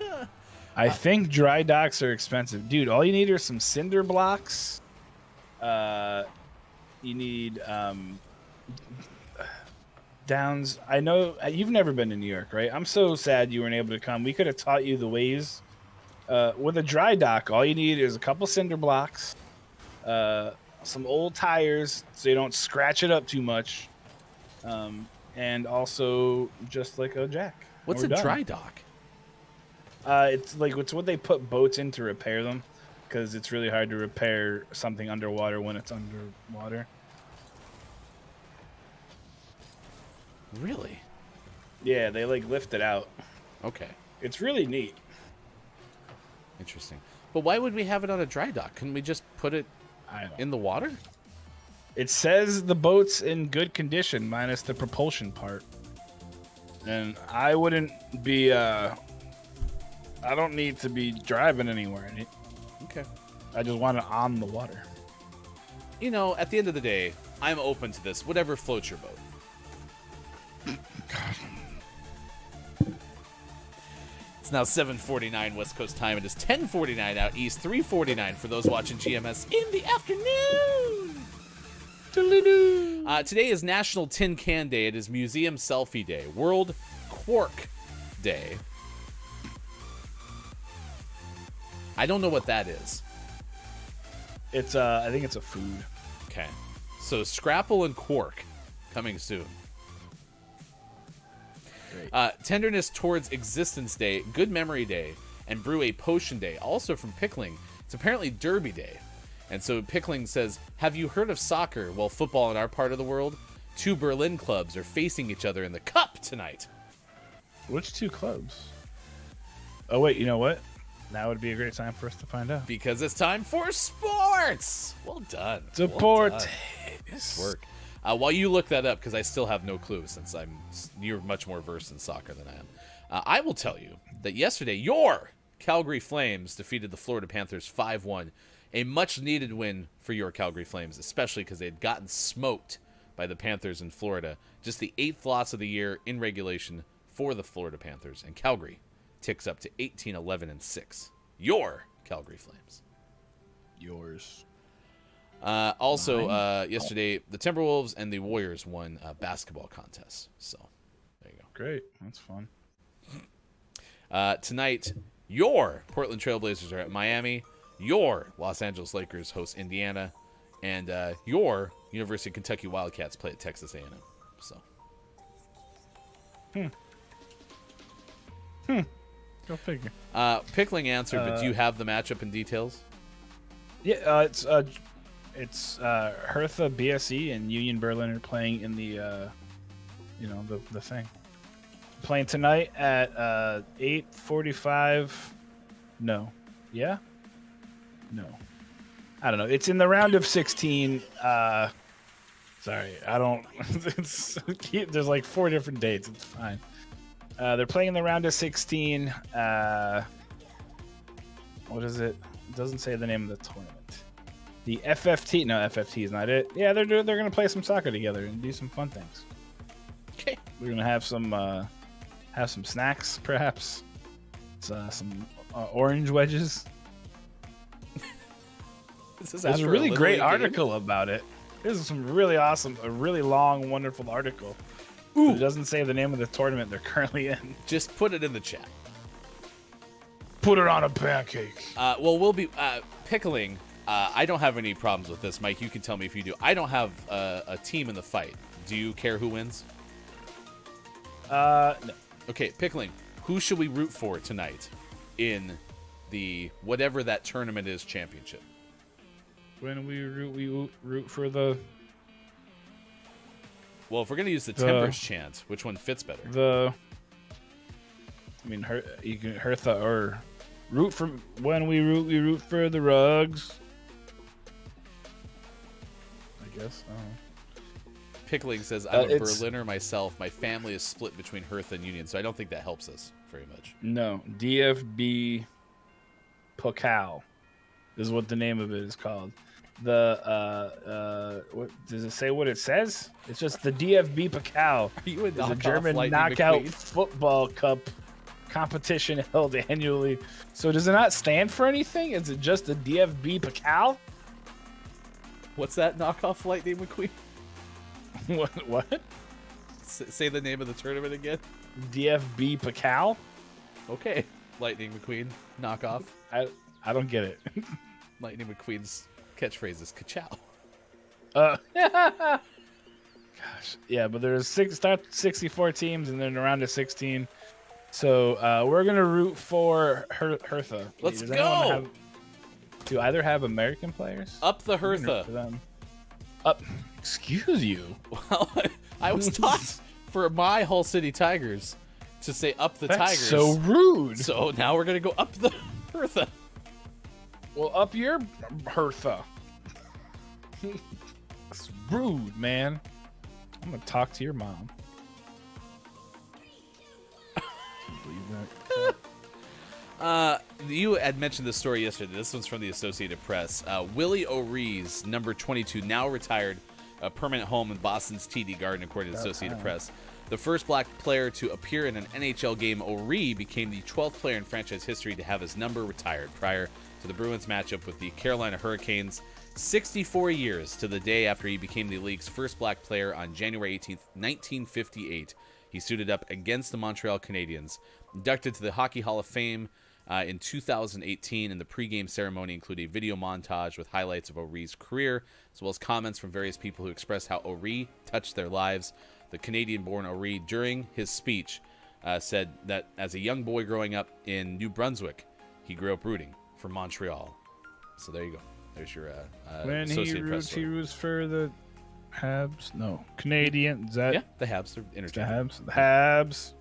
Yeah. I think dry docks are expensive. Dude, all you need are some cinder blocks. You need Downs. I know you've never been to New York, right? I'm so sad you weren't able to come. We could have taught you the ways. With a dry dock, all you need is a couple cinder blocks, some old tires so you don't scratch it up too much, and also just like a jack. What's a dry dock? It's what they put boats in to repair them, because it's really hard to repair something underwater when it's underwater. Really? Yeah, they lift it out. Okay. It's really neat. Interesting. But why would we have it on a dry dock? Couldn't we just put it in the water? It says the boat's in good condition, minus the propulsion part. And I wouldn't be, I don't need to be driving anywhere in it. Okay. I just want it on the water. You know, at the end of the day, I'm open to this. Whatever floats your boat. It's now 7:49 West Coast time. It is 10:49 out east, 3:49 for those watching GMS in the afternoon. Today is National Tin Can Day. It is Museum Selfie Day, World Quark Day. I don't know what that is. It's I think it's a food. Okay. So Scrapple and Quark coming soon. Tenderness Towards Existence Day, Good Memory Day, and Brew a Potion Day. Also from Pickling, it's apparently Derby Day. And so Pickling says, have you heard of soccer? Well, football in our part of the world, 2 Berlin clubs are facing each other in the cup tonight. Which 2 clubs? Oh, wait, you know what? Now would be a great time for us to find out. Because it's time for sports. Well done. Support. Well done. Nice work. While you look that up, because I still have no clue, since you're much more versed in soccer than I am, I will tell you that yesterday your Calgary Flames defeated the Florida Panthers 5-1 A much-needed win for your Calgary Flames, especially because they had gotten smoked by the Panthers in Florida. Just the 8th loss of the year in regulation for the Florida Panthers, and Calgary ticks up to 18-11-6. Your Calgary Flames. Yours. Yesterday, the Timberwolves and the Warriors won a basketball contest. So, there you go. Great. That's fun. Tonight, your Portland Trailblazers are at Miami. Your Los Angeles Lakers host Indiana. And your University of Kentucky Wildcats play at Texas A&M. So. Go figure. Pickling answered, but do you have the matchup and details? Yeah, it's Hertha BSE and Union Berlin are playing in the the thing. Playing tonight at 8:45. No. Yeah? No. I don't know. It's in the round of 16. Sorry, I don't. There's like 4 different dates. It's fine. They're playing in the round of 16. What is it? It doesn't say the name of the tournament. The FFT. No, FFT is not it. Yeah, they're gonna play some soccer together and do some fun things. Okay. We're gonna have some snacks, perhaps. Some orange wedges. There's a really great article about it. There's some really awesome, a really long, wonderful article. Ooh. It doesn't say the name of the tournament they're currently in. Just put it in the chat. Put it on a pancake. We'll be pickling. I don't have any problems with this, Mike. You can tell me if you do. I don't have a team in the fight. Do you care who wins? No. Okay, pickling. Who should we root for tonight in the whatever that tournament is championship? When we root for the. Well, if we're gonna use the Timbers chant, which one fits better? You can Hertha or root for when we root for the Rugs. I guess. Pickling says, I'm a Berliner myself. My family is split between Hertha and Union, so I don't think that helps us very much. No, DFB Pokal is what the name of it is called. What does it say? What it says? It's just the DFB Pokal. It's a German knockout football cup competition held annually. So does it not stand for anything? Is it just the DFB Pokal? What's that knockoff Lightning McQueen? What? Say the name of the tournament again. DFB Pokal. Okay, Lightning McQueen knockoff. I don't get it. Lightning McQueen's catchphrase is "Ka-chow." Gosh, yeah, but there's 64 teams and then around to 16. So we're gonna root for Hertha. Let's go. Do either have American players? Up the Hertha. Up. Excuse you. Well, I was taught for my Hull City Tigers to say up the That's Tigers. So rude. So now we're gonna go up the Hertha. Well, up your Hertha. That's rude, man. I'm gonna talk to your mom. You had mentioned this story yesterday. This one's from the Associated Press. Willie O'Ree's number 22, now retired, a permanent home in Boston's TD Garden, according to the Associated Press. The first black player to appear in an NHL game, O'Ree became the 12th player in franchise history to have his number retired prior to the Bruins matchup with the Carolina Hurricanes, 64 years to the day after he became the league's first black player on January 18th, 1958. He suited up against the Montreal Canadiens. Inducted to the Hockey Hall of Fame in 2018, and the pregame ceremony included a video montage with highlights of O'Ree's career, as well as comments from various people who expressed how O'Ree touched their lives. The Canadian-born O'Ree, during his speech, said that as a young boy growing up in New Brunswick, he grew up rooting for Montreal. So there you go. There's your when Associated Press story. He roots for the Habs. No, Canadian. Is that? Yeah, the Habs. They're interchangeable. The Habs.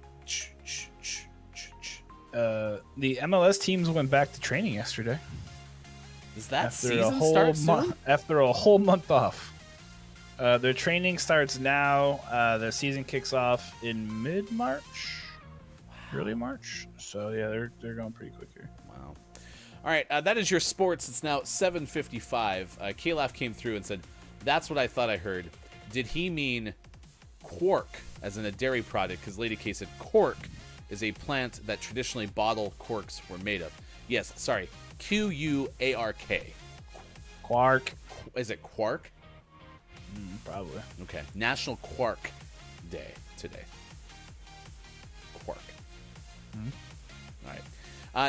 The MLS teams went back to training yesterday. Does that season start soon? After a whole month off. Their training starts now. Their season kicks off in mid-March, early March. So yeah, they're going pretty quick here. Wow. All right, that is your sports. It's now 7:55. Kalaf came through and said, "That's what I thought I heard. Did he mean Quark, as in a dairy product?" Because Lady K said Quark is a plant that traditionally bottle corks were made of. Yes, sorry, Quark. Quark. Is it Quark? Probably. Okay, National Quark Day today. Quark. All right.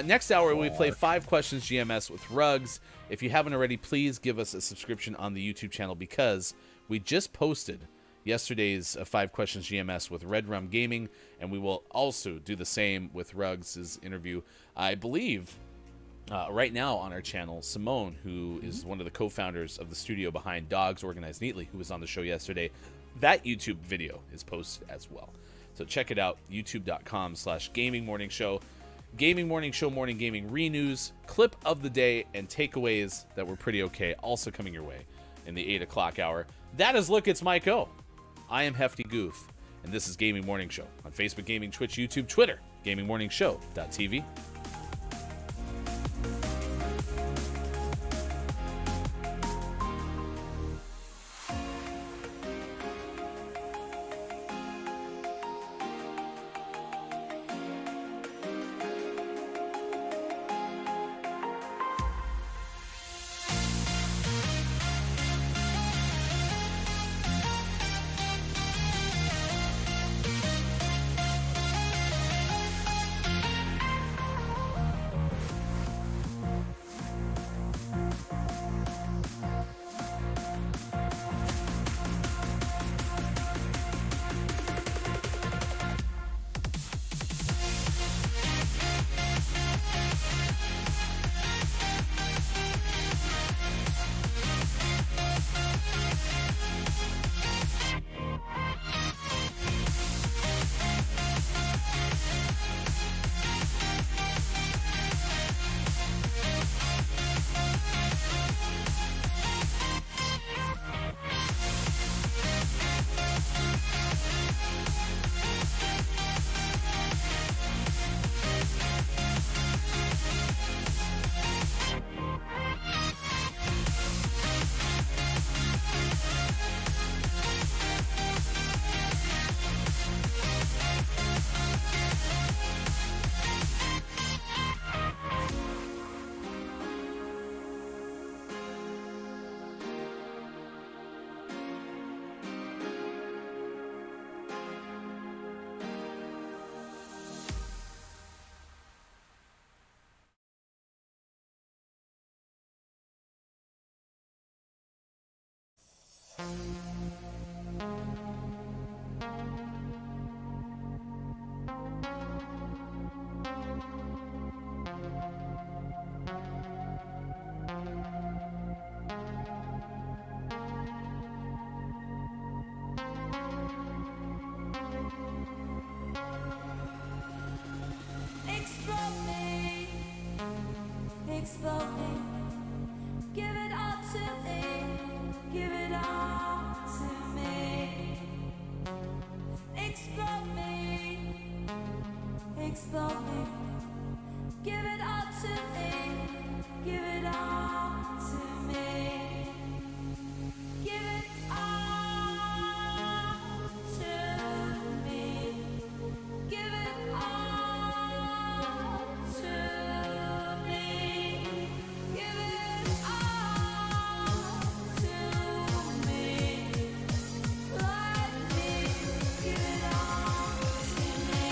Next hour, we play 5 Questions GMS with Rugs. If you haven't already, please give us a subscription on the YouTube channel because we just posted yesterday's 5 Questions GMS with Red Rum Gaming, and we will also do the same with Rugs' interview. I believe right now on our channel, Simone, who is one of the co-founders of the studio behind Dogs Organized Neatly, who was on the show yesterday, that YouTube video is posted as well. So check it out, youtube.com/Gaming Morning Show. Gaming Morning Show, Morning Gaming Renews, clip of the day, and takeaways that were pretty okay, also coming your way in the 8 o'clock hour. That is Look, It's Mike O. I am Hefty Goof, and this is Gaming Morning Show on Facebook Gaming, Twitch, YouTube, Twitter, GamingMorningShow.tv. Explode me, give it all to me, give it all to me. Explode me, give it all to me, give it all to me. Give it all to me, give it all to me. Give it all to me. Let me give it all to me.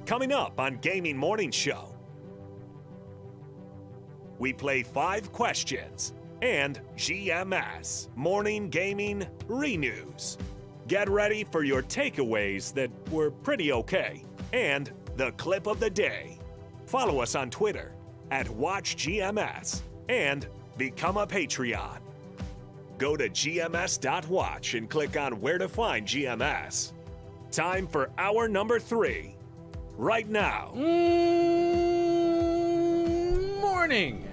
Coming up on Gaming Morning Show, we play 5 questions and GMS Morning Gaming Renews. Get ready for your takeaways that were pretty okay and the clip of the day. Follow us on Twitter at WatchGMS and become a Patreon. Go to gms.watch and click on where to find GMS. Time for hour number 3. Right now. Morning,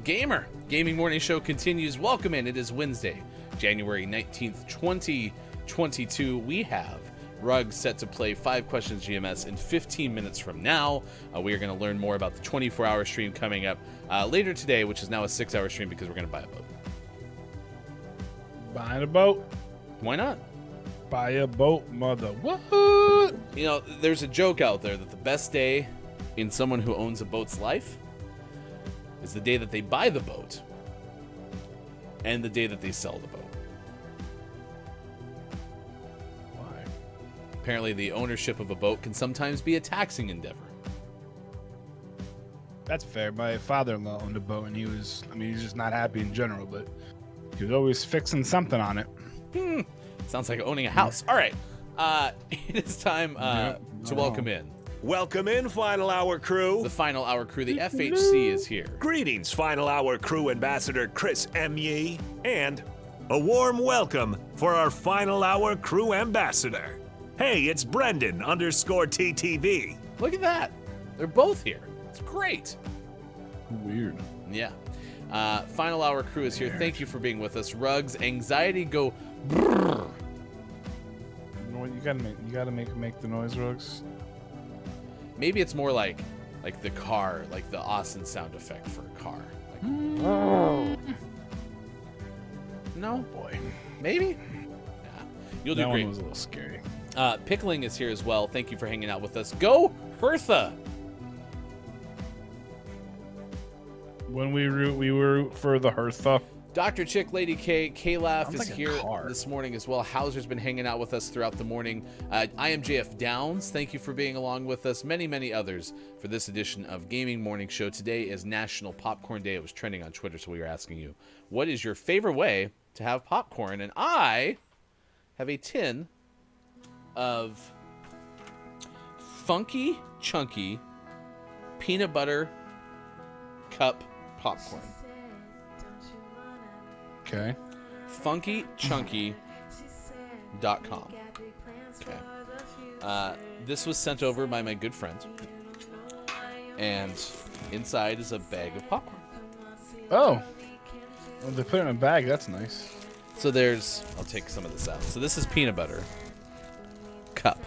gamer. Gaming Morning Show continues. Welcome in. It is Wednesday, January 19th, 2022. We have Ruggs set to play 5 questions GMS in 15 minutes from now. We are going to learn more about the 24-hour stream coming up later today, which is now a 6-hour stream because we're going to buy a boat. Buying a boat? Why not? Buy a boat, mother. What? You know, there's a joke out there that the best day in someone who owns a boat's life is the day that they buy the boat and the day that they sell the boat. Why? Apparently, the ownership of a boat can sometimes be a taxing endeavor. That's fair. My father-in-law owned a boat, and he's just not happy in general, but he was always fixing something on it. Sounds like owning a house. All right. It is time to welcome in Welcome in, Final Hour crew. the final hour crew. The FHC is here. Greetings, Final Hour crew ambassador Chris M. and a warm welcome for our Final Hour crew ambassador. Hey, it's Brendan _TTV. Look at that. They're both here. It's great. Weird. Yeah. Final hour crew is here. Thank you for being with us. Ruggs, anxiety go brrr. You know what? You gotta make the noise, Ruggs. Maybe it's more like the car, like the Austin sound effect for a car. Like, no, Boy, maybe. Yeah. You'll do that great. one was a little scary. Pickling is here as well. Thank you for hanging out with us. Go Hertha. When we root for the Hertha. Dr. Chick, Lady K, K-Laugh Sounds is like a here car. this morning as well. Hauser's been hanging out with us throughout the morning. I am JF Downs. Thank you for being along with us. Many, many others for this edition of Gaming Morning Show. Today is National Popcorn Day. It was trending on Twitter, so we were asking you, what is your favorite way to have popcorn? And I have a tin of Funky Chunky Peanut Butter Cup Popcorn. Okay. funkychunky.com. Okay. This was sent over by my good friend, and inside is a bag of popcorn. Oh. Well, they put it in a bag. That's nice. So I'll take some of this out. So this is peanut butter cup.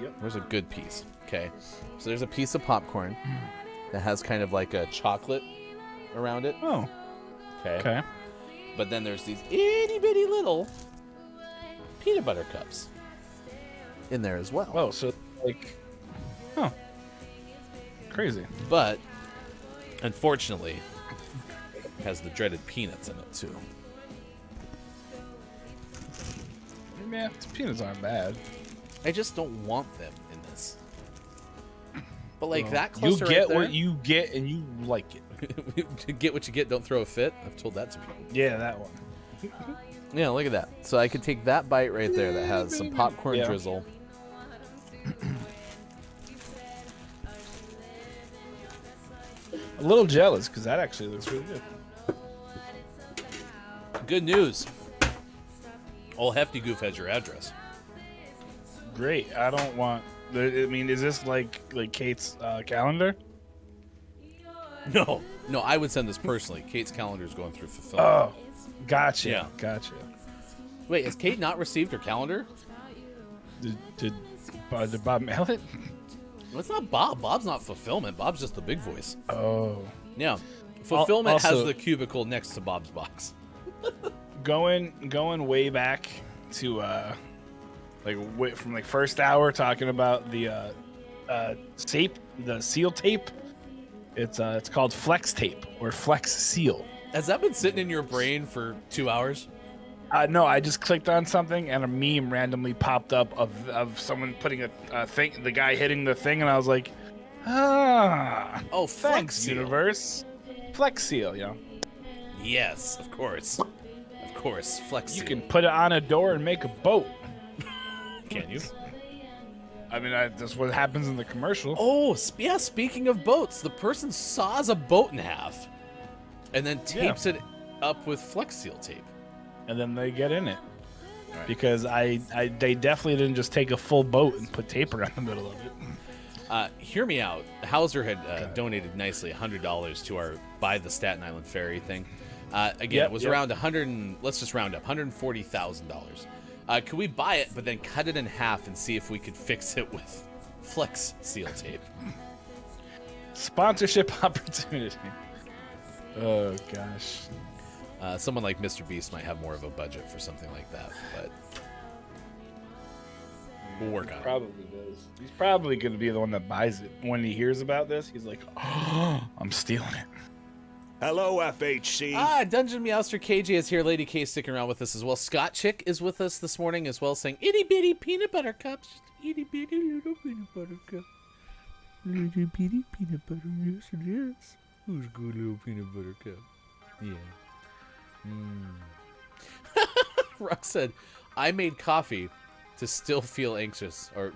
Yep. There's a good piece. Okay. So there's a piece of popcorn that has kind of like a chocolate around it. Oh. Okay. But then there's these itty bitty little peanut butter cups in there as well. Oh, so like, oh, crazy. But unfortunately, it has the dreaded peanuts in it too. Yeah, peanuts aren't bad. I just don't want them in this. But like Well, that cluster you get right there, what you get, and you like it. get what you get, don't throw a fit. I've told that to people. Yeah, that one. Yeah, look at that. So I could take that bite right there that has some popcorn Yeah. drizzle. A little jealous because that actually looks really good. Good news. Old Hefty Goof has your address. Great. I don't want. I mean, is this like Kate's calendar? No, I would send this personally. Kate's calendar is going through fulfillment. Oh, gotcha. Yeah. Gotcha. Wait, has Kate not received her calendar? Did Bob mail it? Well, it's not Bob. Bob's not fulfillment. Bob's just the big voice. Oh. Yeah. Fulfillment has also- the cubicle next to Bob's box. Going way back to from first hour talking about the tape, the seal tape It's called Flex Tape or Flex Seal. Has that been sitting in your brain for 2 hours? No, I just clicked on something and a meme randomly popped up of someone putting a thing, the guy hitting the thing, and I was like, Oh, thanks, Flex Seal. universe. Flex Seal, Yes, of course. Of course, Flex You Seal. can put it on a door and make a boat. Can you? I mean, that's what happens in the commercial. Oh, yeah, speaking of boats, the person saws a boat in half and then tapes it up with Flex Seal tape. And then they get in it. Right. Because they definitely didn't just take a full boat and put tape around the middle of it. Hear me out. Hauser had donated nicely $100 to our Buy the Staten Island Ferry thing. Again, it was around let's just round up, $140,000. Could we buy it, but then cut it in half and see if we could fix it with Flex Seal tape? Sponsorship opportunity. Oh, gosh. Someone like Mr. Beast might have more of a budget for something like that, but we'll work on it. Probably does. He's probably going to be the one that buys it. When he hears about this, he's like, oh, I'm stealing it. Hello, FHC. Dungeon Meowster KJ is here. Lady K sticking around with us as well. Scott Chick is with us this morning as well, saying, itty bitty peanut butter cups. Itty bitty little peanut butter cup. Little bitty peanut butter, yes it is. Who's good little peanut butter cup? Yeah. Rock said, I made coffee to still feel anxious. Or,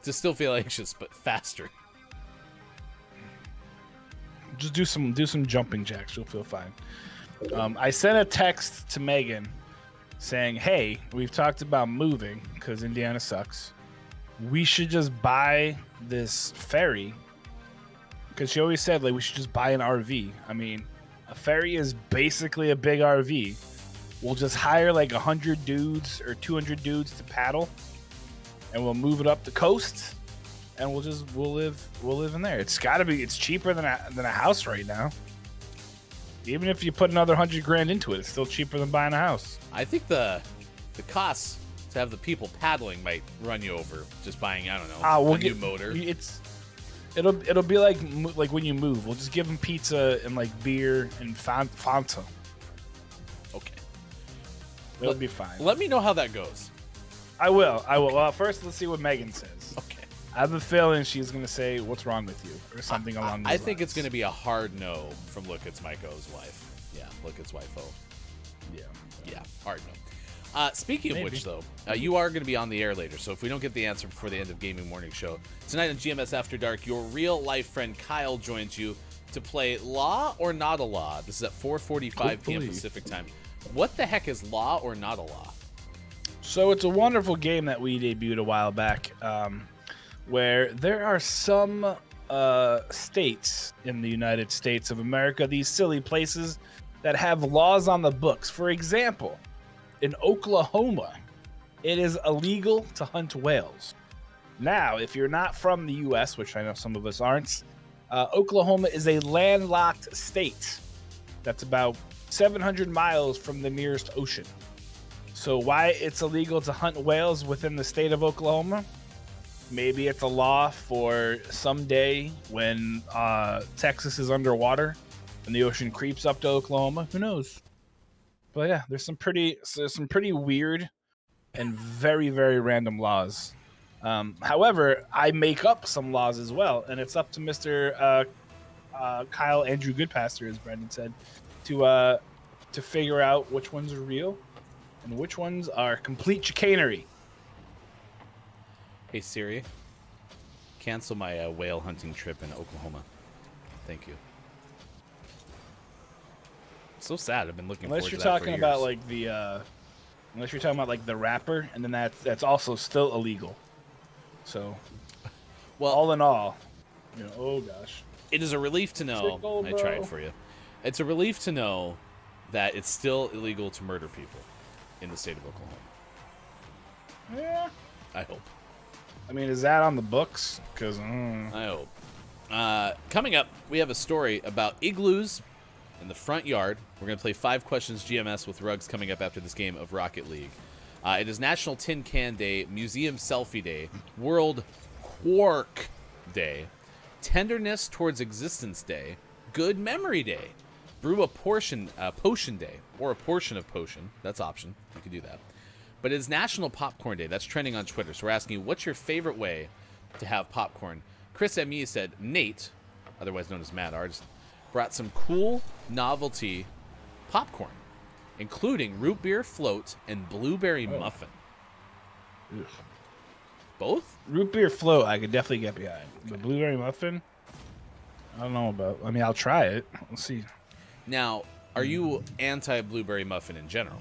to still feel anxious, but faster. Just do some jumping jacks. You'll feel fine. I sent a text to Megan saying, hey, we've talked about moving because Indiana sucks. We should just buy this ferry. Because she always said, like, we should just buy an RV. I mean, a ferry is basically a big RV. We'll just hire like 100 dudes or 200 dudes to paddle, and we'll move it up the coast, and we'll live in there. It's cheaper than a house right now. Even if you put another $100,000 into it, it's still cheaper than buying a house. I think the costs to have the people paddling might run you over just buying, I don't know, a new motor. It'll be like when you move. We'll just give them pizza and like beer and Fanta. Okay. It'll be fine. Let me know how that goes. I will. Well, first let's see what Megan says. Okay. I have a feeling she's gonna say, "What's wrong with you?" or something along those lines. I think it's gonna be a hard no from Look It's Maiko's wife. Yeah, Look It's Wifo. Yeah, hard no. Speaking of which, though, you are going to be on the air later, so if we don't get the answer before the end of Gaming Morning Show, tonight on GMS After Dark, your real-life friend Kyle joins you to play Law or Not a Law. This is at 4:45 p.m. Pacific time. What the heck is Law or Not a Law? So it's a wonderful game that we debuted a while back, where there are some states in the United States of America, these silly places that have laws on the books. For example, in Oklahoma, it is illegal to hunt whales. Now, if you're not from the U.S., which I know some of us aren't, Oklahoma is a landlocked state that's about 700 miles from the nearest ocean. So why it's illegal to hunt whales within the state of Oklahoma? Maybe it's a law for someday when Texas is underwater and the ocean creeps up to Oklahoma. Who knows? But yeah, there's some pretty weird and very, very random laws. However, I make up some laws as well, and it's up to Mr. Kyle Andrew Goodpaster, as Brendan said, to figure out which ones are real and which ones are complete chicanery. Hey Siri, cancel my whale hunting trip in Oklahoma. Thank you. So sad. I've been looking forward to that for years. Unless you're talking about like the rapper, and then that's also still illegal. So, well, all in all, oh gosh, it is a relief to know. Sickle, I tried for you. It's a relief to know that it's still illegal to murder people in the state of Oklahoma. Yeah, I hope. I mean, is that on the books? Because I hope. Coming up, we have a story about igloos in the front yard. We're going to play 5 questions GMS with Ruggs coming up after this game of Rocket League. It is National Tin Can Day, Museum Selfie Day, World Quark Day, Tenderness Towards Existence Day, Good Memory Day, Brew a Potion Day, or a portion of potion. That's option. You could do that. But it's National Popcorn Day. That's trending on Twitter. So we're asking you, what's your favorite way to have popcorn? Chris M.E. said Nate, otherwise known as Mad Arts, brought some cool novelty popcorn, including root beer float and blueberry muffin. Ugh. Both? Root beer float, I could definitely get behind. The blueberry muffin, I don't know about. I mean, I'll try it. We'll see. Now, are you anti-blueberry muffin in general?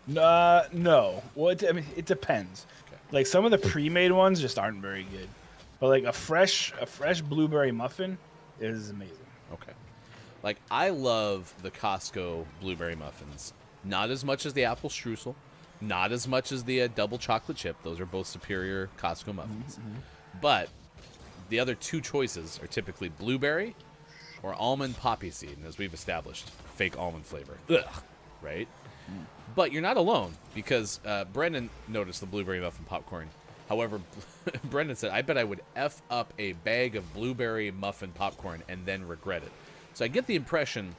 No. Well, I mean, it depends. Okay. Like some of the pre-made ones just aren't very good, but like a fresh blueberry muffin is amazing. Okay. Like, I love the Costco blueberry muffins. Not as much as the apple streusel. Not as much as the double chocolate chip. Those are both superior Costco muffins. But the other two choices are typically blueberry or almond poppy seed. And as we've established, fake almond flavor. Ugh. Right? But you're not alone, because Brendan noticed the blueberry muffin popcorn. However, Brendan said, I bet I would F up a bag of blueberry muffin popcorn and then regret it. So I get the impression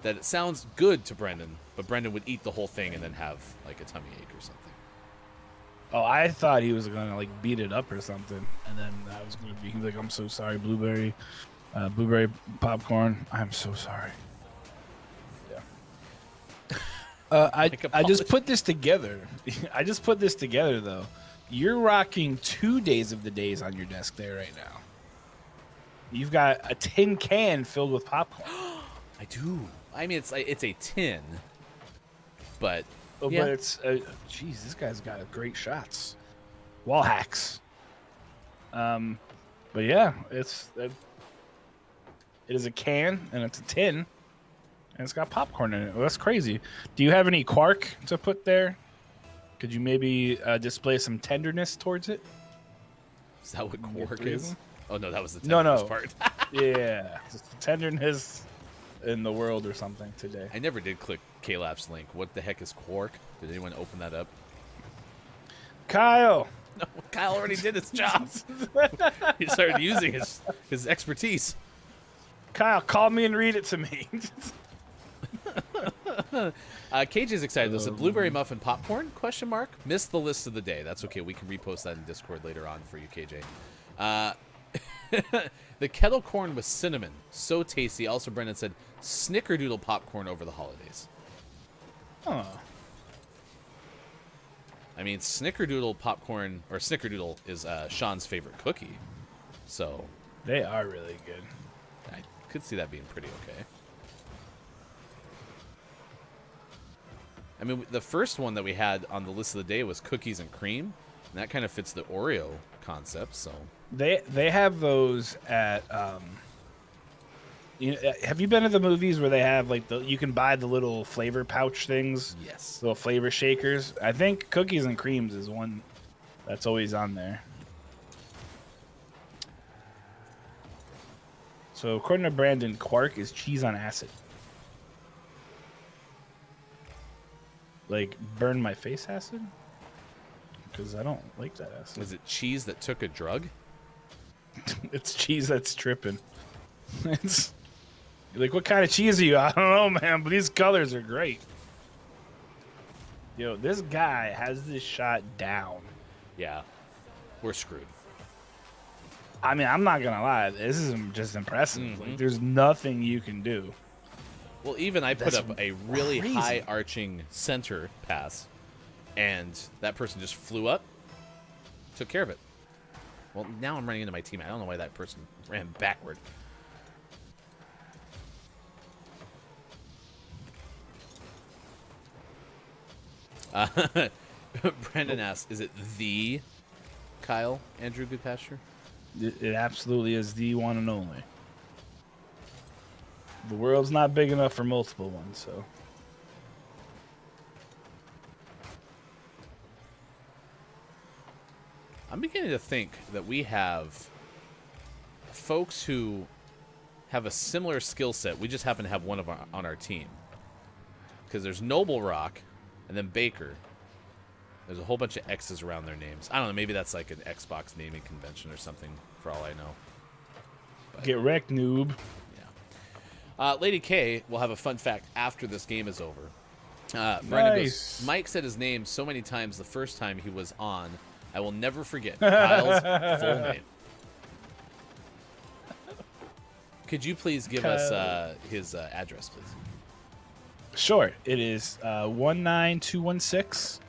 that it sounds good to Brendan, but Brendan would eat the whole thing and then have like a tummy ache or something. Oh, I thought he was gonna like beat it up or something, and then I was gonna be like, "I'm so sorry, blueberry popcorn. I'm so sorry." Yeah. I just put this together. I just put this together though. You're rocking 2 days of the days on your desk there right now. You've got a tin can filled with popcorn. I do. I mean, it's a tin, but But it's geez, this guy's got great shots, wall hacks. But yeah, it is a can and it's a tin, and it's got popcorn in it. Well, that's crazy. Do you have any Quark to put there? Could you maybe display some tenderness towards it? Is that what Quark is? Oh no, that was the No. tenderness part. Yeah, just the tenderness in the world or something today. I never did click K-Lap's link. What the heck is Quark? Did anyone open that up? Kyle. No, Kyle already did his job. He started using his expertise. Kyle, call me and read it to me. KJ's excited though. So blueberry muffin popcorn? Question mark. Missed the list of the day. That's okay. We can repost that in Discord later on for you, KJ. The kettle corn with cinnamon, so tasty. Also, Brendan said snickerdoodle popcorn over the holidays. Oh. I mean, snickerdoodle popcorn, or snickerdoodle is Sean's favorite cookie, so They are really good. I could see that being pretty okay. I mean, the first one that we had on the list of the day was cookies and cream, and that kind of fits the Oreo concept, so... They have those at have you been to the movies where they have like you can buy the little flavor pouch things? Yes. Little flavor shakers. I think cookies and creams is one that's always on there. So according to Brandon, Quark is cheese on acid. Like burn my face acid? Because I don't like that acid. Was it cheese that took a drug? It's cheese that's tripping. It's like, what kind of cheese are you? I don't know, man, but these colors are great. Yo, this guy has this shot down. Yeah. We're screwed. I mean, I'm not gonna lie, this is just impressive. Like, there's nothing you can do. Well, even I put That's up a really crazy. high arching center pass, and that person just flew up, took care of it. Well, now I'm running into my team. I don't know why that person ran backward. Brandon asks, is it the Kyle Andrew Goodpasture? It absolutely is the one and only. The world's not big enough for multiple ones, so. I'm beginning to think that we have folks who have a similar skill set. We just happen to have one of on our team. Because there's Noble Rock and then Baker. There's a whole bunch of X's around their names. I don't know. Maybe that's like an Xbox naming convention or something, for all I know. Get wrecked, noob. Lady K will have a fun fact after this game is over. Brandon Nice. goes, Mike said his name so many times the first time he was on. I will never forget Kyle's full name. Could you please give us his address, please? Sure. It is 19216.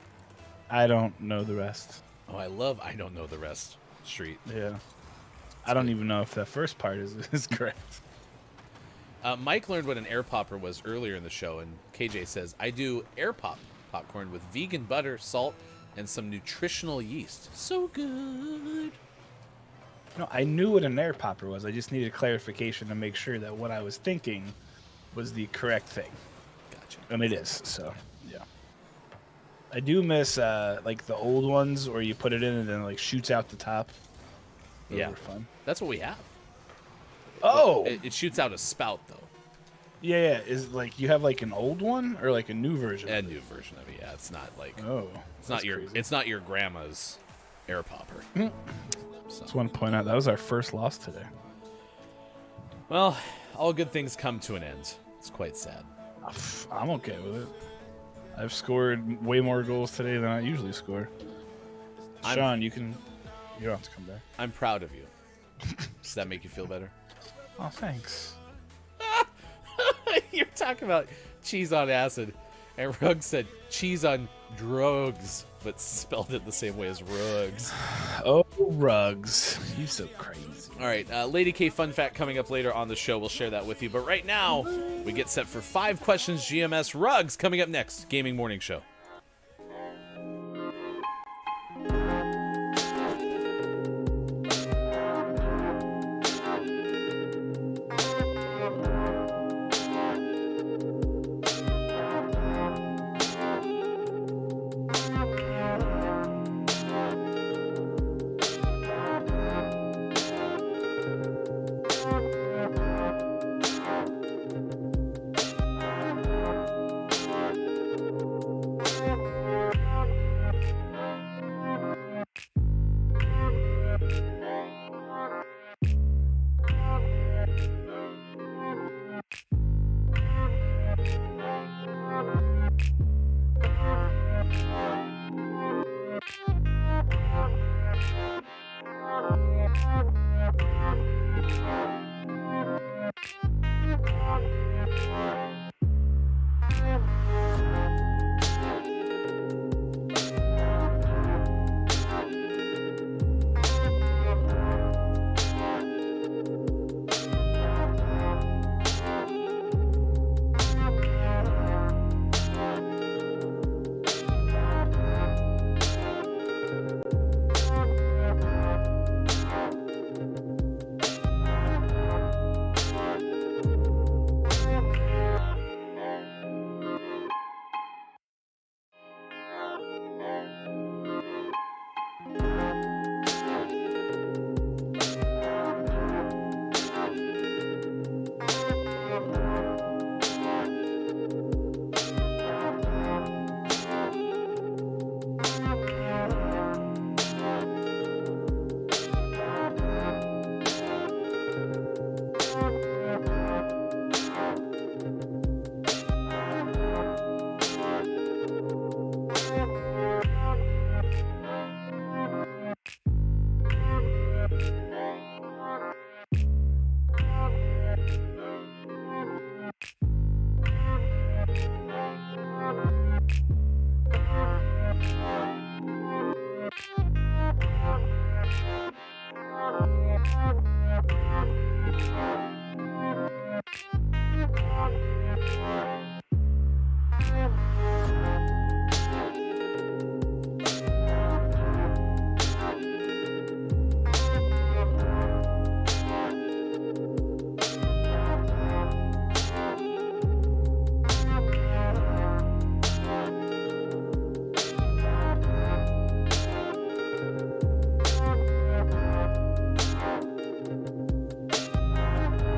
I don't know the rest. Oh, I don't know the rest. Street. Yeah. I don't even know if that first part is correct. Mike learned what an air popper was earlier in the show, and KJ says, I do air popcorn with vegan butter, salt, and some nutritional yeast. So good. No, I knew what an air popper was. I just needed clarification to make sure that what I was thinking was the correct thing. Gotcha. And it is, so, yeah. I do miss, like, the old ones where you put it in and then, like, shoots out the top. Those Yeah. were fun. That's what we have. Oh! It shoots out a spout, though. Yeah. Is, like, you have, like, an old one or, like, a new version? A new version of it, yeah. It's not like... Oh. It's not your grandma's air popper. So. Just want to point out, that was our first loss today. Well, all good things come to an end. It's quite sad. I'm okay with it. I've scored way more goals today than I usually score. Shawn, you don't have to come back. I'm proud of you. Does that make you feel better? Oh, thanks. You're talking about cheese on acid, and Ruggs said cheese on drugs, but spelled it the same way as rugs. Oh, Ruggs. You so crazy. All right, Lady K fun fact coming up later on the show. We'll share that with you. But right now, we get set for 5 questions GMS Ruggs coming up next. Gaming Morning Show.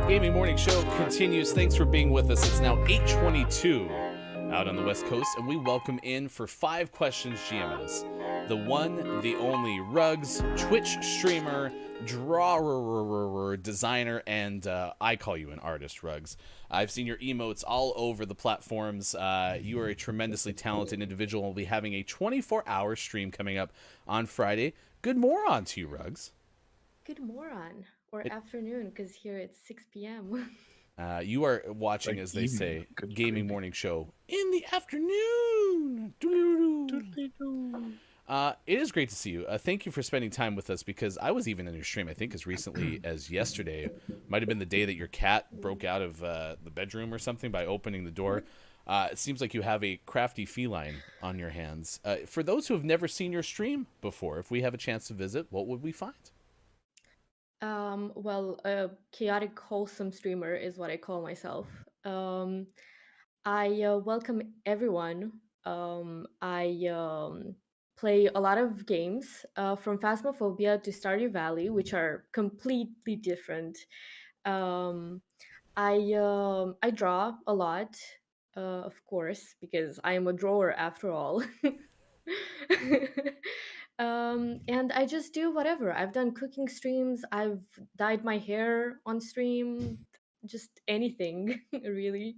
Gaming Morning Show continues. Thanks for being with us. It's now 8:22 out on the West Coast, and we welcome in for 5 questions GMS. The one, the only Ruggs, Twitch streamer, drawer designer, and I call you an artist, Rugs. I've seen your emotes all over the platforms. You are a tremendously talented individual. We'll be having a 24-hour stream coming up on Friday. Good moron to you, Rugs. Good moron or afternoon, because here it's 6 p.m. You are watching, Like as they evening. say, Good gaming grief. morning show in the afternoon. Doo-doo-doo. It is great to see you. Thank you for spending time with us, because I was even in your stream, I think as recently as yesterday. Might have been the day that your cat broke out of the bedroom or something by opening the door. It seems like you have a crafty feline on your hands. For those who have never seen your stream before, if we have a chance to visit, what would we find? Well, a chaotic, wholesome streamer is what I call myself. I welcome everyone. I play a lot of games, from Phasmophobia to Stardew Valley, which are completely different. I draw a lot, of course, because I am a drawer after all. And I just do whatever. I've done cooking streams. I've dyed my hair on stream. Just anything, really.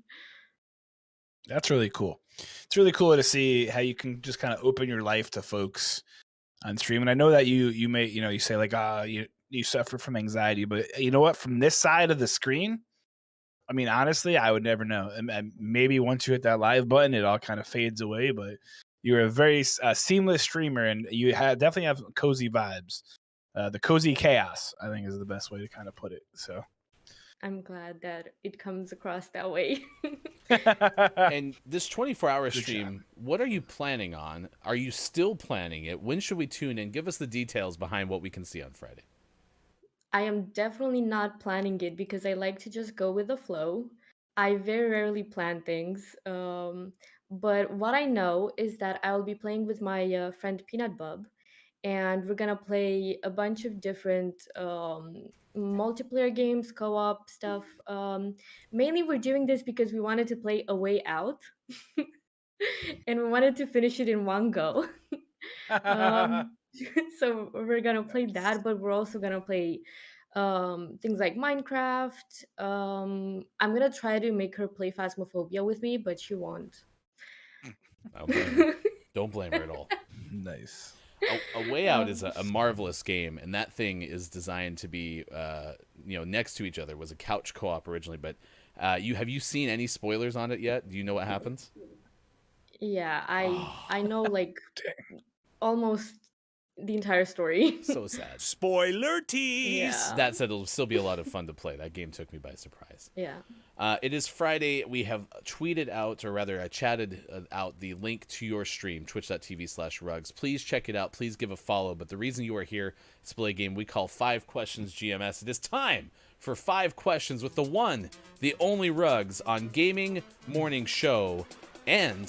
That's really cool. It's really cool to see how you can just kind of open your life to folks on stream. And I know that you may, you say like, you suffer from anxiety, but you know what? From this side of the screen, I mean, honestly, I would never know. And maybe once you hit that live button, it all kind of fades away. But you're a very seamless streamer, and you definitely have cozy vibes. The cozy chaos, I think, is the best way to kind of put it. So I'm glad that it comes across that way. And this 24-hour Good stream, job. what are you planning on? Are you still planning it? When should we tune in? Give us the details behind what we can see on Friday. I am definitely not planning it because I like to just go with the flow. I very rarely plan things. But what I know is that I'll be playing with my friend Peanut Bub, and we're gonna play a bunch of different multiplayer games, co-op stuff. Mainly, we're doing this because we wanted to play A Way Out, and we wanted to finish it in one go. um, so we're gonna play that, but we're also gonna play things like Minecraft. I'm gonna try to make her play Phasmophobia with me, but she won't. I don't blame her. Don't blame her at all. nice. A Way Out is a marvelous game, and that thing is designed to be, next to each other. It was a couch co-op originally, but have you seen any spoilers on it yet? Do you know what happens? Yeah, I know like almost the entire story. So sad. Spoiler tease. Yeah. That said, it'll still be a lot of fun to play. That game took me by surprise. Yeah. It is Friday. We have tweeted out, or rather chatted out the link to your stream, twitch.tv/rugs. Please check it out. Please give a follow. But the reason you are here is to play a game we call 5 Questions GMS. It is time for 5 questions with the one, the only Rugs on Gaming Morning Show. And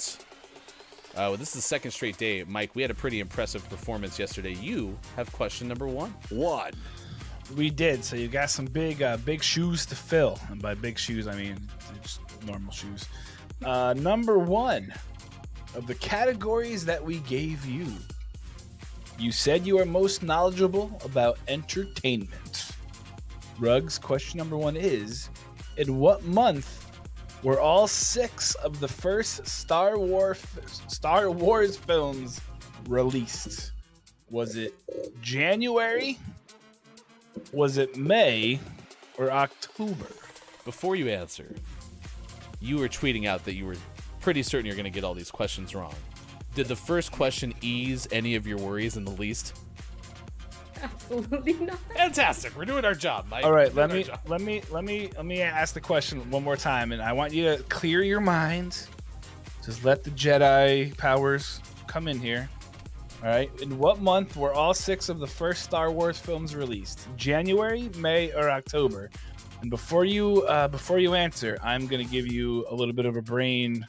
this is the second straight day. Mike, we had a pretty impressive performance yesterday. You have question number 1. We did. So you got some big shoes to fill. And by big shoes, I mean just normal shoes. Number 1 of the categories that we gave you. You said you are most knowledgeable about entertainment. Rugs, question number 1 is, in what month were all 6 of the first Star Wars films released? Was it January? Was it May or October? Before you answer, you were tweeting out that you were pretty certain you're going to get all these questions wrong. Did the first question ease any of your worries in the least? Absolutely not. Fantastic. We're doing our job, Mike. All right, We're let doing our me job. ask the question one more time, and I want you to clear your mind. Just let the Jedi powers come in here. All right. In what month were all 6 of the first Star Wars films released? January, May, or October? And before you answer, I'm gonna give you a little bit of a brain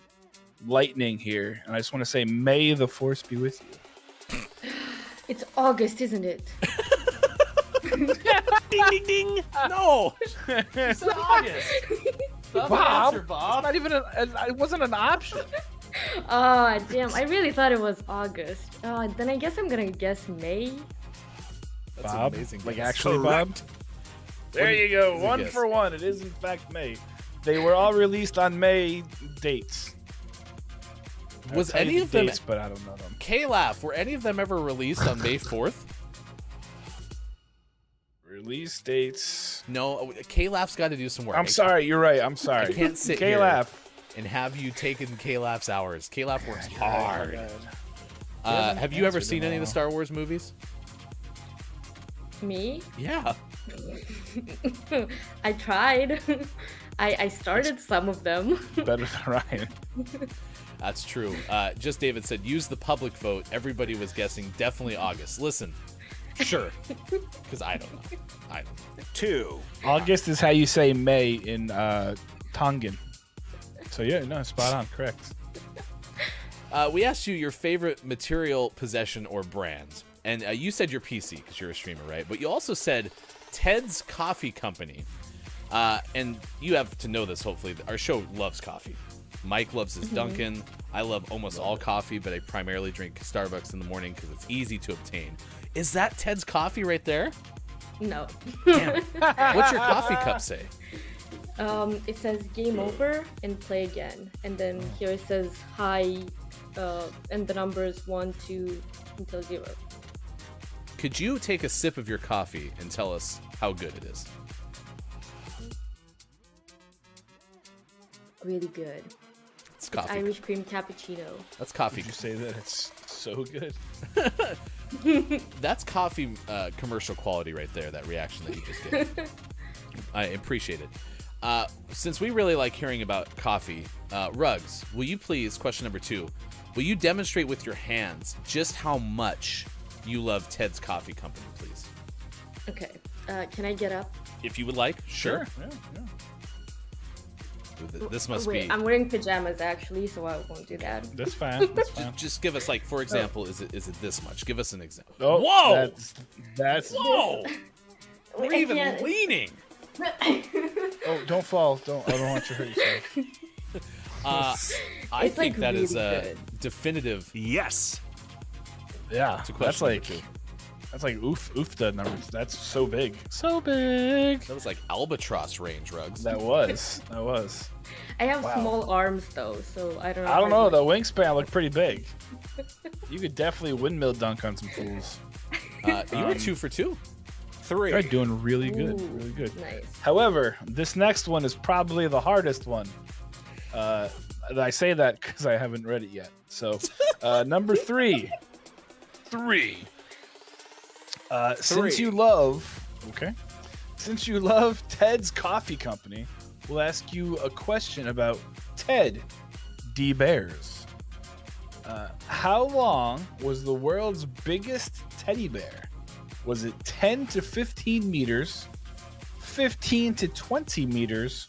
lightning here, and I just want to say, may the Force be with you. It's August, isn't it? Ding, ding, ding. No. She said August. Bob, Answer, Bob. it's not even it wasn't an option. Oh, damn. I really thought it was August. Then I guess I'm gonna guess May. That's Bob, an amazing like guess. actually Bob. There you go, What's your 1 guess? for 1. It is in fact May. They were all released on May dates. I'll Was tell you any the of them- dates, but I don't know them. K-Laugh, were any of them ever released on May 4th? Release dates. No, K-Laugh's got to do some work. I'm sorry, you're right. I'm sorry. I can't sit K-Laugh. and have you taken K-Laugh's hours. K-Laugh works You're right, hard. you're right. Have you ever answered seen them any of the all. Star Wars movies? Me? Yeah. I tried. I started some of them. Better than Ryan. That's true. Just David said, use the public vote. Everybody was guessing definitely August. Listen, sure, because I don't know. I don't know. 2. August is how you say May in Tongan. So yeah, no, spot on, correct. We asked you your favorite material, possession, or brand. And you said your PC because you're a streamer, right? But you also said Ted's Coffee Company. And you have to know this, hopefully. Our show loves coffee. Mike loves his Dunkin'. I love almost all coffee, but I primarily drink Starbucks in the morning because it's easy to obtain. Is that Ted's Coffee right there? No. Damn it. What's your coffee cup say? It says game over and play again. And then here it says hi, and the numbers 1, 2 until 0. Could you take a sip of your coffee and tell us how good it is? Really good. It's It's coffee. Irish cream cappuccino. That's coffee. Did you say that it's so good? That's coffee commercial quality right there, that reaction that you just gave. I appreciate it. Since we really like hearing about coffee, Ruggs, will you please, question number 2, will you demonstrate with your hands just how much you love Ted's Coffee Company, please? Okay. Can I get up? If you would like, sure. Yeah, yeah. This must Wait, be... I'm wearing pajamas actually, so I won't do that. That's fine. That's fine. Just give us, like, for example, is it this much? Give us an example. Oh, Whoa! That's Whoa! We're I even can't- leaning. Oh, don't fall. I don't want you to hurt yourself. I It's, think like, that is really a good. definitive. Yes. Yeah, To that's question like number 2. that's like oofta numbers. That's so big, so big. That was like albatross range, Ruggs. That was. I have Wow. small arms though, so I don't know. I don't how know. The much- wingspan looked pretty big. You could definitely windmill dunk on some fools. You were 2 for 2. 3. You're doing really good, Ooh, really good. Nice. However, this next one is probably the hardest one. I say that because I haven't read it yet. So, number 3. 3. Since you love, since you love Ted's Coffee Company, we'll ask you a question about Ted D. Bears. How long was the world's biggest teddy bear? Was it 10 to 15 meters, 15 to 20 meters,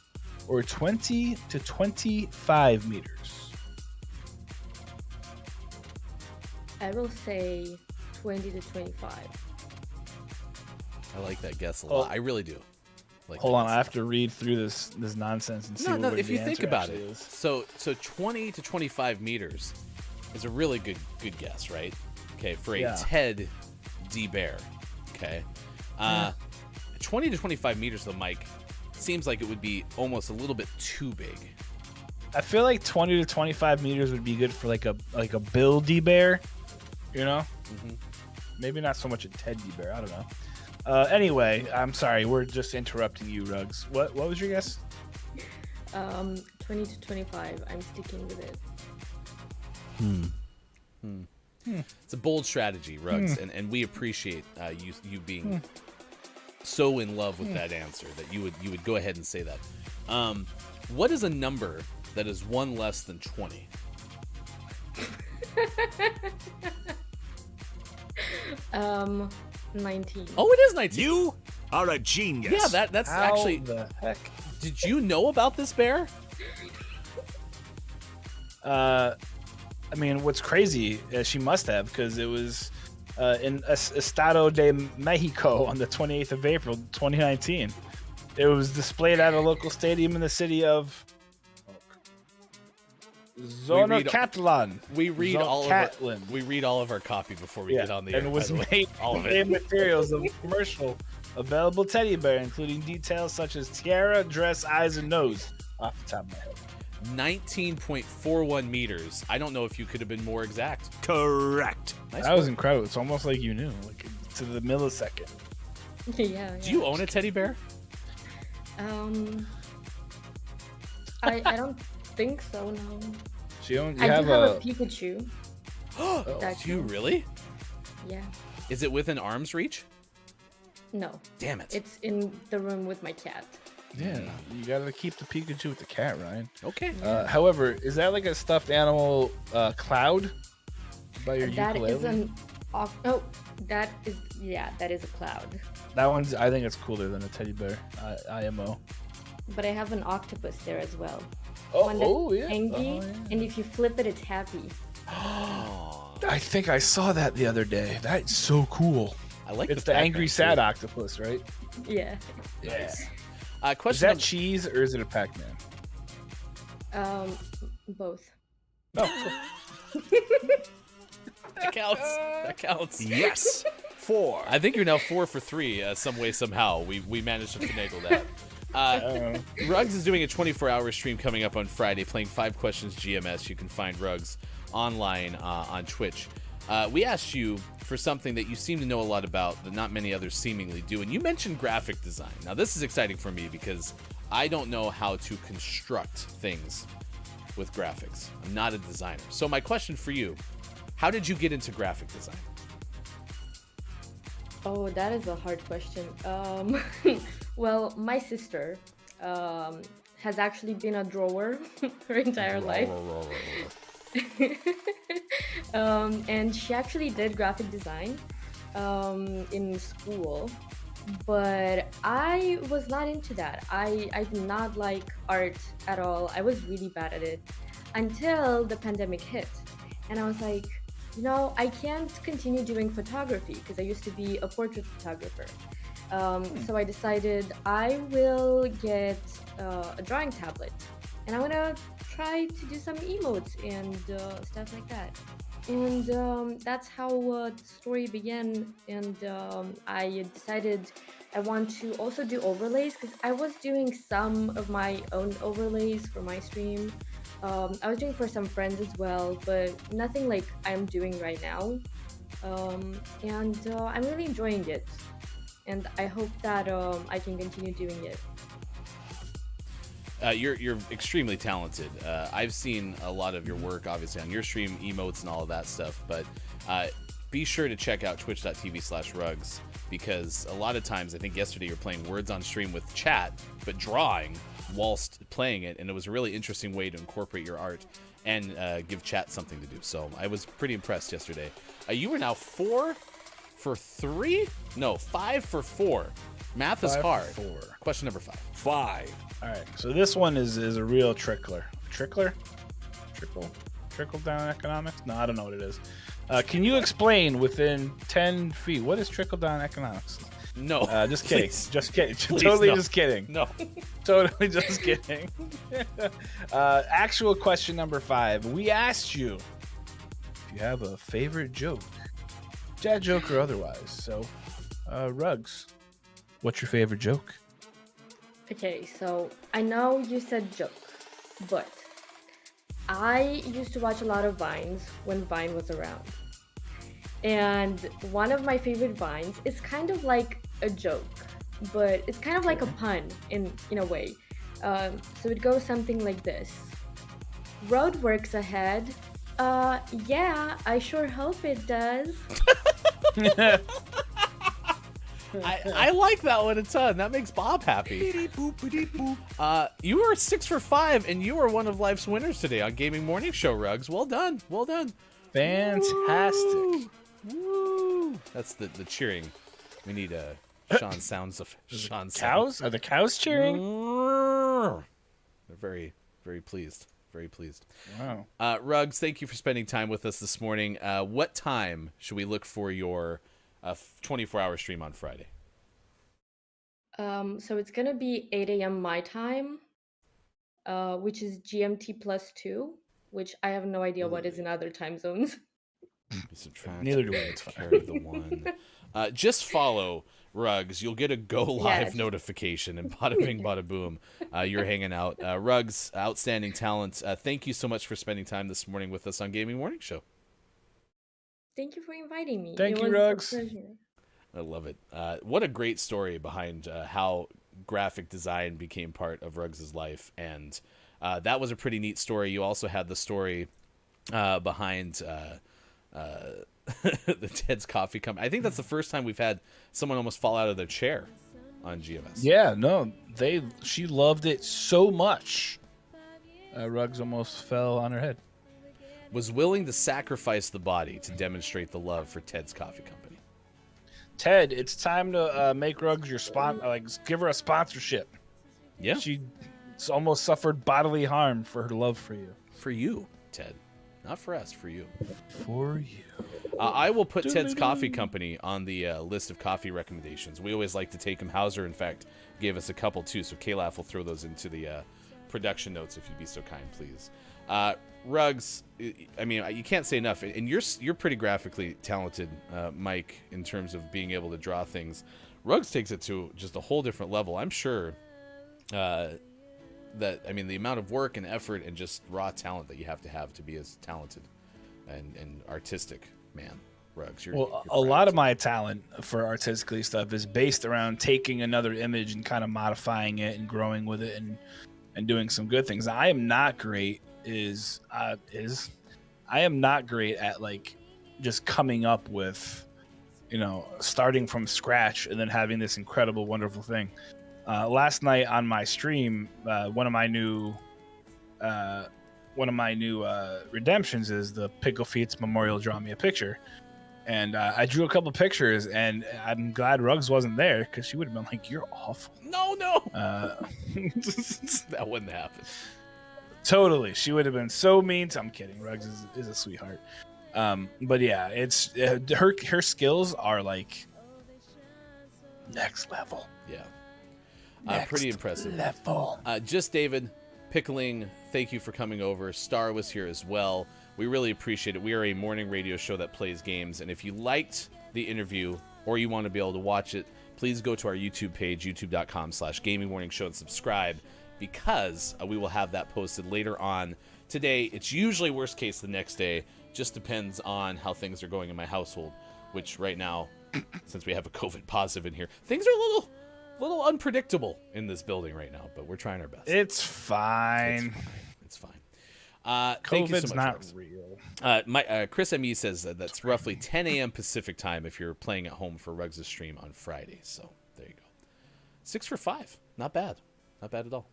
or 20 to 25 meters? I will say 20 to 25. I like that guess a lot. I really do. Like Hold that on, I guess. have to read through this nonsense and see No, what if the you think answer about actually it, is. so 20 to 25 meters is a really good guess, right? Okay, for a Yeah. Ted D. Bear. Okay, 20 to 25 meters though, Mike, seems like it would be almost a little bit too big. I feel like 20 to 25 meters would be good for like a Bill D. Bear, you know? Mhm. Maybe not so much a Ted D. Bear. I don't know. Anyway, I'm sorry. We're just interrupting you, Ruggs. What was your guess? 20 to 25. I'm sticking with it. It's a bold strategy, Ruggs, and we appreciate you being so in love with that answer that you would go ahead and say that. What is a number that is 1 less than 20? Um, 19. Oh, it is 19. You are a genius. Yeah, that's How actually. the heck? Did you know about this bear? I mean, what's crazy? She must have, because it was in Estado de Mexico on the 28th of April, 2019. It was displayed at a local stadium in the city of Zonocatlan. We read all of our, Zocatlin. we read all of our copy before we get on the air. and it was by the way. made all of in it. materials of a commercial available teddy bear, including details such as tiara, dress, eyes, and nose. Off the top of my head. 19.41 meters. I don't know if you could have been more exact. Correct. Nice That was work. incredible. It's almost like you knew, like to the millisecond. Yeah. Do you own a teddy bear? I don't think so. No. She owns. You I have do have a. a Pikachu. Do you really? Yeah. Is it within arm's reach? No. Damn it. It's in the room with my cat. Yeah, you gotta keep the Pikachu with the cat, Ryan. Okay. However, is that like a stuffed animal Cloud by your That ukulele? is an. Oh, that is. Yeah, that is a cloud. That one's. I think it's cooler than a teddy bear. IMO. But I have an octopus there as well. Oh, One that's yeah. angry, Oh, yeah. and if you flip it, it's happy. I think I saw that the other day. That's so cool. I like It's the angry sad octopus, right? Yeah. Yeah. Is Is question that cheese or is it a Pac-Man? Both. Oh, that counts. That counts. Yes. 4. I think you're now 4 for 3 some way, somehow. We managed to finagle that. Ruggs is doing a 24-hour stream coming up on Friday, playing 5 Questions GMS. You can find Ruggs online on Twitch. We asked you for something that you seem to know a lot about that not many others seemingly do, and you mentioned graphic design. Now, this is exciting for me because I don't know how to construct things with graphics. I'm not a designer. So my question for you, how did you get into graphic design? Oh, that is a hard question. Well, my sister has actually been a drawer her entire life. And she actually did graphic design in school, but I was not into that. I did not like art at all. I was really bad at it until the pandemic hit, and I was like, you know, I can't continue doing photography because I used to be a portrait photographer. So I decided I will get a drawing tablet, and I want to try to do some emotes and stuff like that. And that's how the story began. And I decided I want to also do overlays because I was doing some of my own overlays for my stream. I was doing for some friends as well, but nothing like I'm doing right now. And I'm really enjoying it. And I hope that I can continue doing it. You're extremely talented. I've seen a lot of your work, obviously, on your stream, emotes, and all of that stuff. But be sure to check out twitch.tv/rugs because a lot of times, I think yesterday you were playing words on stream with chat, but drawing whilst playing it, and it was a really interesting way to incorporate your art and give chat something to do. So I was pretty impressed yesterday. You were now 4 for 3? No, 5 for 4. Math is 5 for hard. 4. Question number 5. 5. All right, so this one is a real trickler. Trickle down economics? No, I don't know what it is. Can you explain within 10 feet what is trickle down economics? No. Just kidding. Please. Just kidding. Please, Totally no. just kidding. No. Totally just kidding. Actual question number 5. We asked you if you have a favorite joke, dad joke or otherwise. So, Rugs, what's your favorite joke? Okay, so I know you said joke, but I used to watch a lot of Vines when Vine was around. And one of my favorite Vines is kind of like a joke, but it's kind of like a pun in a way. So it goes something like this. Roadworks ahead. Yeah, I sure hope it does. I like that one a ton. That makes Bob happy. You were 6 for 5, and you are one of life's winners today on Gaming Morning Show, Rugs. Well done. Well done. Fantastic. Woo. That's the cheering. We need Sean sounds of Sean Cows? Are the cows cheering? They're very, very pleased. Very pleased. Wow. Rugs, thank you for spending time with us this morning. What time should we look for your 24-hour stream on Friday? So it's gonna be 8 a.m. my time, which is GMT +2. which I have no idea what is in other time zones. Subtract Neither do we, it's fine. carry the 1. Just follow Rugs. You'll get a go live Yes. notification, and bada bing, bada boom, you're hanging out. Rugs, outstanding talent. Thank you so much for spending time this morning with us on Gaming Morning Show. Thank you for inviting me. Thank It you, was a Rugs. pleasure. I love it. What a great story behind how graphic design became part of Rugs' life, and that was a pretty neat story. You also had the story behind the Ted's Coffee Company. I think that's the first time we've had someone almost fall out of their chair on GMS. Yeah, no, she loved it so much. Rugs almost fell on her head. Was willing to sacrifice the body to demonstrate the love for Ted's Coffee Company. Ted, it's time to make Rugs your give her a sponsorship. Yeah. She almost suffered bodily harm for her love for you. For you, Ted. Not for us, for you. For you. I will put Ted's Coffee Company on the list of coffee recommendations. We always like to take them. Hauser, in fact, gave us a couple too, so Kalaf will throw those into the production notes if you'd be so kind, please. Rugs, I mean, you can't say enough, and you're pretty graphically talented, Mike, in terms of being able to draw things. Rugs takes it to just a whole different level. I'm sure that, I mean, the amount of work and effort and just raw talent that you have to be as talented and artistic, man. Rugs, you're A lot of my talent for artistically stuff is based around taking another image and kind of modifying it and growing with it and doing some good things. I am not great I am not great at like just coming up with, starting from scratch and then having this incredible, wonderful thing. Last night on my stream, one of my new redemptions is the Pickle Feet's Memorial Draw Me a Picture, and I drew a couple pictures, and I'm glad Rugs wasn't there because she would have been like, "You're awful." No. That wouldn't happen. Totally, she would have been so mean. I'm kidding. Rugs is a sweetheart. But yeah, it's her skills are like next level. Yeah. Pretty impressive. Level. Just David, Pickling, thank you for coming over. Star was here as well. We really appreciate it. We are a morning radio show that plays games, and if you liked the interview or you want to be able to watch it, please go to our YouTube page, youtube.com/gamingmorningshow, and subscribe, because we will have that posted later on today. It's usually worst case the next day. Just depends on how things are going in my household, which right now, since we have a COVID positive in here, things are a little unpredictable in this building right now, but we're trying our best. It's fine. It's fine. Thank you so COVID's much, not Rugs. real. Chris M.E. says that's roughly 10 a.m. Pacific time if you're playing at home for Rugs' stream on Friday. So there you go. 6 for 5. Not bad. Not bad at all.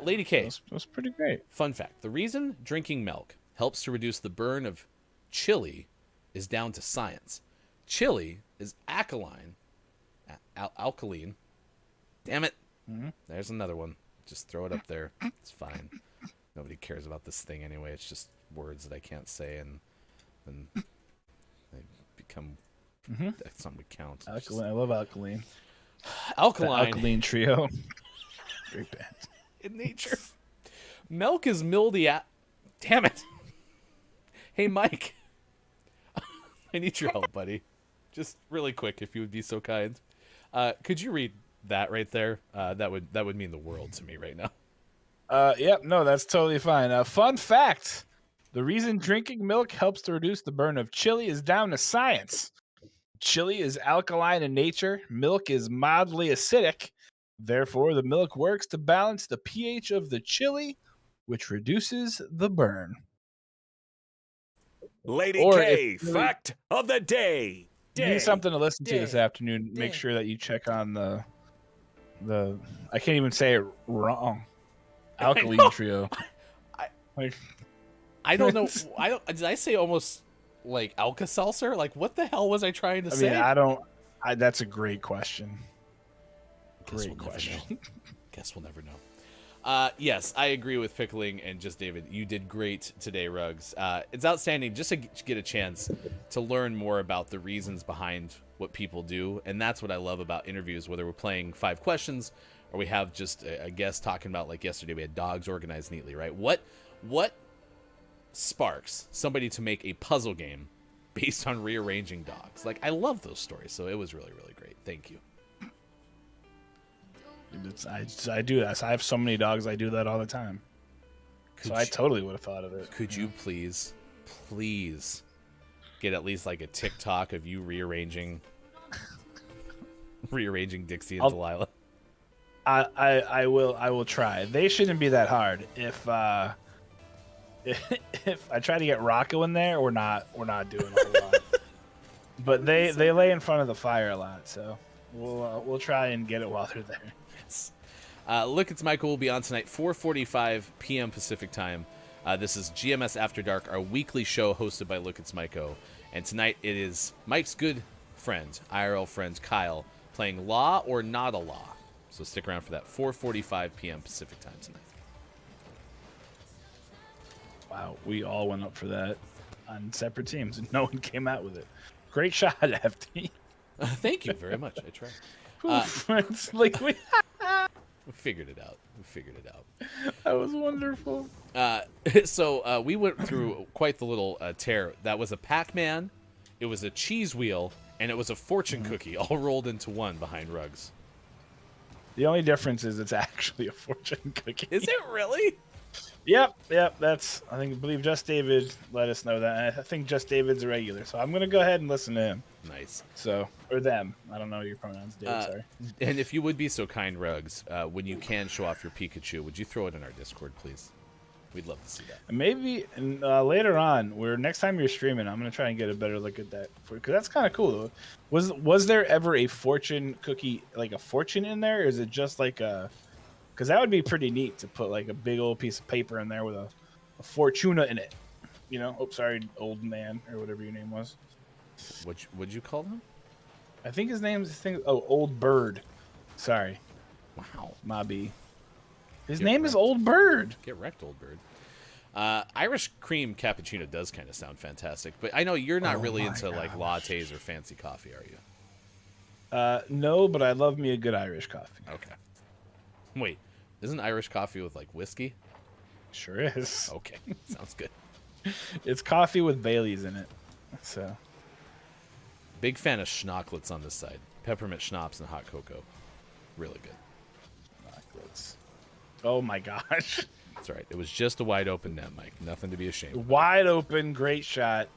Lady K. That's pretty great. Fun fact. The reason drinking milk helps to reduce the burn of chili is down to science. Chili is alkaline. Alkaline. Damn it. Mm-hmm. There's another one. Just throw it up there. It's fine. Nobody cares about this thing anyway. It's just words that I can't say, and they become something we count. Alkaline. I love Alkaline. Alkaline. The Alkaline Trio. Great band. In nature. Milk is mildy. Damn it. Hey, Mike. I need your help, buddy. Just really quick, if you would be so kind. Could you read that right there? That would mean the world to me right now. Yep, no, that's totally fine. Fun fact. The reason drinking milk helps to reduce the burn of chili is down to science. Chili is alkaline in nature. Milk is mildly acidic. Therefore, the milk works to balance the pH of the chili, which reduces the burn. Lady Or K, if you- fact of the day. You need something to listen to this Day. afternoon. Make sure that you check on the I can't even say it wrong. Alkaline Trio. I don't know. Did I say almost like Alka-Seltzer? Like, what the hell was I trying to I say? mean, that's a great question. Guess Great we'll never question. know. Guess we'll never know. Yes, I agree with Pickling and just David. You did great today, Rugs. It's outstanding just to get a chance to learn more about the reasons behind what people do, and that's what I love about interviews, whether we're playing 5 questions or we have just a guest talking about, like yesterday we had dogs organized neatly, right? What sparks somebody to make a puzzle game based on rearranging dogs? Like, I love those stories, so it was really, really great. Thank you. I do that. I have so many dogs. I do that all the time. I totally would have thought of it. Could you please get at least like a TikTok of you rearranging Dixie and Delilah? I will try. They shouldn't be that hard. If I try to get Rocco in there, we're not doing a whole lot. But they lay in front of the fire a lot, so we'll try and get it while they're there. Yes. Look, it's Michael. Will be on tonight, 4:45 p.m. Pacific time. This is GMS After Dark, our weekly show hosted by Look, it's Michael. And tonight it is Mike's good friend, IRL friend Kyle, playing Law or Not a Law. So stick around for that, 4:45 p.m. Pacific time tonight. Wow, we all went up for that on separate teams, and no one came out with it. Great shot, FT. Thank you very much. I tried. It's like we figured it out. That was wonderful. So we went through quite the little tear. That was a Pac-Man, it was a cheese wheel, and it was a fortune cookie all rolled into one behind Rugs. The only difference is it's actually a fortune cookie. Is it really? Yep. I believe Just David let us know that. And I think Just David's a regular, so I'm gonna go ahead and listen to him. Nice. So, or them. I don't know your pronouns, Dave. Sorry. And if you would be so kind, Rugs, when you can show off your Pikachu, would you throw it in our Discord, please? We'd love to see that. And maybe later on, next time you're streaming, I'm gonna try and get a better look at that because that's kind of cool. Was there ever a fortune cookie, like a fortune in there, or is it just like a? Because that would be pretty neat to put like a big old piece of paper in there with a Fortuna in it. You know? Oh, sorry, old man, or whatever your name was. What'd you call him? I think his name's Old Bird. Sorry. Wow. Mobby. His name is Old Bird. Get wrecked, Old Bird. Irish cream cappuccino does kind of sound fantastic, but I know you're not really into like lattes or fancy coffee, are you? No, but I love me a good Irish coffee. Okay. Wait, isn't Irish coffee with like whiskey? Sure is. Okay, sounds good. It's coffee with Baileys in it. So. Big fan of schnocklets on this side. Peppermint schnapps and hot cocoa. Really good. Schnocklets. Oh my gosh. That's right. It was just a wide open net, Mike. Nothing to be ashamed of. Wide open, great shot.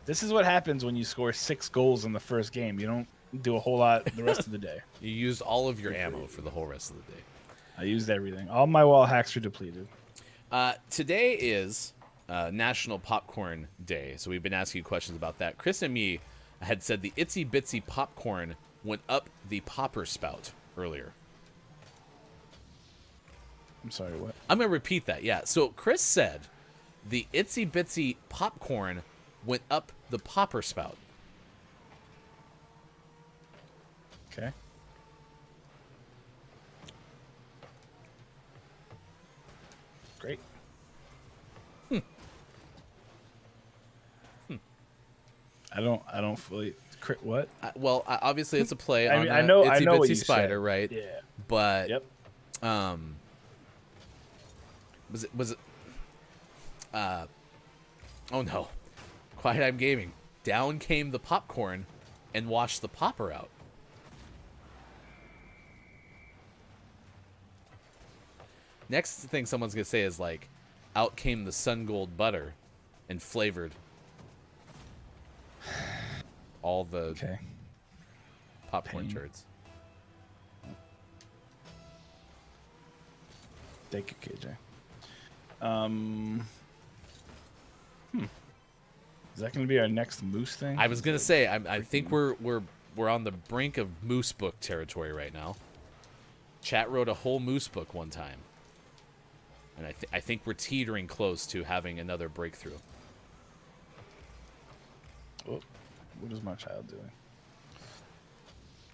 This is what happens when you score 6 goals in the first game. You don't do a whole lot the rest of the day. You used all of your ammo for the whole rest of the day. I used everything. All my wall hacks are depleted. Today is National Popcorn Day, so we've been asking you questions about that. Chris and me had said the itsy bitsy popcorn went up the popper spout earlier. I'm sorry, what? I'm going to repeat that, yeah. So Chris said the itsy bitsy popcorn went up the popper spout. Okay. Great. I don't fully what? Well, obviously it's a play on I know itsy what bitsy you spider, said. right? Yeah. But Yep. Was it oh no. Quiet I'm Gaming. Down came the popcorn and washed the popper out. Next thing someone's gonna say is like, out came the sun gold butter and flavored all the popcorn turds. Thank you, KJ. Is that going to be our next moose thing? I was gonna say, I think we're on the brink of moose book territory right now. Chat wrote a whole moose book one time, and I think we're teetering close to having another breakthrough. Oh, what is my child doing?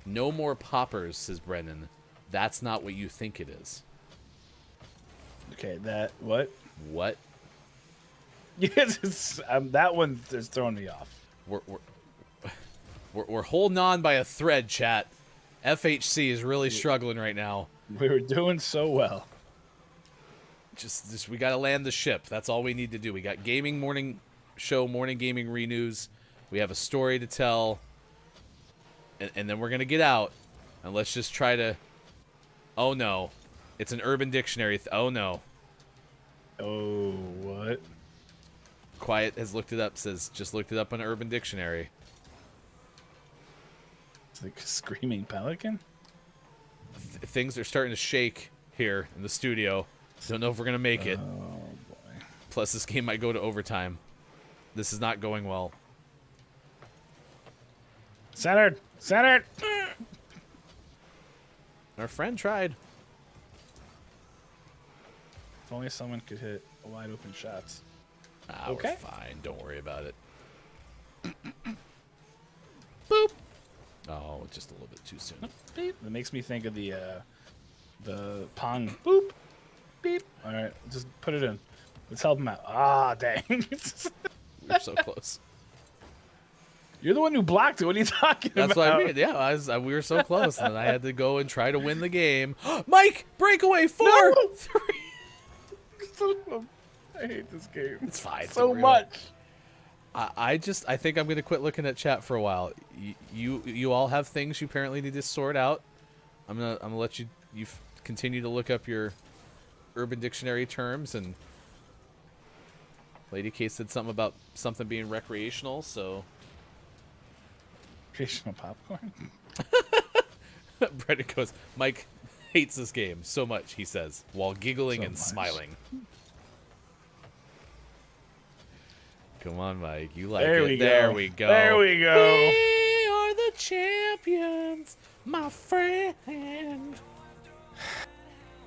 No more poppers, says Brennan. That's not what you think it is. Okay, that what? What? Yes, that one is throwing me off. We're holding on by a thread, chat, FHC is really struggling right now. We were doing so well. Just we got to land the ship. That's all we need to do. We got gaming morning show, morning gaming renews. We have a story to tell. And then we're going to get out. And let's just try to... Oh, no. It's an Urban Dictionary. Oh, no. Oh, what? Quiet has looked it up. Says, just looked it up on Urban Dictionary. It's like a screaming pelican? Things are starting to shake here in the studio. Don't know if we're going to make it. Oh, boy. Plus, this game might go to overtime. This is not going well. Centered! Centered! Our friend tried. If only someone could hit wide open shots. Okay. We're fine. Don't worry about it. Boop. Oh, just a little bit too soon. Beep. It makes me think of the pong. Boop. Beep. All right, just put it in. Let's help him out. Ah, dang. We're so close. You're the one who blocked it. What are you talking about? That's what I mean. Yeah, we were so close, and I had to go and try to win the game. Mike, breakaway 4, 3. I hate this game. It's fine. So much. I think I'm gonna quit looking at chat for a while. You all have things you apparently need to sort out. I'm gonna let you continue to look up your Urban Dictionary terms, and Lady K said something about something being recreational, so. Recreational popcorn? Brendan goes, Mike hates this game so much, he says, while giggling and smiling. Come on, Mike. You like it. There we go. There we go. We are the champions, my friend.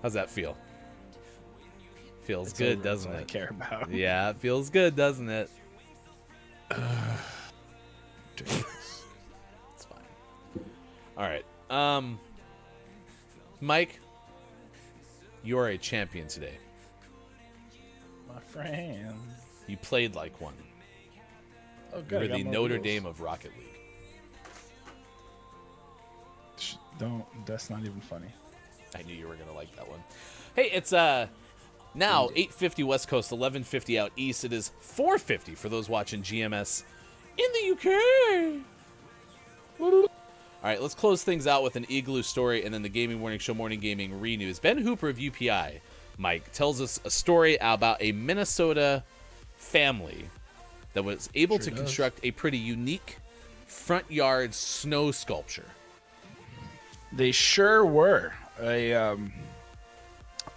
How's that feel? Feels good, doesn't it? I care about. Yeah, it feels good, doesn't it? It's fine. All right. Mike, you are a champion today. My friend. You played like one. Oh, good. You're the Notre Dame of Rocket League. Don't. That's not even funny. I knew you were gonna like that one. Hey, it's now 8:50 West Coast, 11:50 out east. It is 4:50 for those watching GMS in the UK. All right, let's close things out with an Igloo story and then the Gaming Morning Show Morning Gaming Renews. Ben Hooper of UPI, Mike, tells us a story about a Minnesota family that was able to construct a pretty unique front yard snow sculpture. They sure were. I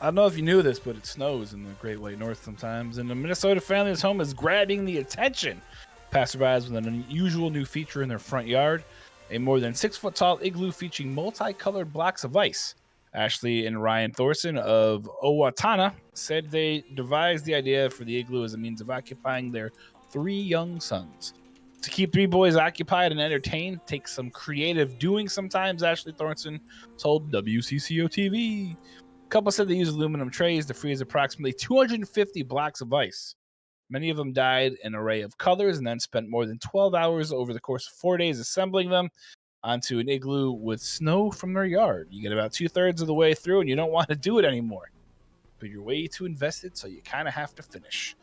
don't know if you knew this, but it snows in the Great White North sometimes, and the Minnesota family's home is grabbing the attention of passerbys with an unusual new feature in their front yard, a more than 6-foot-tall igloo featuring multicolored blocks of ice. Ashley and Ryan Thorson of Owatonna said they devised the idea for the igloo as a means of occupying their 3 young sons. To keep 3 boys occupied and entertained takes some creative doing sometimes, Ashley Thorson told WCCO-TV. The couple said they use aluminum trays to freeze approximately 250 blocks of ice. Many of them dyed an array of colors and then spent more than 12 hours over the course of 4 days assembling them onto an igloo with snow from their yard. You get about 2/3 of the way through and you don't want to do it anymore. But you're way too invested, so you kind of have to finish.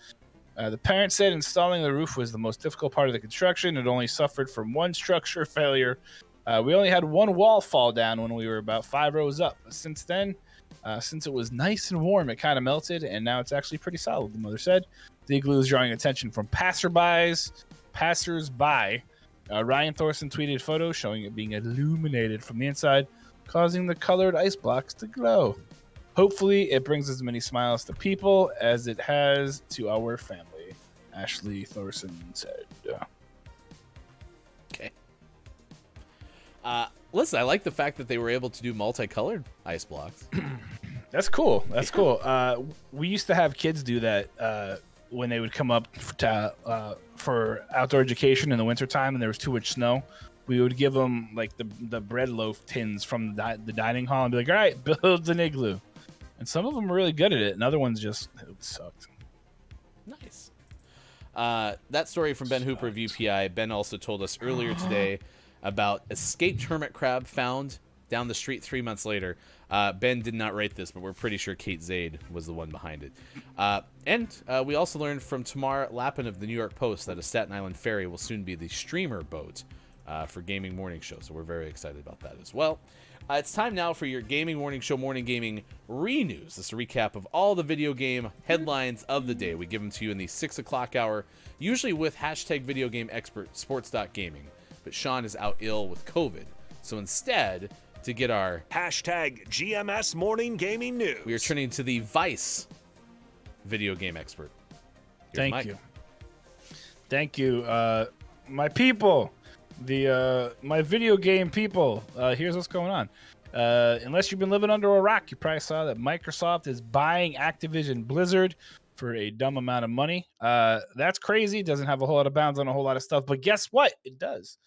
The parents said installing the roof was the most difficult part of the construction. It only suffered from 1 structure failure. We only had 1 wall fall down when we were about 5 rows up. Since then, since it was nice and warm, it kind of melted, and now it's actually pretty solid, the mother said. The igloo is drawing attention from passers-by. Ryan Thorson tweeted photos showing it being illuminated from the inside, causing the colored ice blocks to glow. Hopefully, it brings as many smiles to people as it has to our family, Ashley Thorson said. Okay. Listen, I like the fact that they were able to do multicolored ice blocks. That's cool. That's cool. We used to have kids do that when they would come up for outdoor education in the wintertime and there was too much snow. We would give them like the bread loaf tins from the dining hall and be like, all right, build an igloo. And some of them were really good at it, and other ones just sucked. Nice. That story from Ben Hooper of UPI. Ben also told us earlier today about escaped hermit crab found down the street 3 months later. Ben did not write this, but we're pretty sure Kate Zade was the one behind it. And we also learned from Tamar Lappin of the New York Post that a Staten Island ferry will soon be the streamer boat for Gaming Morning Show. So we're very excited about that as well. It's time now for your Gaming Morning Show Morning Gaming Re-News. This is a recap of all the video game headlines of the day. We give them to you in the 6 o'clock hour, usually with hashtag video game expert sports.gaming. But Shawn is out ill with COVID. So instead, to get our Hashtag GMS Morning Gaming News. we are turning to the Vice video game expert. Here's Thank Mike. you. Thank you. My people, my video game people, here's what's going on. Unless you've been living under a rock, you probably saw that Microsoft is buying Activision Blizzard for a dumb amount of money. That's crazy. Doesn't have a whole lot of bounds on a whole lot of stuff, but guess what? It does.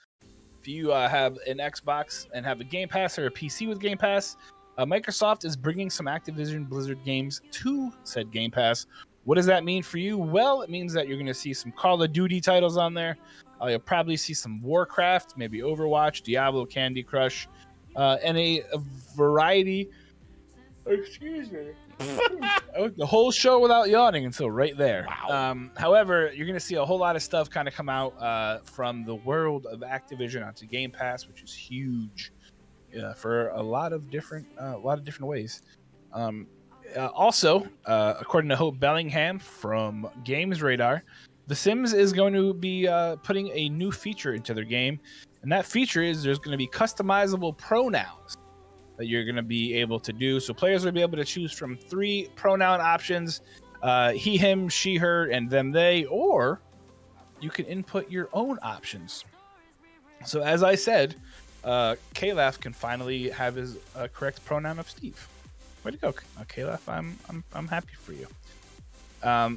If you have an Xbox and have a Game Pass or a PC with Game Pass, Microsoft is bringing some Activision Blizzard games to said Game Pass. What does that mean for you? Well, it means that you're going to see some Call of Duty titles on there. You'll probably see some Warcraft, maybe Overwatch, Diablo, Candy Crush, and a variety. Excuse me. The whole show without yawning until right there. Wow. However, you're going to see a whole lot of stuff kind of come out from the world of Activision onto Game Pass, which is huge for a lot of different ways. Also, according to Hope Bellingham from Games Radar, The Sims is going to be putting a new feature into their game, and that feature is there's going to be customizable pronouns that you're going to be able to do. So players will be able to choose from 3 pronoun options, he, him, she, her, and them, they, or you can input your own options. So as I said, Calaf can finally have his correct pronoun of Steve. Way to go, Calaf. I'm happy for you.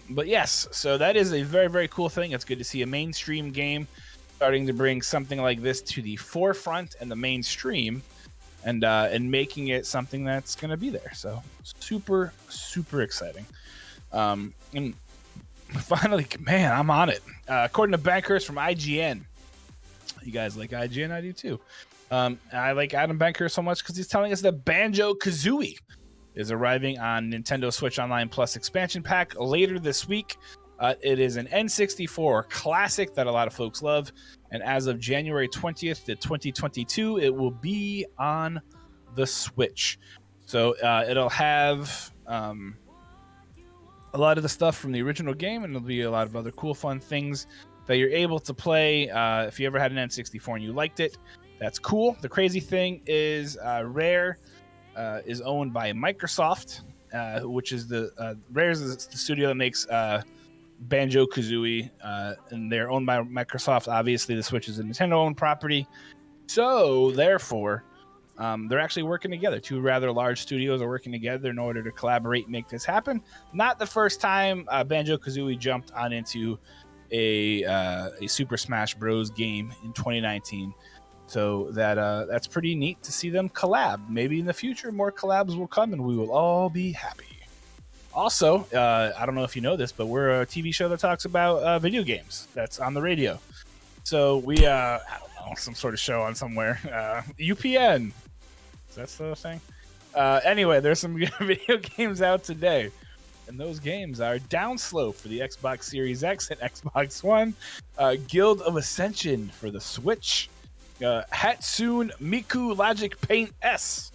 But yes, so that is a very, very cool thing. It's good to see a mainstream game starting to bring something like this to the forefront and the mainstream, and making it something that's going to be there. So super, super exciting. And finally, man, I'm on it. According to Bankhurst from IGN, you guys like IGN? I do too. I like Adam Bankhurst so much because he's telling us that Banjo-Kazooie is arriving on Nintendo Switch Online Plus expansion pack later this week. It is an N64 classic that a lot of folks love, and as of January 20th to 2022, it will be on the Switch. So it'll have a lot of the stuff from the original game, and there'll be a lot of other cool, fun things that you're able to play. If you ever had an N64 and you liked it, that's cool. The crazy thing is Rare is owned by Microsoft, which is Rare is the studio that makes Banjo-Kazooie, and they're owned by Microsoft. Obviously, the Switch is a Nintendo-owned property, so therefore, they're actually working together. 2 rather large studios are working together in order to collaborate and make this happen. Not the first time Banjo-Kazooie jumped on into a Super Smash Bros. Game in 2019. So that's pretty neat to see them collab. Maybe in the future, more collabs will come, and we will all be happy. Also, I don't know if you know this, but we're a TV show that talks about video games that's on the radio. So we, I don't know, some sort of show on somewhere. UPN. Is that still a thing? Anyway, there's some video games out today. And those games are Downslope for the Xbox Series X and Xbox One. Guild of Ascension for the Switch. Hatsune Miku Logic Paint S,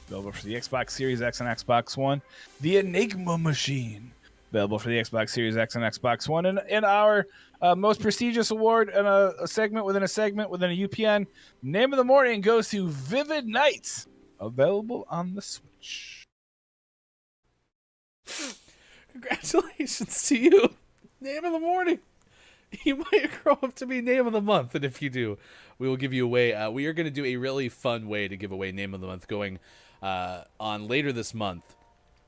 available for the Xbox Series X and Xbox One. The Enigma Machine, available for the Xbox Series X and Xbox One. And in our most prestigious award, and a segment within a segment within a UPN, Name of the Morning goes to Vivid Nights, available on the Switch. Congratulations to you. Name of the Morning. You might grow up to be Name of the Month, and if you do, we will give you away. We are going to do a really fun way to give away Name of the Month going on later this month.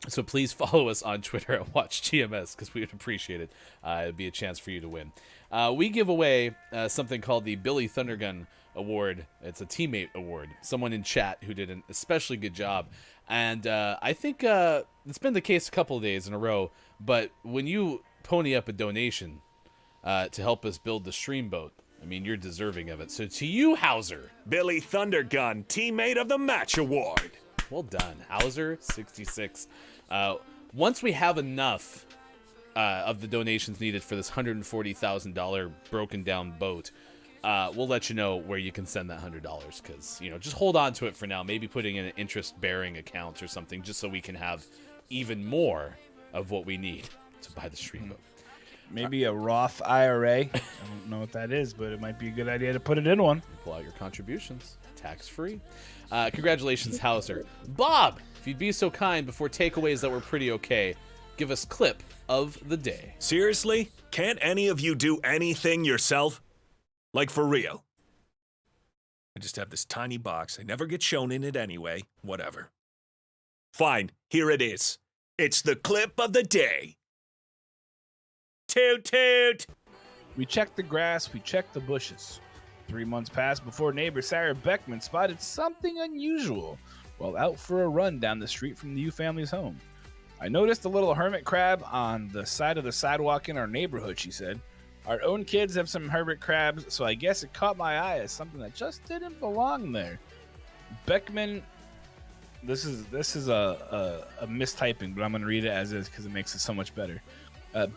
So please follow us on Twitter at WatchGMS, because we would appreciate it. It would be a chance for you to win. We give away something called the Billy Thundergun Award. It's a teammate award. Someone in chat who did an especially good job. And I think it's been the case a couple of days in a row, but when you pony up a donation to help us build the stream boat, I mean, you're deserving of it. So to you, Hauser. Billy Thundergun, Teammate of the Match Award. Well done, Hauser 66. Once we have enough of the donations needed for this $140,000 broken down boat, we'll let you know where you can send that $100, because, you know, just hold on to it for now. Maybe putting in an interest-bearing account or something, just so we can have even more of what we need to buy the stream boat. Maybe a Roth IRA. I don't know what that is, but it might be a good idea to put it in one. Pull out your contributions, tax-free. Congratulations, Hauser. Bob, if you'd be so kind, before takeaways that were pretty okay, give us clip of the day. Seriously? Can't any of you do anything yourself? Like, for real? I just have this tiny box. I never get shown in it anyway. Whatever. Fine, here it is. It's the clip of the day. Toot toot! We checked the grass, we checked the bushes. 3 months passed before neighbor Sarah Beckman spotted something unusual while out for a run down the street from the Yu family's home. I noticed a little hermit crab on the side of the sidewalk in our neighborhood, she said. Our own kids have some hermit crabs, so I guess it caught my eye as something that just didn't belong there. Beckman, this is a mistyping, but I'm going to read it as is because it makes it so much better.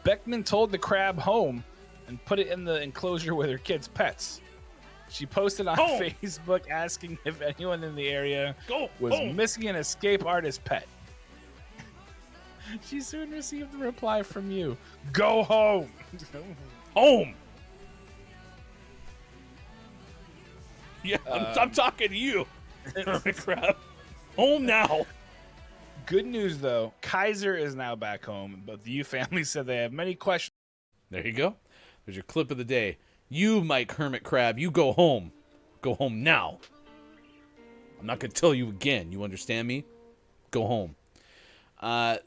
Beckman told the crab home and put it in the enclosure with her kids' pets. She posted on Facebook asking if anyone in the area was missing an escape artist pet. She soon received a reply from you. Go home. Home. Yeah, I'm talking to you. Crap. Home now. Good news, though. Kaiser is now back home, but the Yu family said they have many questions. There you go. There's your clip of the day. You, Mike Hermit Crab, you go home. Go home now. I'm not going to tell you again. You understand me? Go home.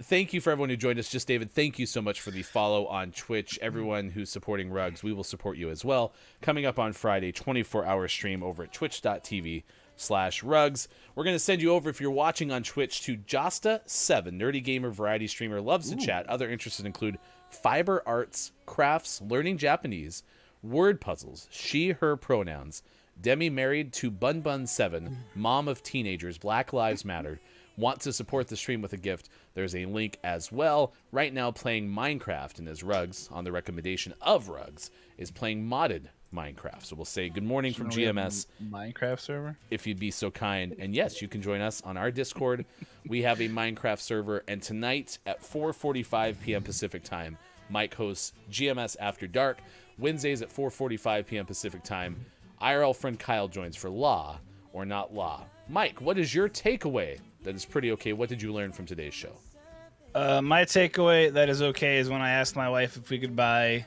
Thank you for everyone who joined us. Just David, thank you so much for the follow on Twitch. Everyone who's supporting Rugs, we will support you as well. Coming up on Friday, 24-hour stream over at twitch.tv/rugs. We're going to send you over, if you're watching on Twitch, to Josta7, nerdy gamer variety streamer, loves to chat. Other interests include fiber arts, crafts, learning Japanese, word puzzles, she, her pronouns, Demi married to Bun7, mom of teenagers, Black Lives Matter. Want to support the stream with a gift? There's a link as well. Right now playing Minecraft, and as Rugs, on the recommendation of Rugs, is playing modded Minecraft. So we'll say good morning from GMS. Minecraft server? If you'd be so kind. And yes, you can join us on our Discord. We have a Minecraft server, and tonight at 4:45 p.m. Pacific time, Mike hosts GMS After Dark. Wednesdays at 4:45 p.m. Pacific time, IRL friend Kyle joins for Law or Not Law. Mike, what is your takeaway? That is pretty okay. What did you learn from today's show? My takeaway that is okay is when I asked my wife if we could buy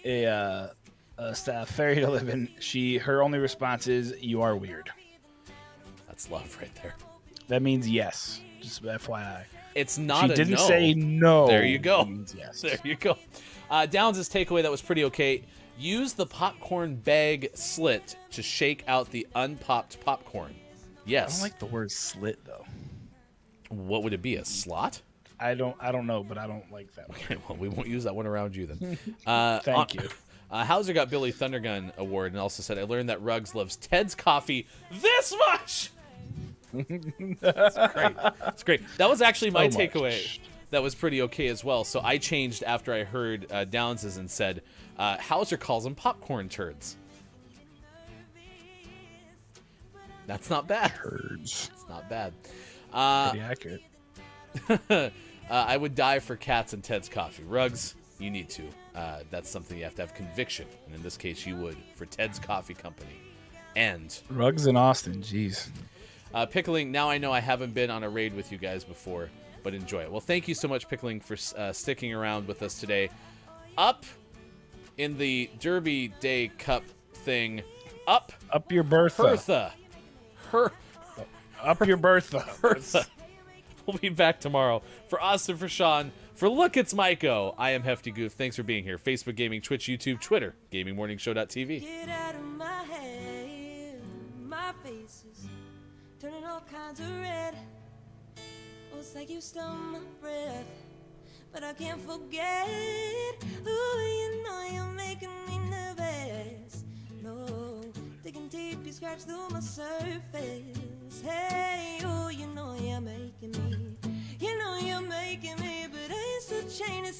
a staff fairy to live in, her only response is, "You are weird." That's love right there. That means yes. Just FYI. It's not. She didn't no. say no. There you go. It means yes. There you go. Downs' takeaway that was pretty okay. Use the popcorn bag slit to shake out the unpopped popcorn. Yes. I don't like the word slit though. What would it be? A slot? I don't know, but I don't like that one. Okay, well, we won't use that one around you then. Thank you. Hauser got Billy Thundergun Award and also said, I learned that Rugs loves Ted's coffee this much. That's great. That's great. That was actually my takeaway. That was pretty okay as well. So I changed after I heard Downs's and said, Hauser calls them popcorn turds. That's not bad. Turds. It's not bad. Pretty accurate. I would die for cats and Ted's coffee. Rugs, you need to. That's something you have to have conviction. And in this case, you would for Ted's Coffee Company. And Rugs in Austin, jeez. Pickling, now I know I haven't been on a raid with you guys before, but enjoy it. Well, thank you so much, Pickling, for sticking around with us today. Up in the Derby Day Cup thing, up your Bertha. Up your Bertha. Bertha. We'll be back tomorrow. For us and for Shawn, for Look, It's Maiko, I am Hefty Goof. Thanks for being here. Facebook Gaming, Twitch, YouTube, Twitter, GamingMorningShow.tv. Get out of my head, my face is turning all kinds of red. Oh, it's like you stole my breath, but I can't forget. Ooh, you know you're making me nervous. No deep, you scratch through my surface. Hey, oh, you know you're making me, but I ain't so chain to